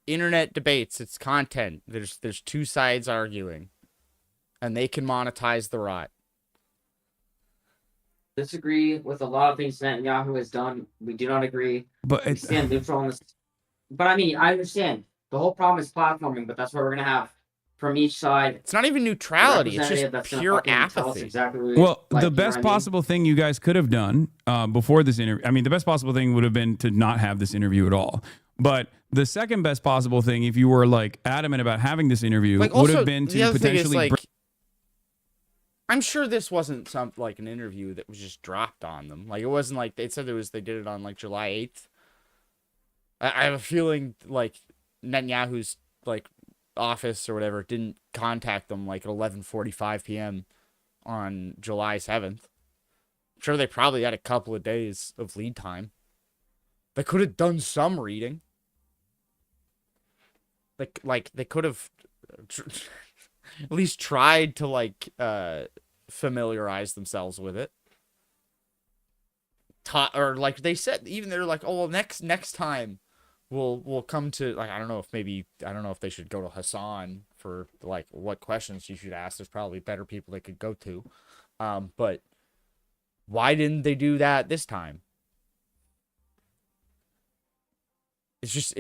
internet debates. It's content. There's two sides arguing, and they can monetize the rot. Disagree with a lot of things Netanyahu has done. We do not agree. But we stand neutral on this. But I mean, I understand. The whole problem is platforming, but that's what we're gonna have from each side. It's not even neutrality. It's just pure apathy. Exactly the best possible thing you guys could have done before this interview, I mean, the best possible thing would have been to not have this interview at all. But the second best possible thing, if you were like adamant about having this interview, would have been to potentially. I'm sure this wasn't an interview that was just dropped on them. Like, it wasn't like they said they did it on like July 8th. I have a feeling like Netanyahu's like office or whatever didn't contact them like at 11:45 p.m. on July 7th. I'm sure they probably had a couple of days of lead time. They could have done some reading. Like they could have at least tried to familiarize themselves with it. Or like they said, even they're like, oh well, next time we'll come to I don't know if they should go to Hassan for like what questions you should ask. There's probably better people they could go to. But why didn't they do that this time? It's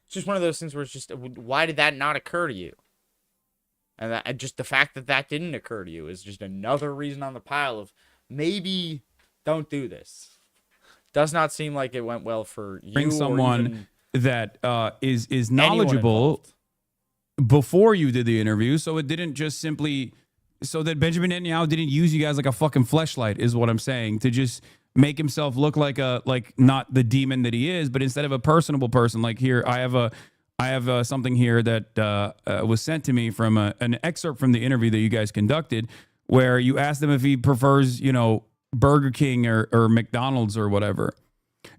just one of those things where it's just, why did that not occur to you? And just the fact that didn't occur to you is just another reason on the pile of maybe don't do this. Does not seem like it went well for you. Bring someone that is knowledgeable before you did the interview, so it didn't just simply, so that Benjamin Netanyahu didn't use you guys like a fucking fleshlight, is what I'm saying, to just make himself look like not the demon that he is, but instead of a personable person. Like, here I have something here that was sent to me from an excerpt from the interview that you guys conducted, where you asked him if he prefers Burger King or McDonald's or whatever.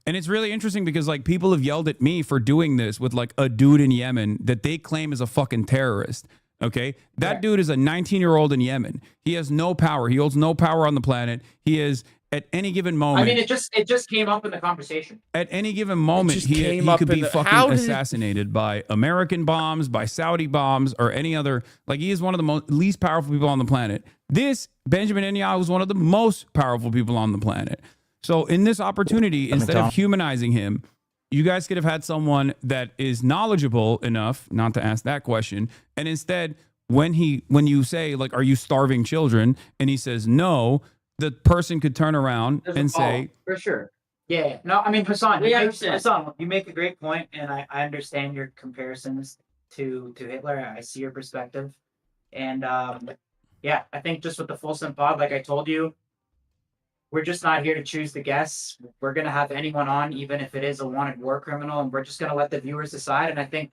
And it's really interesting because like people have yelled at me for doing this with like a dude in Yemen that they claim is a fucking terrorist. Okay, that dude is a 19-year-old in Yemen. He has no power. He holds no power on the planet. He is, at any given moment. I mean, it just came up in the conversation. At any given moment, he could be fucking assassinated by American bombs, by Saudi bombs, or any other. Like, he is one of the least powerful people on the planet. This Benjamin Netanyahu is one of the most powerful people on the planet. So in this opportunity, instead of humanizing him, you guys could have had someone that is knowledgeable enough not to ask that question. And instead, when you say, like, are you starving children? And he says no, the person could turn around and say, for sure. Yeah. No, I mean, Hassan, Hassan, you make a great point, and I understand your comparisons to Hitler. I see your perspective. And yeah, I think just with the Fulson pod, like I told you, we're just not here to choose the guests. We're going to have anyone on, even if it is a wanted war criminal, and we're just going to let the viewers decide. And I think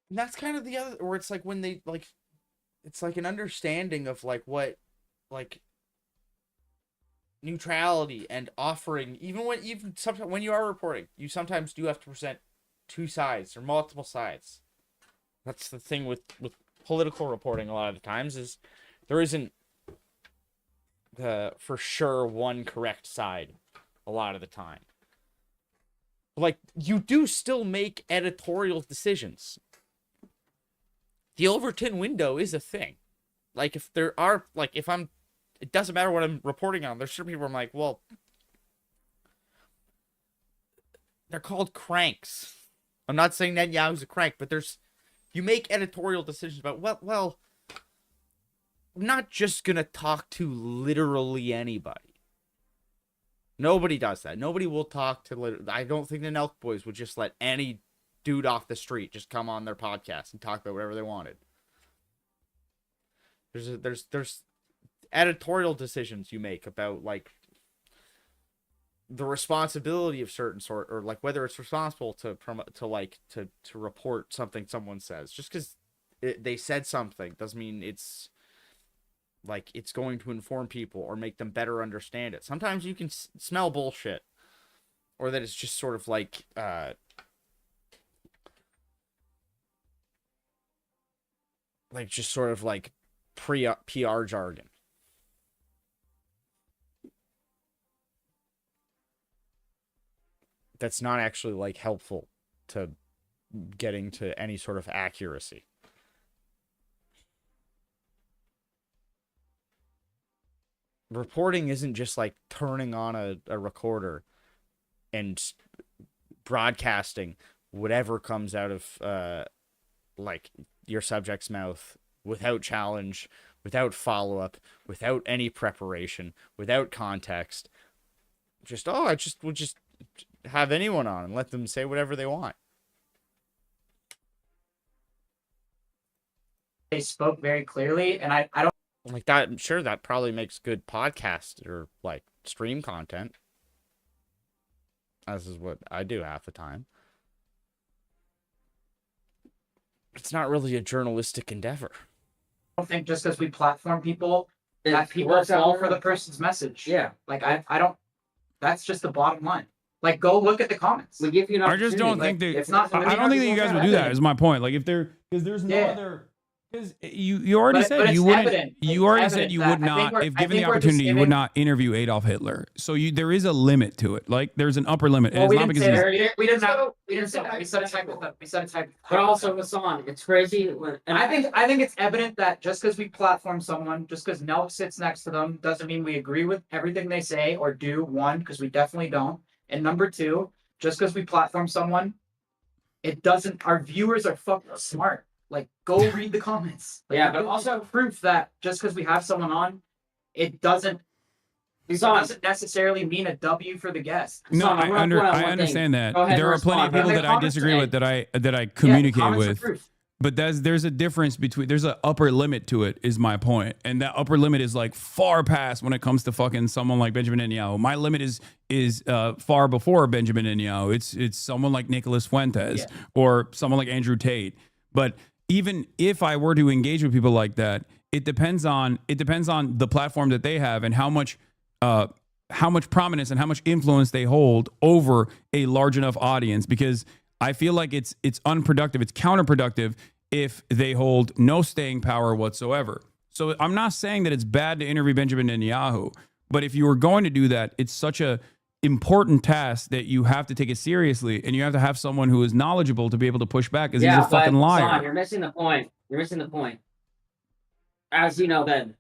And that's kind of the other, where it's like when they like, it's like an understanding of like what like neutrality and offering, even sometimes when you are reporting, you sometimes do have to present two sides or multiple sides. That's the thing with political reporting a lot of the times, is there isn't for sure one correct side a lot of the time. Like, you do still make editorial decisions. The Overton window is a thing. Like, if there are, like, it doesn't matter what I'm reporting on. There's certain people I'm like, well, they're called cranks. I'm not saying Netanyahu's a crank, but you make editorial decisions about, well, I'm not just going to talk to literally anybody. Nobody does that. Nobody will talk to, I don't think the Nelk boys would just let any dude off the street just come on their podcast and talk about whatever they wanted. There's editorial decisions you make about, like, the responsibility of certain sort, or like whether it's responsible to promote, to report something someone says. Just because they said something doesn't mean it's like it's going to inform people or make them better understand it. Sometimes you can smell bullshit, or that it's just sort of like just sort of like PR jargon. That's not actually, like, helpful to getting to any sort of accuracy. Reporting isn't just like turning on a recorder and broadcasting whatever comes out of like your subject's mouth without challenge, without follow-up, without any preparation, without context. I would just have anyone on and let them say whatever they want. They spoke very clearly, and I don't like that. I'm sure that probably makes good podcast or like stream content, as is what I do half the time. It's not really a journalistic endeavor. I don't think just because we platform people that people fall for the person's message. Yeah, like I don't. That's just the bottom line. Like, go look at the comments. We give you an I just don't think that. I don't think that you guys would do that. Is my point. Like, if there, because there's no other. Because you already said you wouldn't. You already said you would not, if given the opportunity, you would not interview Adolf Hitler. So there is a limit to it. Like, there's an upper limit. Well, we didn't say that. We didn't say that. We said a type. We said a type. But also, Hassan, it's crazy. And I think it's evident that just because we platform someone, just because Nelk sits next to them, doesn't mean we agree with everything they say or do. One, because we definitely don't. And number two, just because we platform someone, it doesn't. Our viewers are fucking smart. Like, go read the comments. Like, yeah, but also proof that just because we have someone on, it doesn't necessarily mean a W for the guest. No, I understand that. There are plenty of people that I disagree with that I communicate with. But there's a difference between, there's an upper limit to it, is my point. And that upper limit is like far past when it comes to fucking someone like Benjamin Netanyahu. My limit is far before Benjamin Netanyahu. It's someone like Nicholas Fuentes or someone like Andrew Tate. But even if I were to engage with people like that, it depends on the platform that they have and how much prominence and how much influence they hold over a large enough audience. Because I feel like it's unproductive, it's counterproductive if they hold no staying power whatsoever. So I'm not saying that it's bad to interview Benjamin Netanyahu, but if you were going to do that, it's such a important task that you have to take it seriously, and you have to have someone who is knowledgeable to be able to push back, because he's a fucking liar. Son, you're missing the point. As you know, then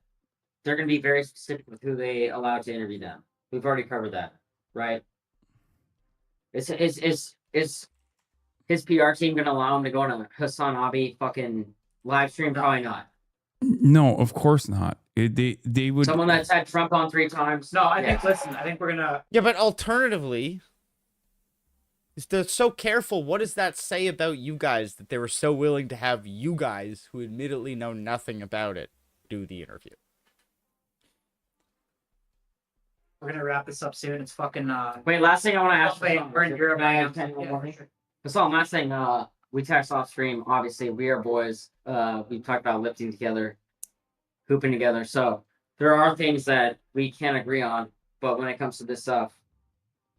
they're going to be very specific with who they allow to interview them. We've already covered that, right? Is his PR team going to allow him to go on a Hassan Abi fucking live stream? Probably not. No, of course not. They would. Someone that's had Trump on 3 times. No, I think. Listen, I think we're gonna. Yeah, but alternatively, they're so careful. What does that say about you guys that they were so willing to have you guys, who admittedly know nothing about it, do the interview? We're gonna wrap this up soon. It's fucking. Wait, last thing I want to ask. We're in Europe. Hassan, last thing. We text off stream. Obviously, we are boys. We talked about lifting together, hooping together. So, there are things that we can't agree on, but when it comes to this stuff,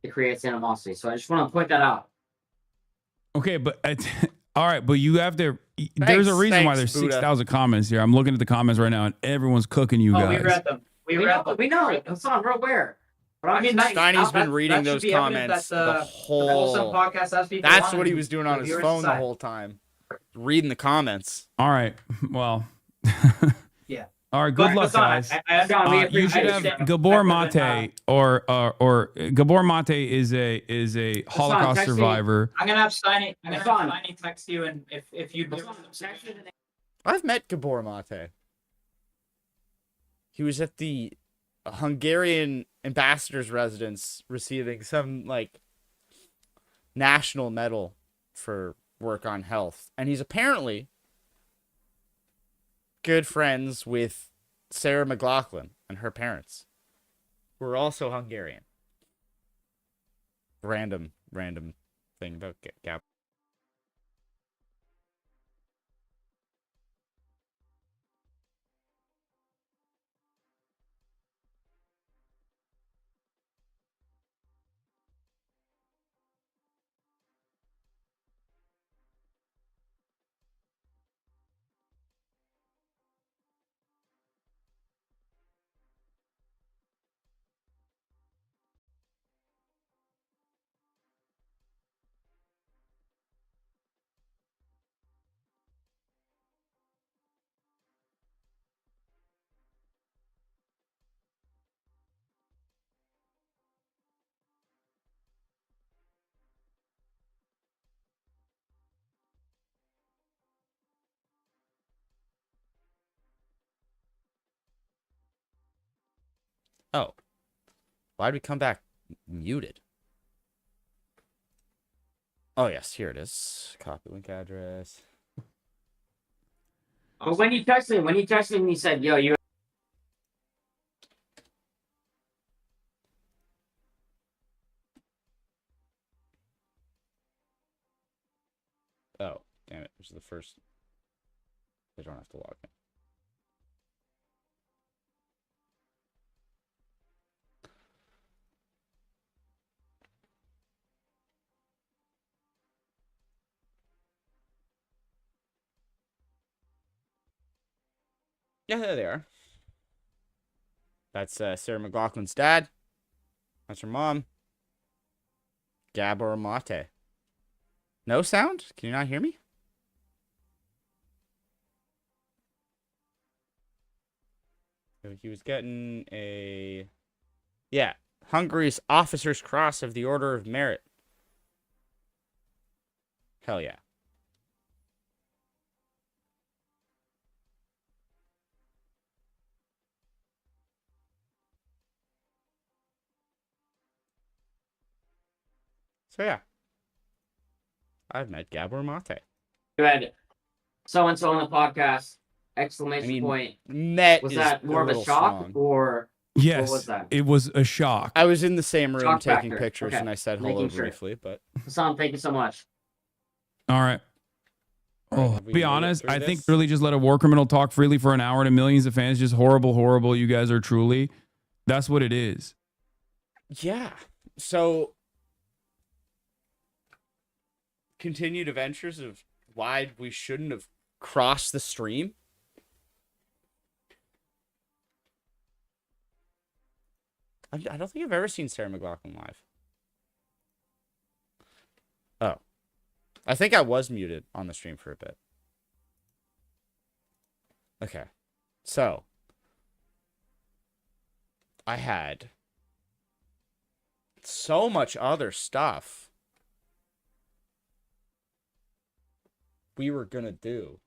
it creates animosity. So I just want to point that out. Okay, but all right, but you have to. There's a reason why there's 6,000 comments here. I'm looking at the comments right now, and everyone's cooking you guys. We read them. We know. It's on. We're aware. But I mean, Steiny's been reading those comments the whole. That's what he was doing on his phone the whole time, reading the comments. All right, well. Yeah. All right, good luck, guys. You should have Gabor Mate, or Gabor Mate is a Holocaust survivor. I'm gonna have Steiny. I'm gonna have Steiny text you, and if you. I've met Gabor Mate. He was at the Hungarian ambassador's residence receiving some like national medal for work on health, and he's apparently good friends with Sarah McLachlan and her parents, who are also Hungarian. Random thing about Gab. Oh, why'd we come back muted? Oh yes, here it is. Copy link address. But when he texted me, he said, "Yo, you." Oh, damn it! This is the first. They don't have to log in. Yeah, there they are. That's Sarah McLachlan's dad. That's her mom. Gabor Mate. No sound? Can you not hear me? He was getting a... Yeah. Hungary's Officer's Cross of the Order of Merit. Hell yeah. So yeah, I've met Gabor Mate. You had so and so on the podcast! Exclamation point! Met was that more of a shock or? Yes, what was that? It was a shock. I was in the same room Shock taking factor. pictures, Okay. and I said Making hello sure. briefly, but Hassan, thank you so much. All right. Oh, have we be made it honest, through I think this? really just let a war criminal talk freely for an hour to millions of fans. Just horrible. You guys are truly. That's what it is. yeah. So continued adventures of why we shouldn't have crossed the stream. I don't think I've ever seen Sarah McLachlan live. Oh. I think I was muted on the stream for a bit. Okay. So. I had so much other stuff we were gonna do.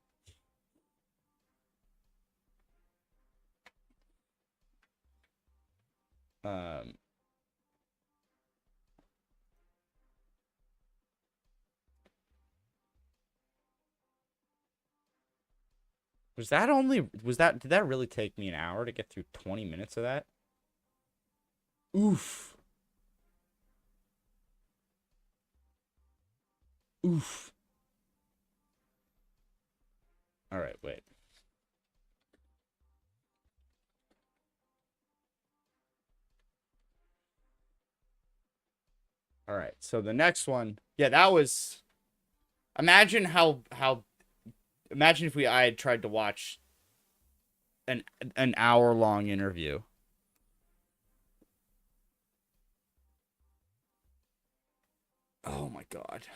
Did that really take me an hour to get through 20 minutes of that? Oof. Oof. All right, wait. All right. So the next one, yeah, that was. Imagine Imagine if I had tried to watch an hour-long interview. Oh my god.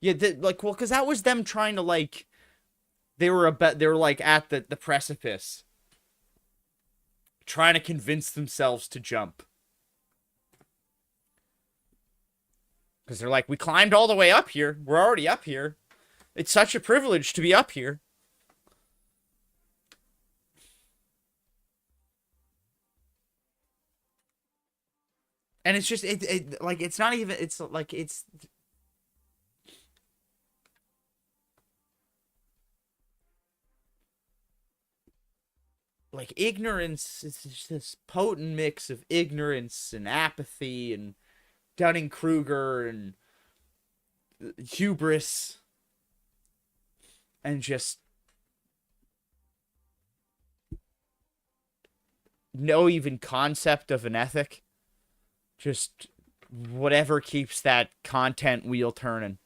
Yeah, well, because that was them trying to, like, they were like at the precipice, trying to convince themselves to jump. Because they're like, we climbed all the way up here. We're already up here. It's such a privilege to be up here. And it's just, like, it's not even, it's like, it's... Like, ignorance, it's just this potent mix of ignorance and apathy and Dunning-Kruger and hubris and just no even concept of an ethic. Just whatever keeps that content wheel turning.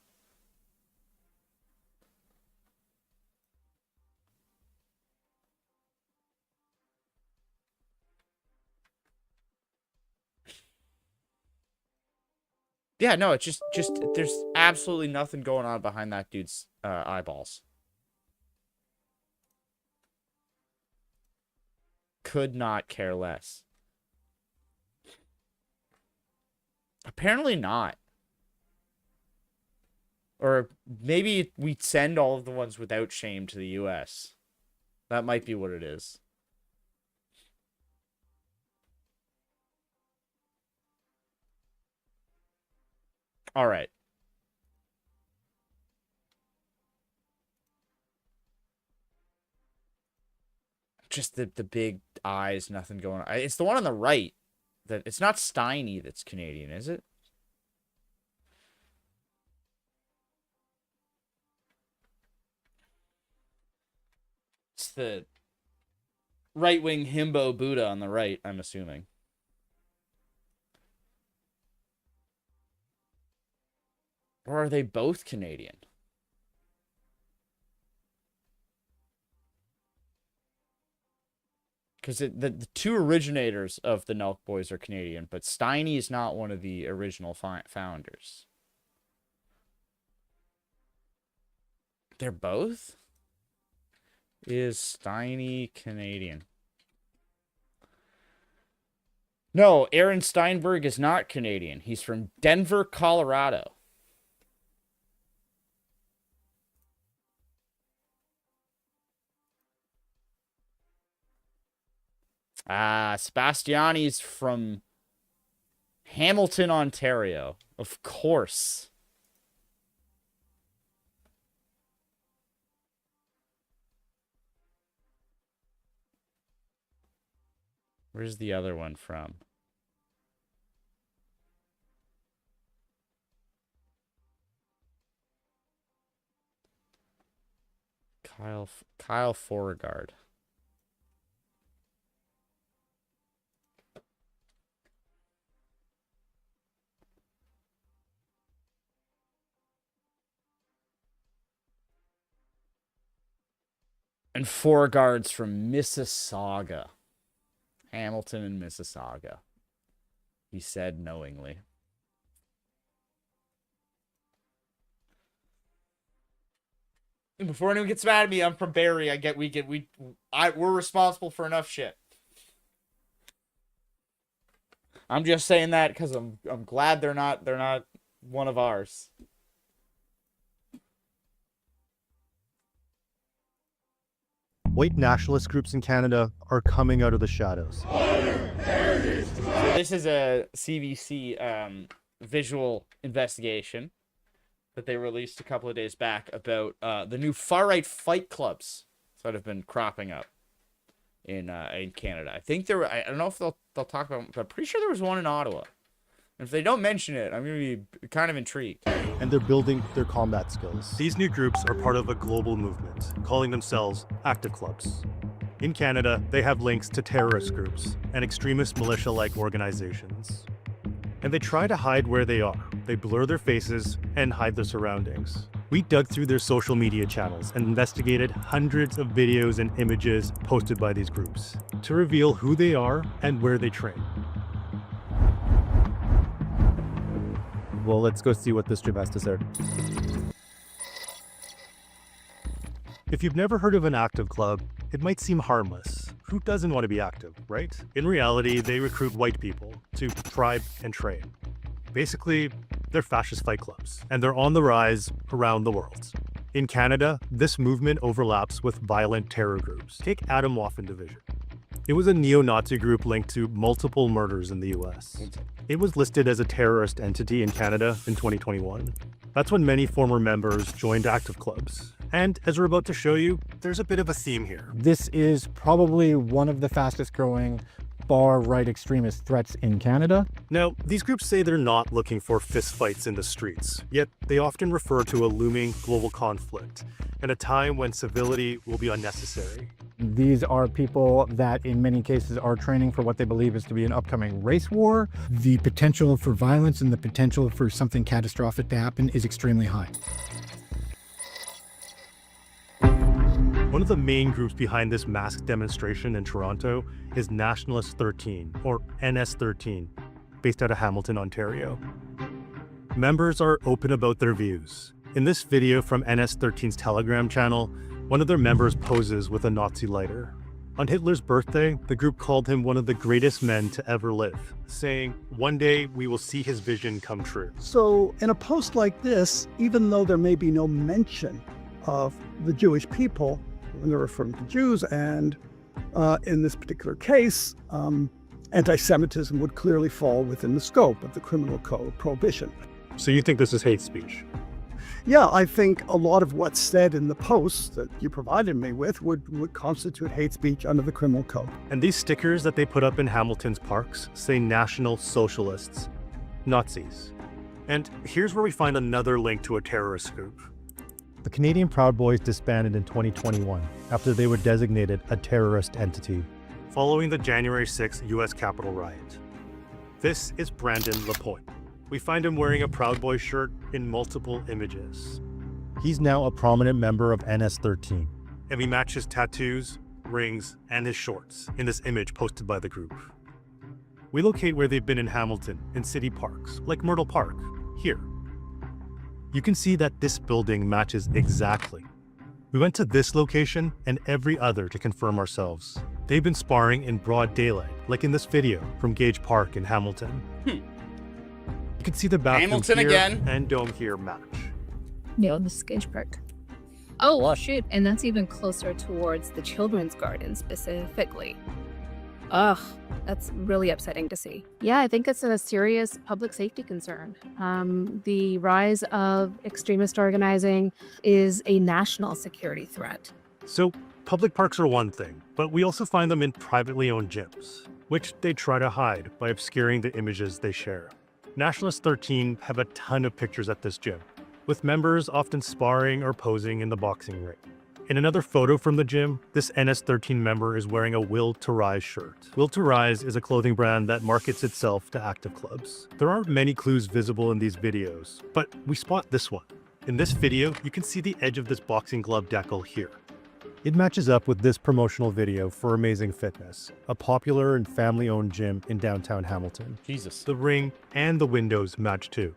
Yeah, no, it's just there's absolutely nothing going on behind that dude's eyeballs. Could not care less. Apparently not. Or maybe we send all of the ones without shame to the US. That might be what it is. All right. Just the big eyes, nothing going on. It's the one on the right. It's not Steiny that's Canadian, is it? It's the right-wing himbo Buddha on the right, I'm assuming. Or are they both Canadian? Because the two originators of the Nelk Boys are Canadian, but Steiny is not one of the original founders. They're both? Is Steiny Canadian? No, Aaron Steinberg is not Canadian. He's from Denver, Colorado. Sebastiani's from Hamilton, Ontario. Of course. Where's the other one from? Kyle Beauregard. And Beauregard's from Mississauga. Hamilton and Mississauga. He said knowingly. And before anyone gets mad at me, I'm from Barrie. We're responsible for enough shit. I'm just saying that because I'm glad they're not one of ours. White nationalist groups in Canada are coming out of the shadows. So this is a CBC visual investigation that they released a couple of days back about the new far-right fight clubs that have been cropping up in Canada. I think there were, I don't know if they'll talk about, but I'm pretty sure there was one in Ottawa. And if they don't mention it, I'm going to be kind of intrigued. And they're building their combat skills. These new groups are part of a global movement, calling themselves active clubs. In Canada, they have links to terrorist groups and extremist militia-like organizations. And they try to hide where they are. They blur their faces and hide their surroundings. We dug through their social media channels and investigated hundreds of videos and images posted by these groups to reveal who they are and where they train. Well, let's go see what this gym has to say. If you've never heard of an active club, it might seem harmless. Who doesn't want to be active, right? In reality, they recruit white people to tribe and train. Basically, they're fascist fight clubs, and they're on the rise around the world. In Canada, this movement overlaps with violent terror groups. Take Atomwaffen Division. It was a neo-Nazi group linked to multiple murders in the US. It was listed as a terrorist entity in Canada in 2021. That's when many former members joined active clubs. And as we're about to show you, there's a bit of a theme here. This is probably one of the fastest growing far-right extremist threats in Canada. Now, these groups say they're not looking for fistfights in the streets, yet they often refer to a looming global conflict and a time when civility will be unnecessary. These are people that in many cases are training for what they believe is to be an upcoming race war. The potential for violence and the potential for something catastrophic to happen is extremely high. One of the main groups behind this mass demonstration in Toronto is Nationalist 13, or NS13, based out of Hamilton, Ontario. Members are open about their views. In this video from NS13's Telegram channel, one of their members poses with a Nazi lighter. On Hitler's birthday, the group called him one of the greatest men to ever live, saying, "One day we will see his vision come true." So in a post like this, even though there may be no mention of the Jewish people, when they're referring to Jews, and in this particular case, anti-Semitism would clearly fall within the scope of the criminal code prohibition. So you think this is hate speech? Yeah, I think a lot of what's said in the posts that you provided me with would constitute hate speech under the criminal code. And these stickers that they put up in Hamilton's parks say National Socialists, Nazis. And here's where we find another link to a terrorist group. The Canadian Proud Boys disbanded in 2021 after they were designated a terrorist entity, following the January 6th US Capitol riot. This is Brandon Lapointe. We find him wearing a Proud Boys shirt in multiple images. He's now a prominent member of NS13, and we match his tattoos, rings, and his shorts in this image posted by the group. We locate where they've been in Hamilton, in city parks, like Myrtle Park, here. You can see that this building matches exactly. We went to this location and every other to confirm ourselves. They've been sparring in broad daylight, like in this video from Gage Park in Hamilton. You can see the bathroom Hamilton here again. And dome here match. Yeah, this is Gage Park. Oh, shoot. And that's even closer towards the children's garden specifically. Ugh, that's really upsetting to see. Yeah, I think it's a serious public safety concern. The rise of extremist organizing is a national security threat. So public parks are one thing, but we also find them in privately owned gyms, which they try to hide by obscuring the images they share. Nationalist 13 have a ton of pictures at this gym, with members often sparring or posing in the boxing ring. In another photo from the gym, this NS13 member is wearing a Will to Rise shirt. Will to Rise is a clothing brand that markets itself to active clubs. There aren't many clues visible in these videos, but we spot this one. In this video, you can see the edge of this boxing glove decal here. It matches up with this promotional video for Amazing Fitness, a popular and family-owned gym in downtown Hamilton. Jesus. The ring and the windows match too.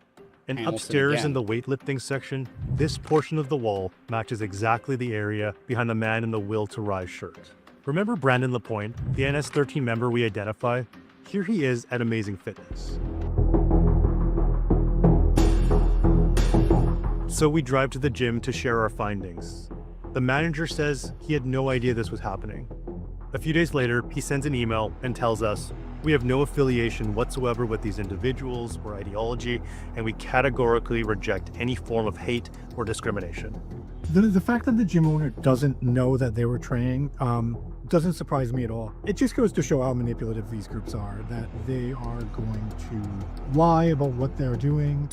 And Hamilton upstairs again. in the weightlifting section, this portion of the wall matches exactly the area behind the man in the Will to Rise shirt. Remember Brandon Lapointe, the NS13 member we identify? Here he is at Amazing Fitness. So we drive to the gym to share our findings. The manager says he had no idea this was happening. A few days later, he sends an email and tells us, "We have no affiliation whatsoever with these individuals or ideology, and we categorically reject any form of hate or discrimination." The fact that the gym owner doesn't know that they were training doesn't surprise me at all. It just goes to show how manipulative these groups are, that they are going to lie about what they're doing.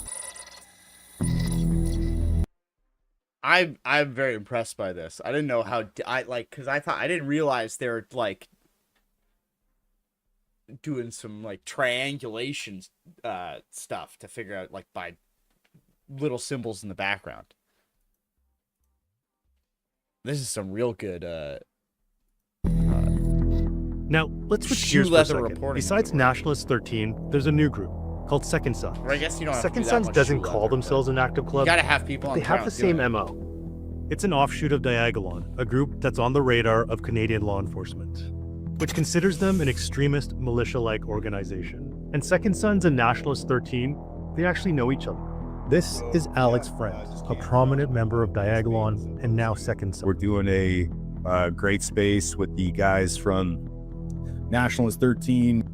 I'm very impressed by this. I didn't know how because I didn't realize they're like doing some like triangulation stuff to figure out like by little symbols in the background. This is some real good now let's switch gears for a second. Besides Nationalist 13, there's a new group called Second Sons. Or I guess you don't have Second to do that Sons much doesn't shoe call leather, themselves an active club. You gotta have people on They have the same MO. It's an offshoot of Diagolon, a group that's on the radar of Canadian law enforcement, which considers them an extremist militia-like organization. And Second Sons and Nationalist 13, they actually know each other. This is Alex Friend, a prominent member of Diagolon and now Second Sons. We're doing a great space with the guys from Nationalist 13.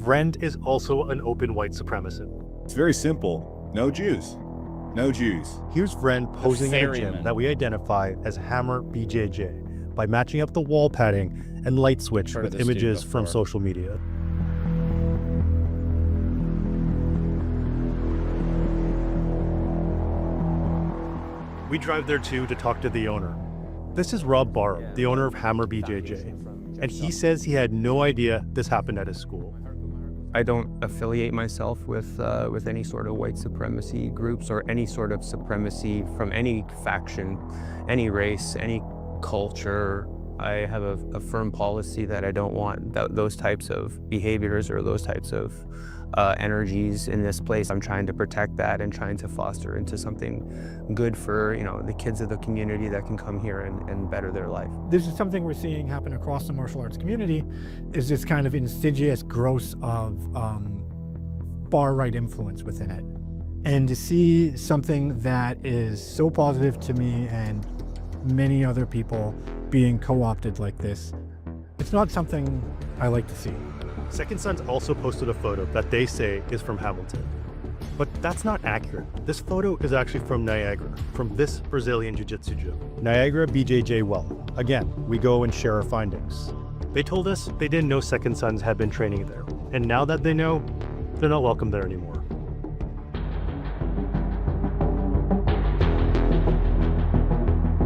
Friend is also an open white supremacist. It's very simple. No Jews. No Jews. Here's Vren posing at a gym that we identify as Hammer BJJ by matching up the wall padding and light switch with images from social media. We drive there too to talk to the owner. This is Rob Barham, the owner of Hammer BJJ, and he says he had no idea this happened at his school. I don't affiliate myself with any sort of white supremacy groups or any sort of supremacy from any faction, any race, any culture. I have a firm policy that I don't want those types of behaviors or those types of energies in this place. I'm trying to protect that and trying to foster into something good for, you know, the kids of the community that can come here and better their life. This is something we're seeing happen across the martial arts community, is this kind of insidious growth of far-right influence within it. And to see something that is so positive to me and many other people being co-opted like this, it's not something I like to see. Second Sons also posted a photo that they say is from Hamilton. But that's not accurate. This photo is actually from Niagara, from this Brazilian Jiu-Jitsu gym. Niagara BJJ Well. Again, we go and share our findings. They told us they didn't know Second Sons had been training there. And now that they know, they're not welcome there anymore.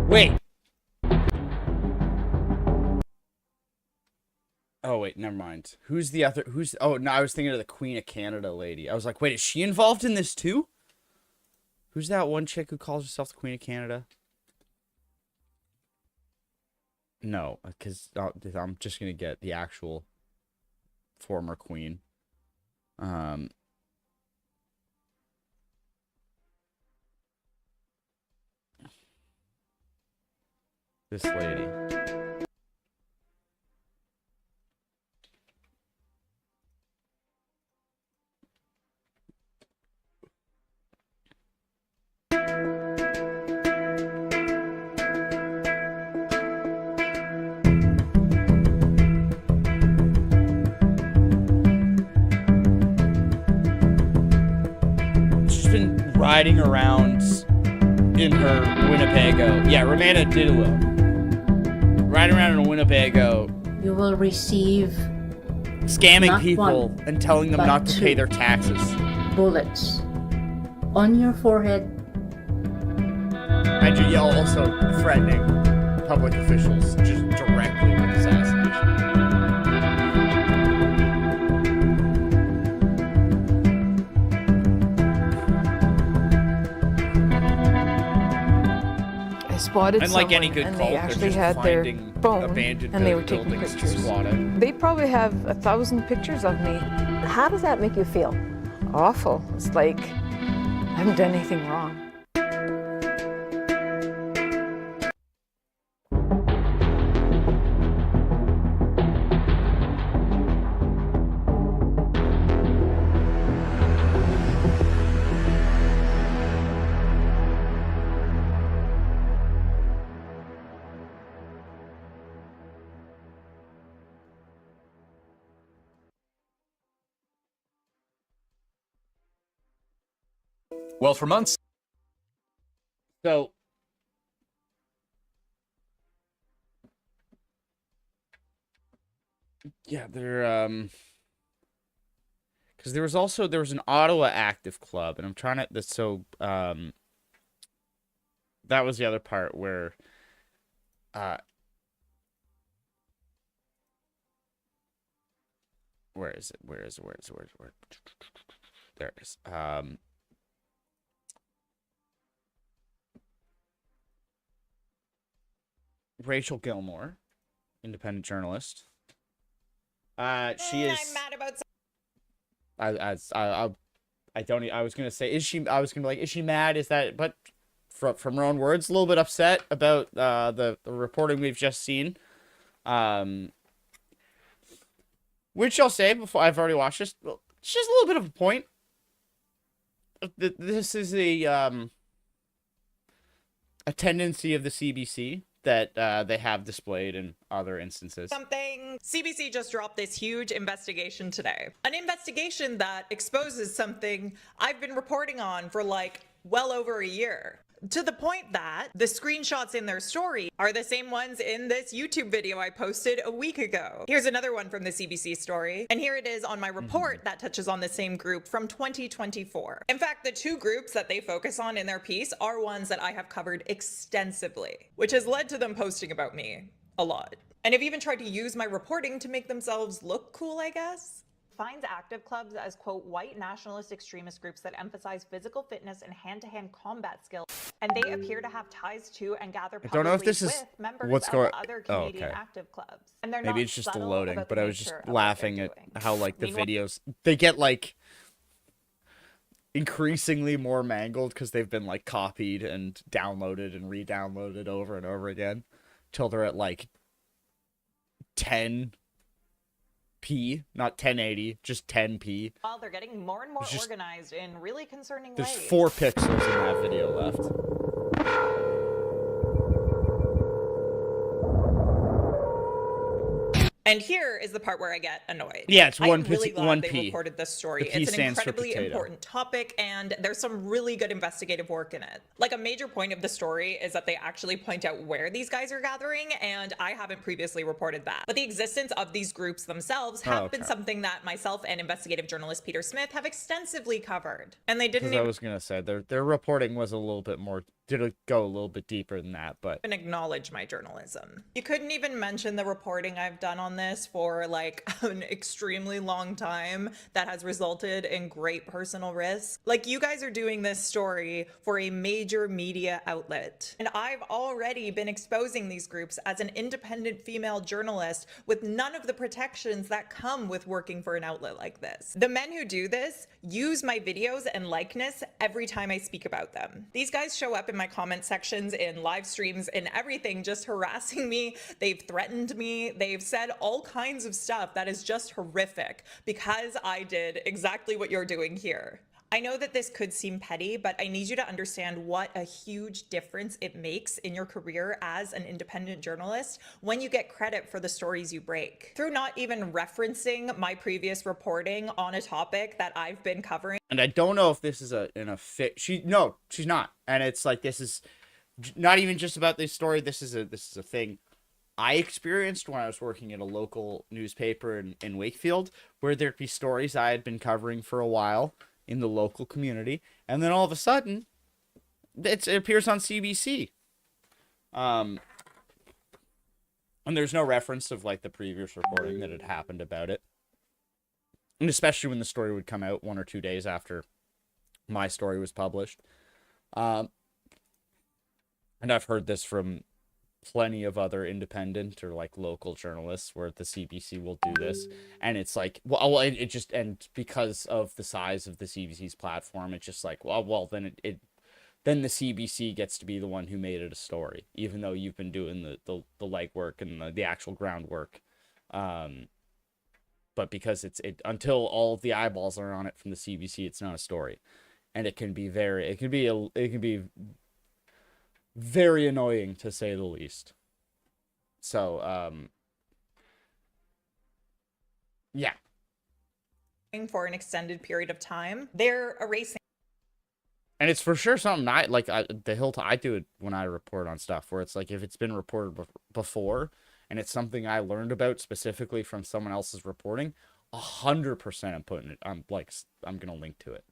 Wait. Oh, wait, never mind. Who's the other? Oh, no, I was thinking of the Queen of Canada lady. I was like, wait, is she involved in this too? Who's that one chick who calls herself the Queen of Canada? No, because I'm just going to get the actual former queen. This lady. She's been riding around in her Winnebago. Yeah, Romana Diddlo. Riding around in a Winnebago. You will receive scamming people and telling them not to pay their taxes. Bullets on your forehead. And also threatening public officials just directly with assassination. I spotted and like someone, any good and cult, they they're actually just had their finding phone, abandoned and they were taking buildings to pictures. squat in. They probably have 1,000 pictures of me. How does that make you feel? Awful. It's like I haven't done anything wrong. Well, for months. So, yeah, they're because there was an Ottawa active club, and I'm trying to that was the other part where Where is it? Where is it? Where is it? Where is it? Where? There it is. Rachel Gilmore, independent journalist. She is. I'm mad about. I don't. I was gonna say, is she? I was gonna be like, is she mad? Is that? But from her own words, a little bit upset about the reporting we've just seen. Which I'll say before I've already watched this. Well, she has a little bit of a point. This is a tendency of the CBC that they have displayed in other instances. Something. CBC just dropped this huge investigation today. An investigation that exposes something I've been reporting on for like well over a year. To the point that the screenshots in their story are the same ones in this YouTube video I posted a week ago. Here's another one from the CBC story. And here it is on my report that touches on the same group from 2024. In fact, the two groups that they focus on in their piece are ones that I have covered extensively, which has led to them posting about me a lot. And have even tried to use my reporting to make themselves look cool, I guess. Finds active clubs as, quote, white nationalist extremist groups that emphasize physical fitness and hand-to-hand combat skills, and they appear to have ties to and gather I don't know if publicly this is with members what's of going. other Oh, Canadian okay. active clubs. And they're Maybe not it's just the subtle loading, about but the I was just nature of what laughing they're at doing. how like the Meanwhile- videos they get like increasingly more mangled because they've been like copied and downloaded and re-downloaded over and over again till they're at like 10p, not 1080, just 10p. While they're getting more and more It's just- organized in really concerning There's ways. 4 pixels in that video left. And here is the part where I get annoyed. Yeah, it's I'm one really p- glad one they P. reported this story. The P It's an stands for incredibly potato. important topic, and there's some really good investigative work in it. Like, a major point of the story is that they actually point out where these guys are gathering, and I haven't previously reported that. But the existence of these groups themselves have been okay. something that myself and investigative journalist Peter Smith have extensively covered. And they didn't Because I even was gonna say their reporting was a little bit more, did it go a little bit deeper than that, but acknowledge my journalism. You couldn't even mention the reporting I've done on this for like an extremely long time that has resulted in great personal risk. Like, you guys are doing this story for a major media outlet. And I've already been exposing these groups as an independent female journalist with none of the protections that come with working for an outlet like this. The men who do this use my videos and likeness every time I speak about them. These guys show up in my comment sections, in live streams, in everything, just harassing me. They've threatened me. They've said all kinds of stuff that is just horrific because I did exactly what you're doing here. I know that this could seem petty, but I need you to understand what a huge difference it makes in your career as an independent journalist when you get credit for the stories you break. Through not even referencing my previous reporting on a topic that I've been covering. and I don't know if this is she's not, and it's like, this is not even just about this story. This is a thing I experienced when I was working at a local newspaper in Wakefield, where there'd be stories I had been covering for a while in the local community, and then all of a sudden it appears on CBC, and there's no reference of like the previous reporting that had happened about it, and especially when the story would come out 1 or 2 days after my story was published. And I've heard this from plenty of other independent or like local journalists where the CBC will do this, and it's like, well, it just, and because of the size of the CBC's platform, it's just like, well, then then the CBC gets to be the one who made it a story, even though you've been doing the legwork and the actual groundwork. But because it until all of the eyeballs are on it from the CBC, it's not a story, and it can be very annoying, to say the least. So, yeah. For an extended period of time, they're erasing. And it's for sure something I do it when I report on stuff, where it's like, if it's been reported before and it's something I learned about specifically from someone else's reporting, 100% I'm putting it, I'm going to link to it.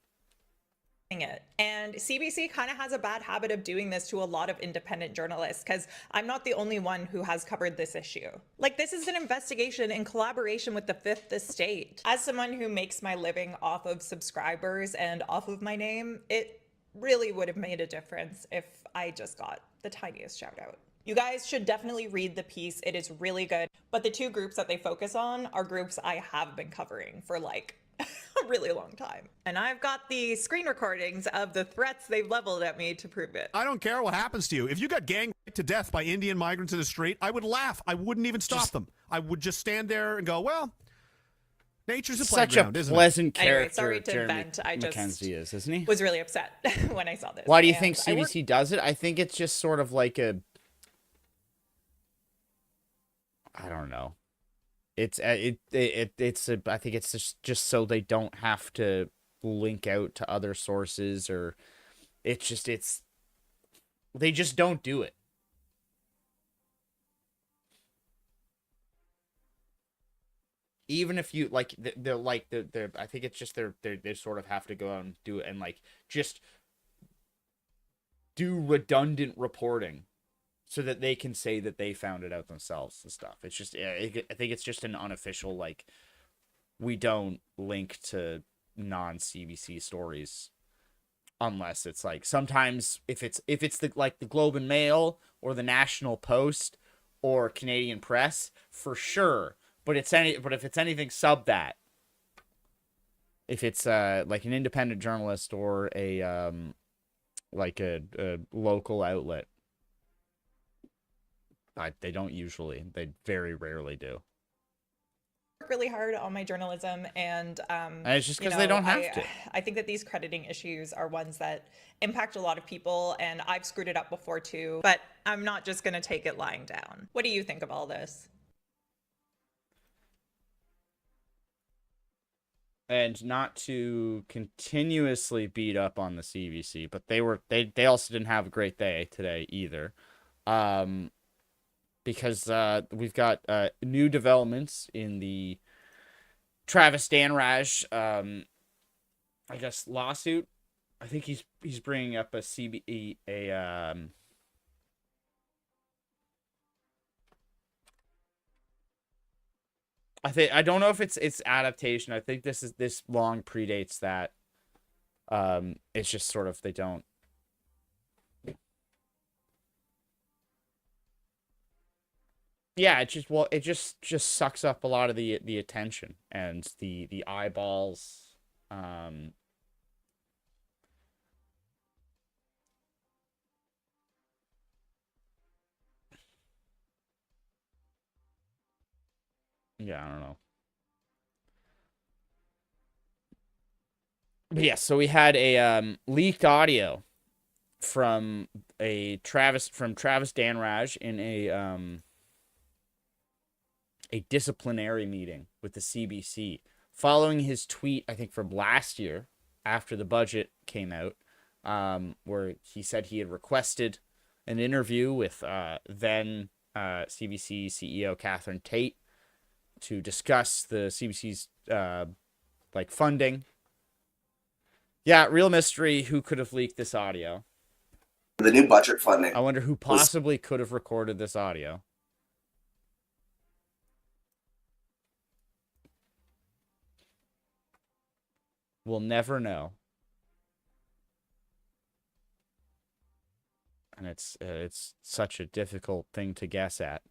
it. And CBC kind of has a bad habit of doing this to a lot of independent journalists, because I'm not the only one who has covered this issue. Like, this is an investigation in collaboration with the Fifth Estate. As someone who makes my living off of subscribers and off of my name, it really would have made a difference if I just got the tiniest shout out. You guys should definitely read the piece. It is really good. But the two groups that they focus on are groups I have been covering for like a really long time. And I've got the screen recordings of the threats they've leveled at me to prove it. I don't care what happens to you. If you got ganged to death by Indian migrants in the street, I would laugh. I wouldn't even stop them. I would just stand there and go, well, nature's a Such playground, a isn't pleasant it? character. Anyway, sorry to Jeremy vent. I just Mackenzie is, isn't he? was really upset when I saw this. Why do you And think I work- CBC does it? I think it's just sort of like a, I don't know. It's I think it's just so they don't have to link out to other sources, or they just don't do it. Even if you like, they're I think it's just they sort of have to go out and do it and like just do redundant reporting so that they can say that they found it out themselves and stuff. It's just, I think it's just an unofficial, like, we don't link to non-CBC stories unless it's like, sometimes if it's the like the Globe and Mail or the National Post or Canadian Press, for sure. But if it's anything sub that, if it's like an independent journalist or a like a local outlet, they don't usually. They very rarely do. Work really hard on my journalism, and it's just because they don't have to. I think that these crediting issues are ones that impact a lot of people, and I've screwed it up before too, but I'm not just going to take it lying down. What do you think of all this? And not to continuously beat up on the CBC, but they also didn't have a great day today either. Because we've got new developments in the Travis Danraj, I guess, lawsuit. I think he's bringing up a I don't know if it's adaptation. I think this long predates that. It's just sort of they don't. Yeah, it just sucks up a lot of the attention and the eyeballs. Yeah, I don't know. But yeah, so we had a leaked audio from Travis Danraj in a disciplinary meeting with the CBC following his tweet, I think from last year after the budget came out, where he said he had requested an interview with then CBC CEO Catherine Tate to discuss the CBC's like funding. Yeah, real mystery. Who could have leaked this audio? The new budget funding. I wonder who possibly could have recorded this audio. We'll never know. And it's such a difficult thing to guess at.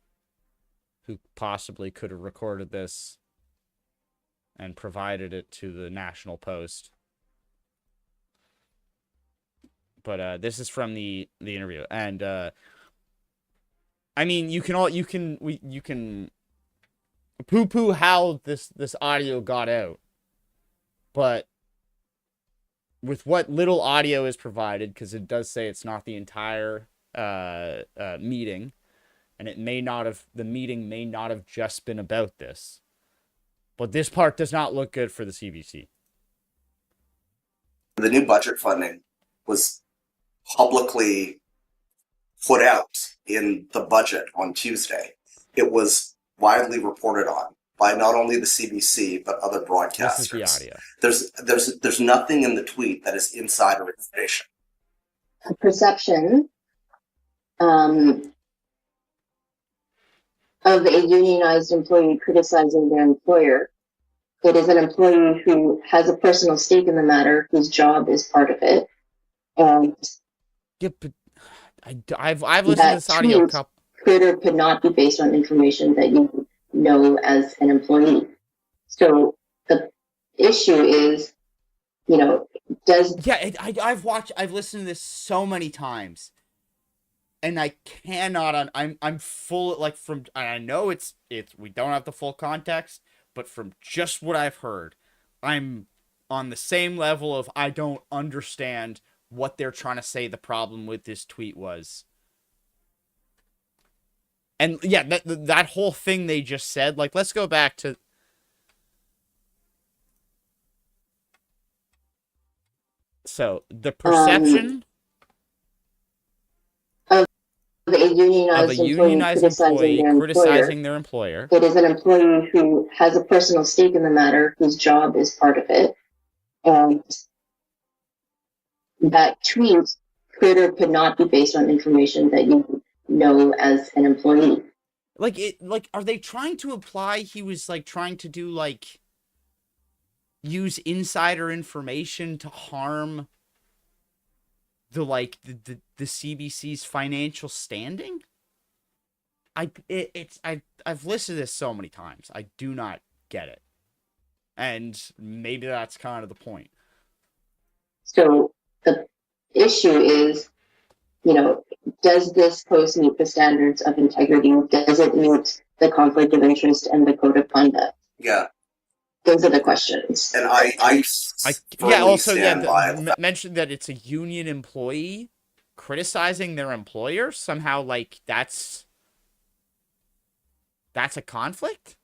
Who possibly could have recorded this and provided it to the National Post. But this is from the interview, and I mean, you can poo-poo how this audio got out, but with what little audio is provided, because it does say it's not the entire meeting, and the meeting may not have just been about this, but this part does not look good for the CBC. The new budget funding was publicly put out in the budget on Tuesday. It was widely reported on by not only the CBC but other broadcasters. This is the audio. There's nothing in the tweet that is insider information. A perception of a unionized employee criticizing their employer. It is an employee who has a personal stake in the matter, whose job is part of it. And yeah, but I've listened to this audio. Could or could not be based on information that you know as an employee. So the issue is, you know, I've listened to this so many times, and I cannot. I'm full like from. I know it's we don't have the full context, but from just what I've heard, I'm on the same level of I don't understand what they're trying to say the problem with this tweet was. And yeah, that whole thing they just said, like, let's go back to so the perception of a unionized employee criticizing their employer. It is an employee who has a personal stake in the matter, whose job is part of it. And that tweet could or could not be based on information that you know as an employee. Like, are they trying to imply he was like trying to do like use insider information to harm the CBC's financial standing? I've listened to this so many times. I do not get it. And maybe that's kind of the point. So the issue is, you know, does this post meet the standards of integrity? Does it meet the conflict of interest and the code of conduct? Yeah. Those are the questions. And I mentioned that it's a union employee criticizing their employer. Somehow, like, that's a conflict?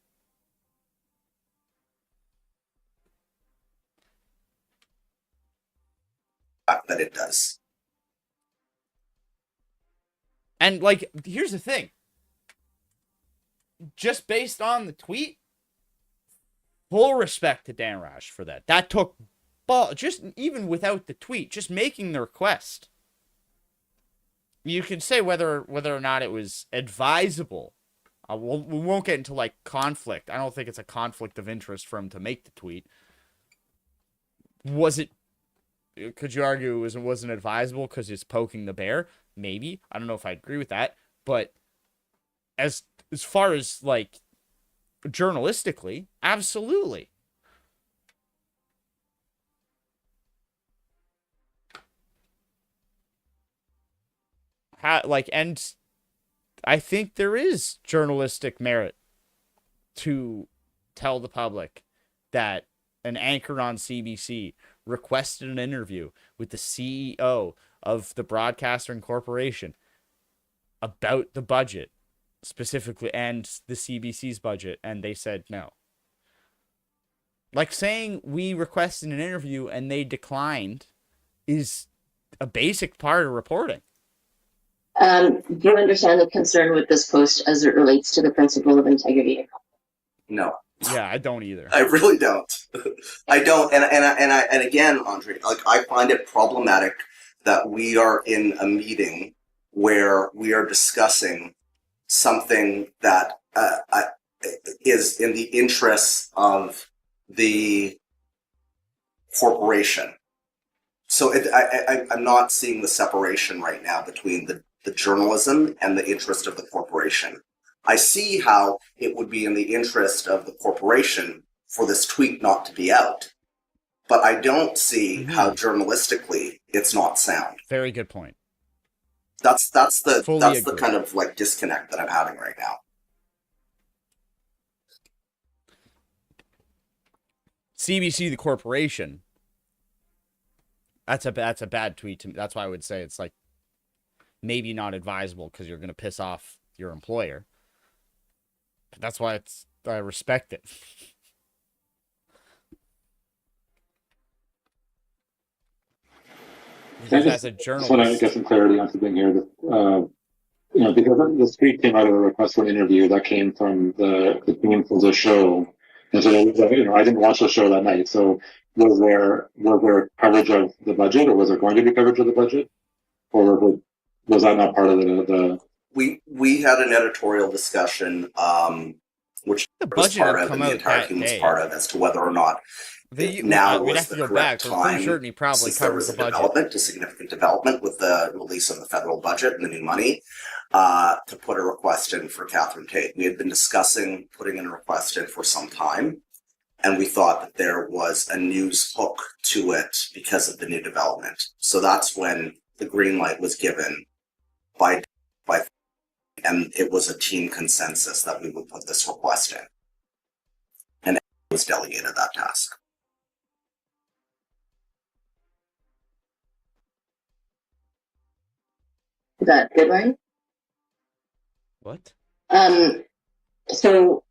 That it does. And, like, here's the thing. Just based on the tweet, full respect to Dan Rash for that. That took just even without the tweet, just making the request. You can say whether or not it was advisable. We won't get into, like, conflict. I don't think it's a conflict of interest for him to make the tweet. Was it? Could you argue it wasn't advisable because it's poking the bear? Maybe. I don't know if I agree with that. But as far as, like, journalistically, absolutely. And I think there is journalistic merit to tell the public that an anchor on CBC requested an interview with the CEO of the Broadcaster Corporation about the budget specifically and the CBC's budget, and they said no. Like, saying we requested an interview and they declined is a basic part of reporting. Do you understand the concern with this post as it relates to the principle of integrity? No. Yeah, I don't either. I really don't. I don't. And again, Andre, like, I find it problematic that we are in a meeting where we are discussing something that is in the interests of the corporation. So I'm not seeing the separation right now between the journalism and the interest of the corporation. I see how it would be in the interest of the corporation for this tweet not to be out, but I don't see how journalistically it's not sound. Very good point. That's the kind of, like, disconnect that I'm having right now. CBC, the corporation. That's a bad tweet to me. That's why I would say it's, like, maybe not advisable because you're going to piss off your employer. But that's why I respect it. As a journalist, I want to get some clarity on something here. because the tweet came out of a request for an interview that came from the team for the show, and so I didn't watch the show that night. So was there coverage of the budget, or was there going to be coverage of the budget, or was that not part of the? We had an editorial discussion, which The was budget part had of, come and the out entire that team was day. part of, as to whether or not now we'd was have to the go correct back. We're pretty time, certain he probably since there covered was the a budget. significant development with the release of the federal budget and the new money, to put a request in for Catherine Tate. We had been discussing putting in a request in for some time, and we thought that there was a news hook to it because of the new development. So that's when the green light was given by and it was a team consensus that we would put this request in. And it was delegated that task. Is that good, Ryan? What? So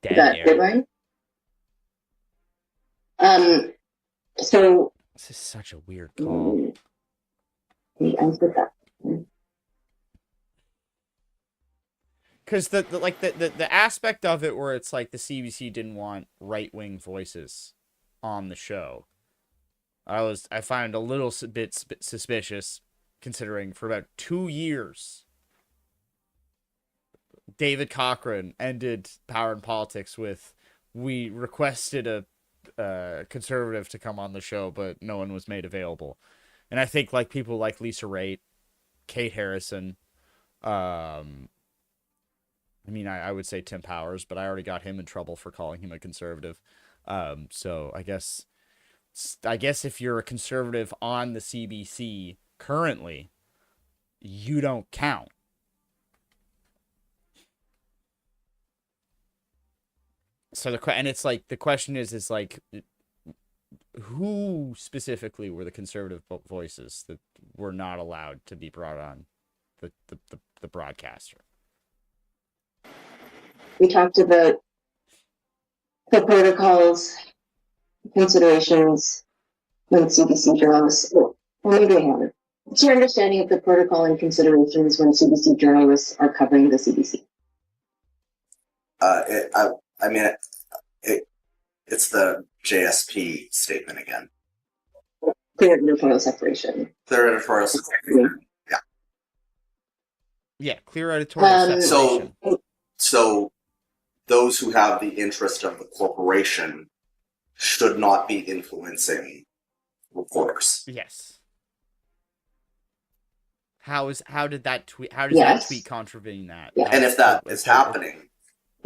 Dead is that air. good, Ryan? So This is such a weird call. answer that. Because the aspect of it where it's like the CBC didn't want right-wing voices on the show, I find a little bit suspicious, considering for about 2 years, David Cochran ended Power and Politics with, we requested a conservative to come on the show, but no one was made available. And I think like people like Lisa Raitt, Kate Harrison, I would say Tim Powers, but I already got him in trouble for calling him a conservative. So I guess if you're a conservative on the CBC currently, you don't count. So the question is like, who specifically were the conservative voices that were not allowed to be brought on the broadcaster? We talked about the protocols, considerations when CBC journalists. Well, maybe I haven't. What's your understanding of the protocol and considerations when CBC journalists are covering the CBC? It's the JSP statement again. Clear editorial separation. Clear editorial separation. Yeah. Yeah, clear editorial separation. So those who have the interest of the corporation should not be influencing reporters. Yes. How did that tweet contravene that? Yeah. And if that is happening,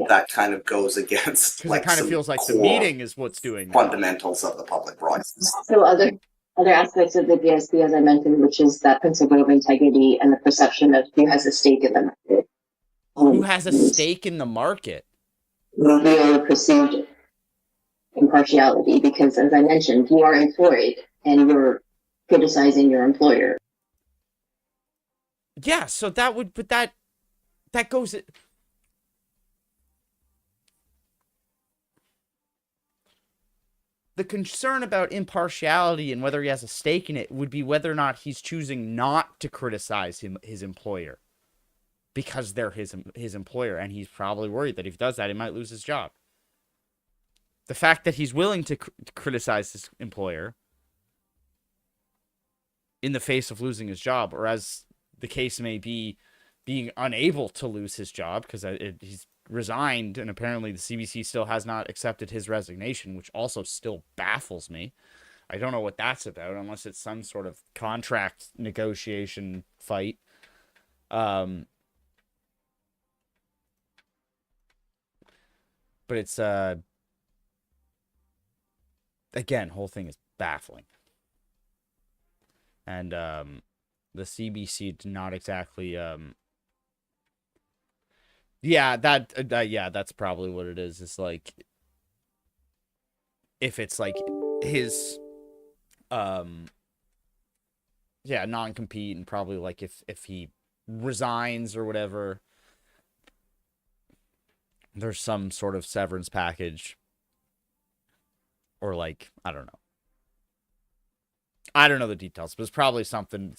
that kind of goes against, because it kind of feels like the meeting is what's doing fundamentals of the public broadcast. So other aspects of the DSP, as I mentioned, which is that principle of integrity and the perception of who has a stake in the market. Who has a stake in the market? Real perceived impartiality, because as I mentioned, you are employed and you're criticizing your employer. Yeah, so that goes. The concern about impartiality and whether he has a stake in it would be whether or not he's choosing not to criticize his employer because they're his employer, and he's probably worried that if he does that, he might lose his job. The fact that he's willing to criticize his employer in the face of losing his job, or as the case may be, being unable to lose his job because he's resigned, and apparently the CBC still has not accepted his resignation, which also still baffles me. I don't know what that's about, unless it's some sort of contract negotiation fight. But it's again, whole thing is baffling. And the CBC did not exactly that's probably what it is. It's like, if it's like his non-compete, and probably like if he resigns or whatever, there's some sort of severance package or like, I don't know. I don't know the details, but it's probably something,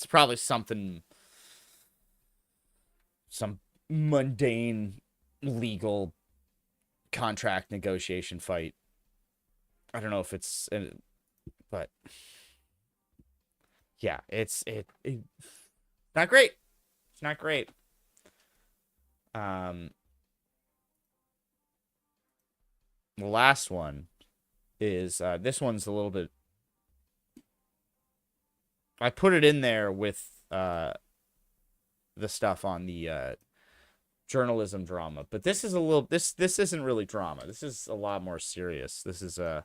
some mundane legal contract negotiation fight. I don't know if it's, but yeah, it's not great. It's not great. The last one is, this one's a little bit, I put it in there with the stuff on the journalism drama, but this is a little, this isn't really drama. This is a lot more serious. This is a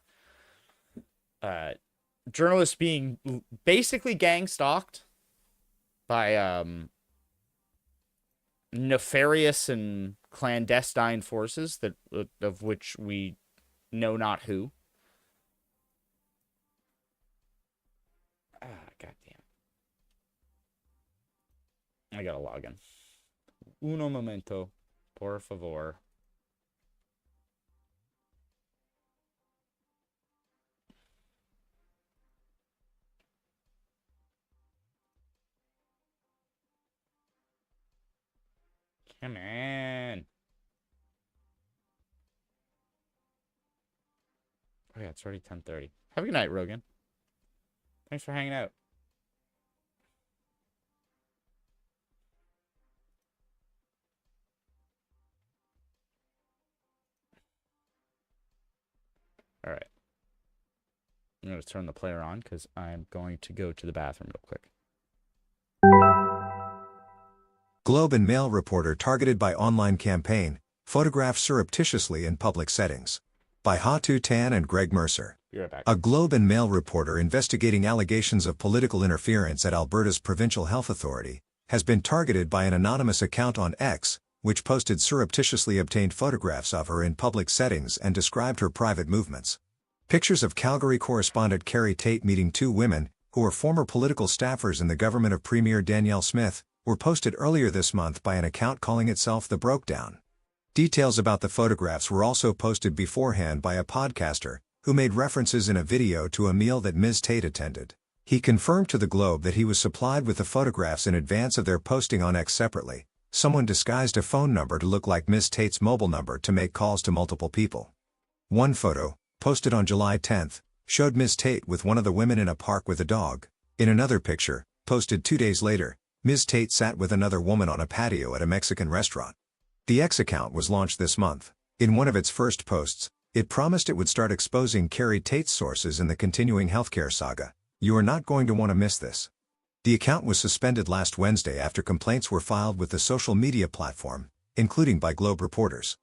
journalists being basically gang stalked by nefarious and clandestine forces that of which we know not who. Goddamn. I gotta log in. Uno momento, por favor. Come on. Oh yeah, it's already 10:30. Have a good night, Rogan. Thanks for hanging out. All right. I'm going to turn the player on because I'm going to go to the bathroom real quick. Globe and Mail reporter targeted by online campaign, photographed surreptitiously in public settings. By Hatu Tan and Greg Mercer. Be right back. A Globe and Mail reporter investigating allegations of political interference at Alberta's Provincial Health Authority has been targeted by an anonymous account on X, which posted surreptitiously obtained photographs of her in public settings and described her private movements. Pictures of Calgary correspondent Carrie Tate meeting two women, who were former political staffers in the government of Premier Danielle Smith, were posted earlier this month by an account calling itself The Brokedown. Details about the photographs were also posted beforehand by a podcaster, who made references in a video to a meal that Ms. Tate attended. He confirmed to the Globe that he was supplied with the photographs in advance of their posting on X separately. Someone disguised a phone number to look like Ms. Tate's mobile number to make calls to multiple people. One photo, posted on July 10th, showed Ms. Tate with one of the women in a park with a dog. In another picture, posted 2 days later, Ms. Tate sat with another woman on a patio at a Mexican restaurant. The X account was launched this month. In one of its first posts, it promised it would start exposing Carrie Tate's sources in the continuing healthcare saga. You are not going to want to miss this. The account was suspended last Wednesday after complaints were filed with the social media platform, including by Globe reporters.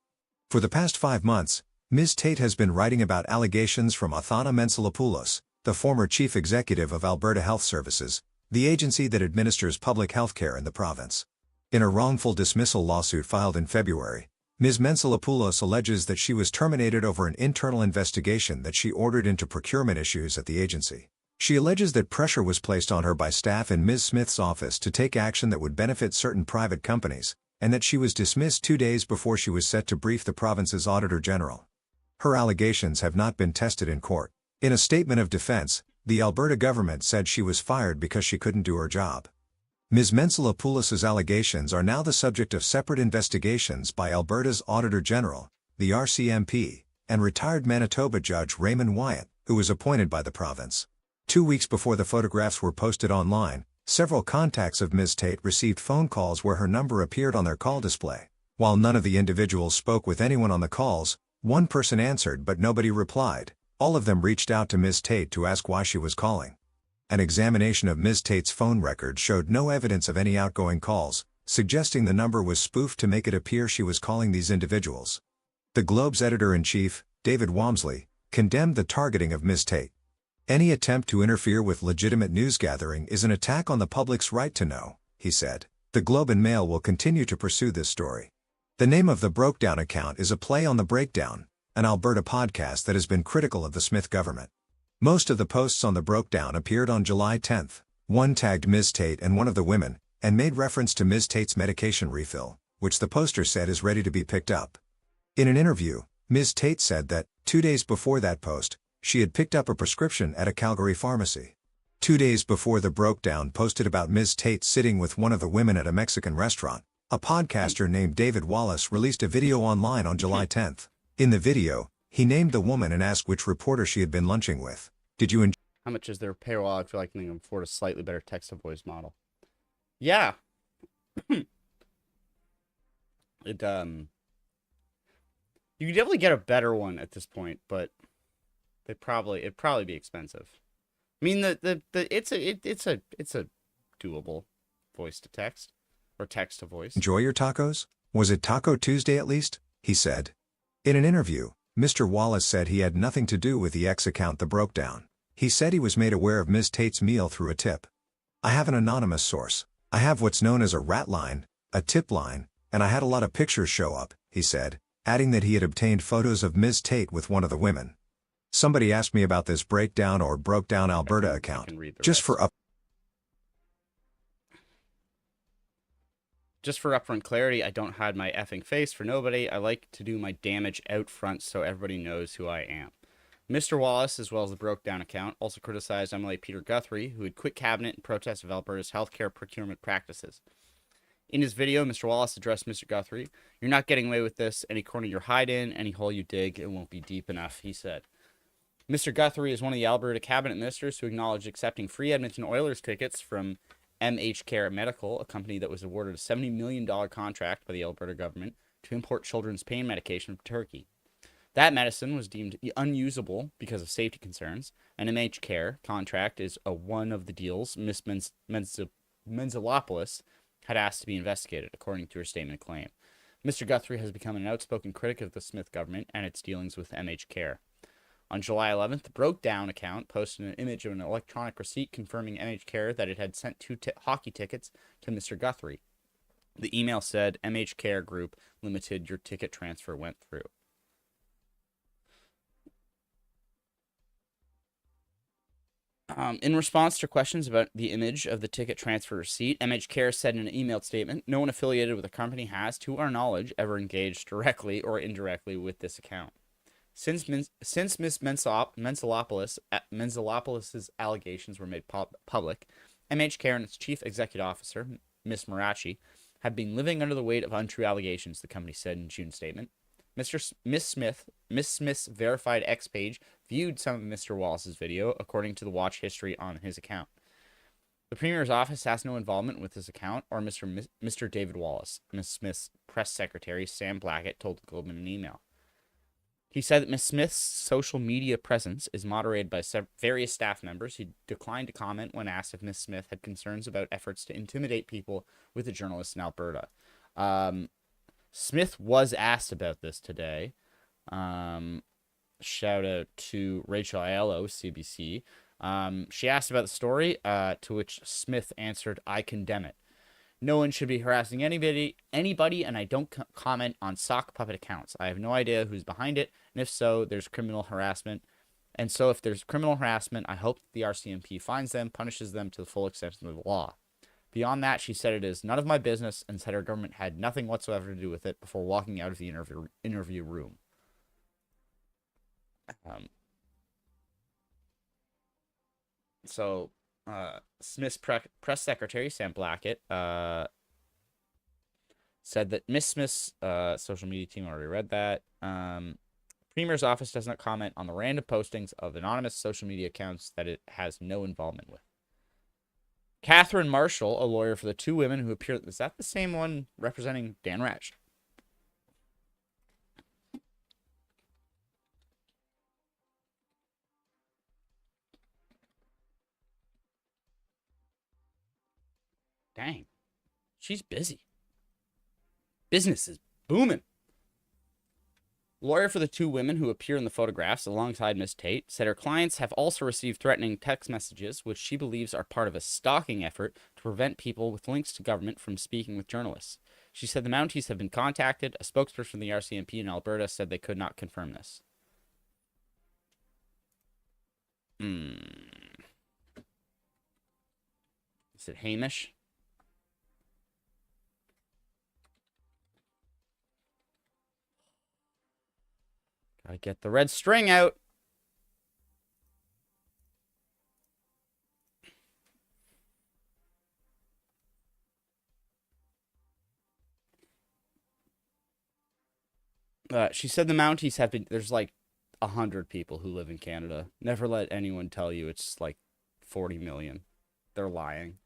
For the past 5 months, Ms. Tate has been writing about allegations from Athana Mentzelopoulos, the former chief executive of Alberta Health Services, the agency that administers public health care in the province. In a wrongful dismissal lawsuit filed in February, Ms. Mentzelopoulos alleges that she was terminated over an internal investigation that she ordered into procurement issues at the agency. She alleges that pressure was placed on her by staff in Ms. Smith's office to take action that would benefit certain private companies, and that she was dismissed 2 days before she was set to brief the province's Auditor General. Her allegations have not been tested in court. In a statement of defense, the Alberta government said she was fired because she couldn't do her job. Ms. Mentzelopoulos' allegations are now the subject of separate investigations by Alberta's Auditor General, the RCMP, and retired Manitoba Judge Raymond Wyatt, who was appointed by the province. 2 weeks before the photographs were posted online, several contacts of Ms. Tate received phone calls where her number appeared on their call display. While none of the individuals spoke with anyone on the calls, one person answered but nobody replied. All of them reached out to Ms. Tate to ask why she was calling. An examination of Ms. Tate's phone record showed no evidence of any outgoing calls, suggesting the number was spoofed to make it appear she was calling these individuals. The Globe's editor-in-chief, David Wamsley, condemned the targeting of Ms. Tate. Any attempt to interfere with legitimate news gathering is an attack on the public's right to know, he said. The Globe and Mail will continue to pursue this story. The name of the Brokedown account is a play on The Breakdown, an Alberta podcast that has been critical of the Smith government. Most of the posts on The Brokedown appeared on July 10th. One tagged Ms. Tate and one of the women, and made reference to Ms. Tate's medication refill, which the poster said is ready to be picked up. In an interview, Ms. Tate said that, 2 days before that post, she had picked up a prescription at a Calgary pharmacy. 2 days before the breakdown posted about Ms. Tate sitting with one of the women at a Mexican restaurant, a podcaster named David Wallace released a video online on July 10th. In the video, he named the woman and asked which reporter she had been lunching with. Did you enjoy? How much is their payroll? I feel like they can afford a slightly better text-to-voice model. Yeah. You could definitely get a better one at this point, but it'd probably be expensive. I mean, it's a doable voice to text or text to voice. Enjoy your tacos? Was it Taco Tuesday at least? He said. In an interview, Mr. Wallace said he had nothing to do with the X account that broke down. He said he was made aware of Ms. Tate's meal through a tip. I have an anonymous source. I have what's known as a rat line, a tip line, and I had a lot of pictures show up, he said, adding that he had obtained photos of Ms. Tate with one of the women. Somebody asked me about this breakdown or broke down Alberta account. Just for upfront clarity, I don't hide my effing face for nobody. I like to do my damage out front so everybody knows who I am. Mr. Wallace, as well as the broke down account, also criticized MLA Peter Guthrie, who had quit cabinet in protest of Alberta's healthcare procurement practices. In his video, Mr. Wallace addressed Mr. Guthrie. "You're not getting away with this. Any corner you hide in, any hole you dig, it won't be deep enough," he said. Mr. Guthrie is one of the Alberta cabinet ministers who acknowledged accepting free Edmonton Oilers tickets from MH Care Medical, a company that was awarded a $70 million contract by the Alberta government to import children's pain medication from Turkey. That medicine was deemed unusable because of safety concerns. An MH Care contract is one of the deals Ms. Menzilopoulos had asked to be investigated, according to her statement of claim. Mr. Guthrie has become an outspoken critic of the Smith government and its dealings with MH Care. On July 11th, the Broke Down account posted an image of an electronic receipt confirming MH Care that it had sent 2 hockey tickets to Mr. Guthrie. The email said, "MH Care Group Limited, your ticket transfer went through." In response to questions about the image of the ticket transfer receipt, MH Care said in an emailed statement, "No one affiliated with the company has, to our knowledge, ever engaged directly or indirectly with this account." Since Ms. Menzilopoulos' allegations were made public, MH Care and its chief executive officer, Ms. Marachi, have been living under the weight of untrue allegations, the company said in a June statement. Miss Smith's verified X page viewed some of Mr. Wallace's video, according to the watch history on his account. The Premier's office has no involvement with this account or Mr. David Wallace, Ms. Smith's press secretary, Sam Blackett, told the Globe in an email. He said that Ms. Smith's social media presence is moderated by various staff members. He declined to comment when asked if Ms. Smith had concerns about efforts to intimidate people with the journalists in Alberta. Smith was asked about this today. Shout out to Rachel Aiello, CBC. She asked about the story, to which Smith answered, "I condemn it. No one should be harassing anybody, and I don't comment on sock puppet accounts. I have no idea who's behind it, and if so, there's criminal harassment. And so if there's criminal harassment, I hope the RCMP finds them, punishes them to the full extent of the law." Beyond that, she said it is none of my business and said her government had nothing whatsoever to do with it before walking out of the interview room. Smith's press secretary, Sam Blackett, said that Miss Smith's social media team already read that. Premier's office does not comment on the random postings of anonymous social media accounts that it has no involvement with. Catherine Marshall, a lawyer for the 2 women who appeared... Is that the same one representing Dan Ratch? Dang. She's busy. Business is booming. Lawyer for the 2 women who appear in the photographs alongside Ms. Tate said her clients have also received threatening text messages, which she believes are part of a stalking effort to prevent people with links to government from speaking with journalists. She said the Mounties have been contacted. A spokesperson from the RCMP in Alberta said they could not confirm this. Is it Hamish? Gotta get the red string out. She said the Mounties have been, there's like 100 people who live in Canada. Never let anyone tell you it's like 40 million. They're lying.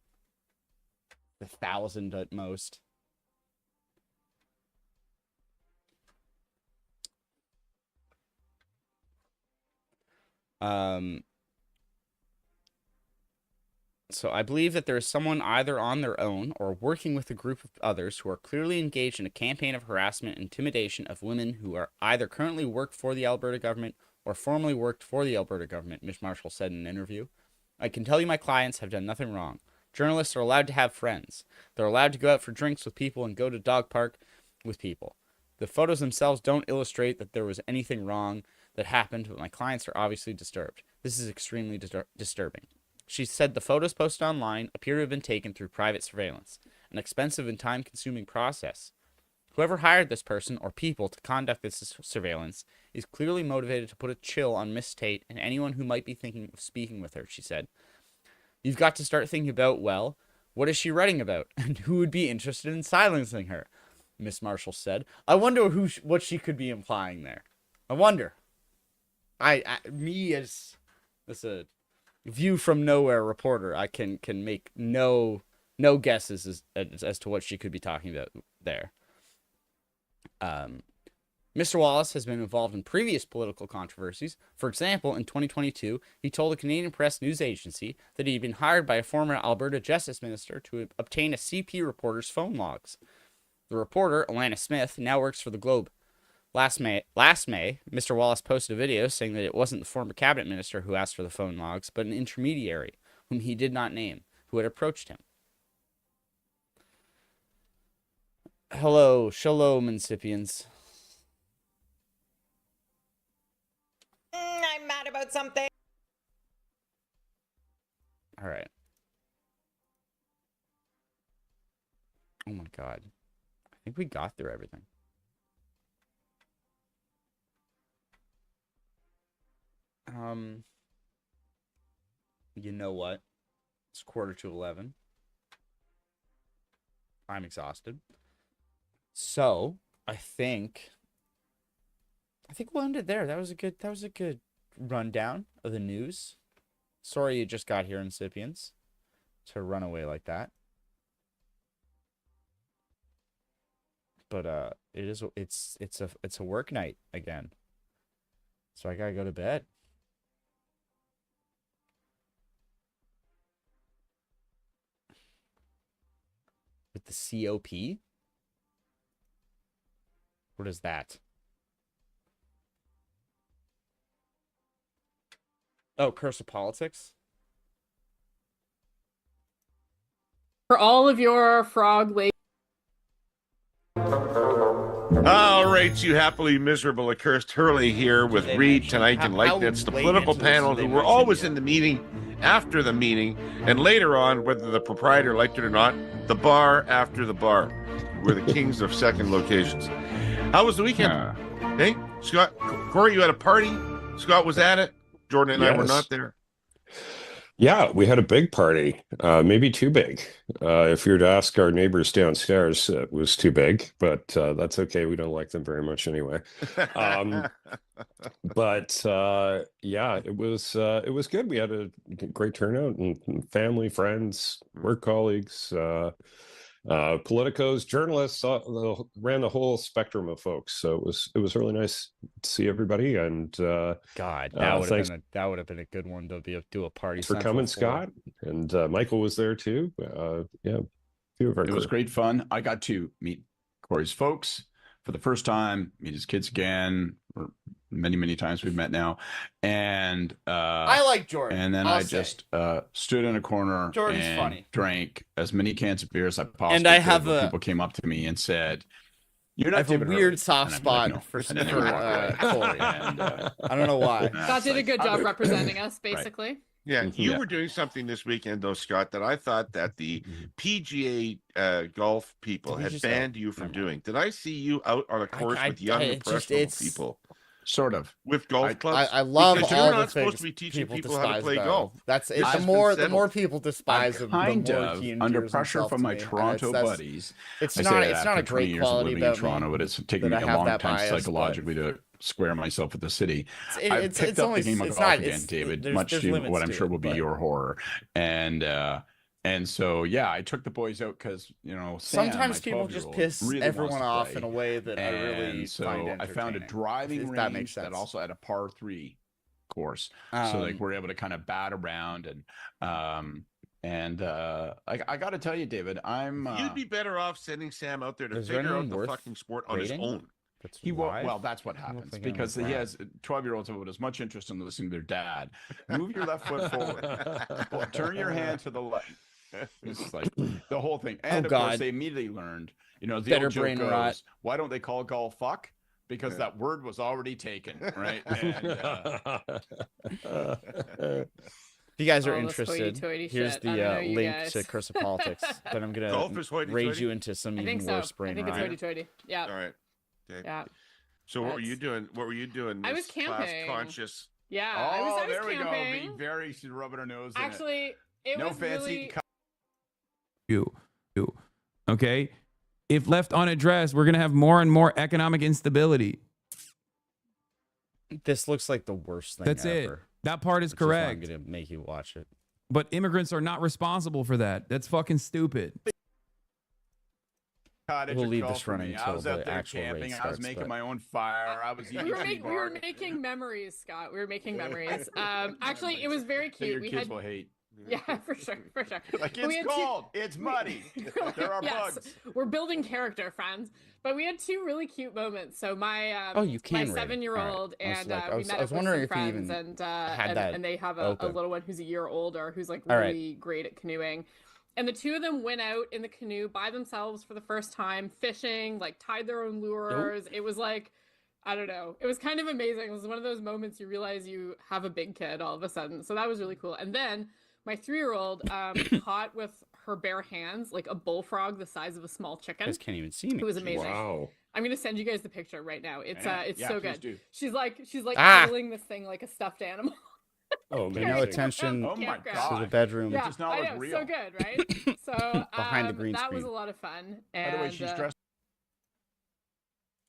1,000 at most. So I believe that there is someone either on their own or working with a group of others who are clearly engaged in a campaign of harassment and intimidation of women who are either currently work for the Alberta government or formerly worked for the Alberta government, Ms. Marshall said in an interview. I can tell you my clients have done nothing wrong. Journalists are allowed to have friends. They're allowed to go out for drinks with people and go to dog park with people. The photos themselves don't illustrate that there was anything wrong that happened, but my clients are obviously disturbed. This is extremely disturbing. She said the photos posted online appear to have been taken through private surveillance, an expensive and time-consuming process. Whoever hired this person or people to conduct this surveillance is clearly motivated to put a chill on Miss Tate and anyone who might be thinking of speaking with her, she said. You've got to start thinking about, well, what is she writing about, and who would be interested in silencing her, Miss Marshall said. I wonder what she could be implying there. I wonder. Me as a view from nowhere reporter, I can make no guesses as to what she could be talking about there. Mr. Wallace has been involved in previous political controversies. For example, in 2022, he told a Canadian Press News Agency that he'd been hired by a former Alberta Justice Minister to obtain a CP reporter's phone logs. The reporter, Alana Smith, now works for the Globe. Last May, Mr. Wallace posted a video saying that it wasn't the former cabinet minister who asked for the phone logs, but an intermediary, whom he did not name, who had approached him. Hello, shalom, incipients. I'm mad about something. All right. Oh my God. I think we got through everything. You know what? It's 11:15. I'm exhausted. So I think we'll end it there. That was a good rundown of the news. Sorry you just got here, incipients, to run away like that. But it's a work night again. So I gotta go to bed. With the COP? What is that? Oh, Curse of Politics? For all of your frog ways. All right, you happily miserable accursed Hurley here with Reed tonight and Leibniz, the political panel who were always in the meeting, after the meeting, and later on, whether the proprietor liked it or not, the bar after the bar. We're the kings of second locations. How was the weekend? Hey, Scott, Corey, you had a party. Scott was at it. Jordan and I were not there. Yeah, we had a big party, maybe too big. If you were to ask our neighbors downstairs, it was too big, but that's okay. We don't like them very much anyway. But yeah, it was good. We had a great turnout, and family, friends, work colleagues, politicos, journalists, ran the whole spectrum of folks. So it was really nice to see everybody. And God, that would have been a good one to do a party. For coming, Scott, and Michael was there too. Yeah, it was great fun. I got to meet Corey's folks for the first time, meet his kids again. Or many times we've met now, and I like Jordan. And then I just stood in a corner and funny. Drank as many cans of beer as I possibly and I could. Have people came up to me and said, "You're not." I have a weird soft spot for Corey. I don't know why. Scott did a good job representing us, basically. Right. Yeah, you were doing something this weekend, though, Scott, that I thought that the PGA golf people had banned you from doing. Did I see you out on a course with young, impressionable people? Sort of. With golf clubs? I love because all you're the not supposed things to be teaching people people how to despise play about golf. it. That's it. This The has more been the more settled. people despise him, the Kind more of he under endears pressure himself from to my me. And Toronto that's- buddies. It's I not say that it's not after a 20 great years of quality living about in Toronto, me but it's taken that me I a have long that time bias, but psychologically to square myself with the city. It's- I've it's picked up only- the game of it's golf not- again, it's- David, there's much to limits what I'm to sure it, will be but- your horror. And so, yeah, I took the boys out because, you know, Sam, Sometimes my people just 12-year-old, piss really everyone wants to off play. in a way that I really And so find I found a entertaining, driving if range that makes that sense. also had a par 3 course. So like Um, we're able to kind of bat around I got to tell you, David, You'd be better off sending Sam out there to Is there figure out anything the worth fucking sport on his rating? own. That's He won't. live? Well, that's what I don't happens think I because know he that. has 12-year-olds with as much interest in listening to their dad. Move your left foot forward. Well, turn your hand to the left. It's like the whole thing. And of course, God. they immediately learned, you know, the Better old joke brain goes, rot. why don't they call golf fuck? Because that word was already taken, right? And, if you guys are All this interested, hoity-toity here's shit. I don't know the you link guys. to Curse of Politics. Then I'm Golf gonna is hoity-toity? raise you into some I even think so. worse brain I think it's rot. hoity-toity. Yeah. All right. Okay. Yeah. So what were you That's- doing? What were you doing? I was this class camping. conscious. Yeah. oh, I was there we go. camping. Being very rubbing our nose in it. Actually, it No was fancy really. You. Okay? If left unaddressed, we're going to have more and more economic instability. This looks like the worst thing That's ever. it. That part is which why correct. I'm gonna make you watch it. But immigrants are not responsible for that. That's fucking stupid. Cottage We'll or leave golf this for running me. I until was out the there actual race camping. I was starts, making but- my own fire. I was eating. We were making memories, Scott. We were making memories. Actually, it was very That cute. your We kids had. will hate. Yeah, for sure. Like But we it's had cold. It's muddy. There are yes, bugs. we're building character, friends. But we had two really cute moments. So my Oh, you can my rate. 7-year-old All right. I was and like- I we was- met I up was with wondering some if you friends even and had that and they have a open. little one who's a year older who's like All right. really great at canoeing. And the two of them went out in the canoe by themselves for the first time, fishing, like tied their own lures. It was like, I don't know. It was kind of amazing. It was one of those moments you realize you have a big kid all of a sudden. So that was really cool. And then my 3-year-old caught with her bare hands like a bullfrog the size of a small chicken. You guys can't even see me. It was amazing. Wow. I'm gonna send you guys the picture right now. It's Yeah. it's Yeah, so please good. do. She's like Ah! pulling this thing like a stuffed animal. Oh, Pay no amazing. attention Oh my to the God. bedroom. Yeah, does not I look know, real. so good, right? So Behind the green that was screen. a lot of fun. By And the way, she's dressed.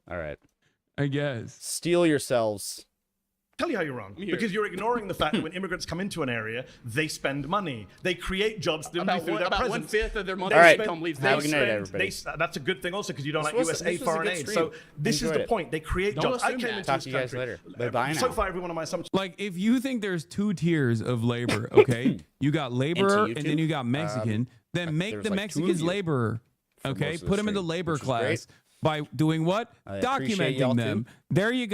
All right. I guess. Steel yourselves. Tell you how you're wrong. Because you're ignoring the fact that when immigrants come into an area, they spend money. They create jobs through their presence. 1/5 of their monthly income leaves Have a good night, everybody. That's a good thing also because you don't This like was- USA this was a foreign good aid. stream. So this is Enjoyed the it. point. They create Don't jobs. I assume came that. into Talk this to you guys country. later. Bye-bye So now. far, every one of my assumptions. Like, if you think there's 2 tiers of labor, okay? You got laborer Into and then you got YouTube, Mexican. Then make there's the like 2 of Mexicans you laborer, for okay? most of Put the them in the stream, labor which is class great. by doing what? I appreciate y'all Documenting too. them. There you go.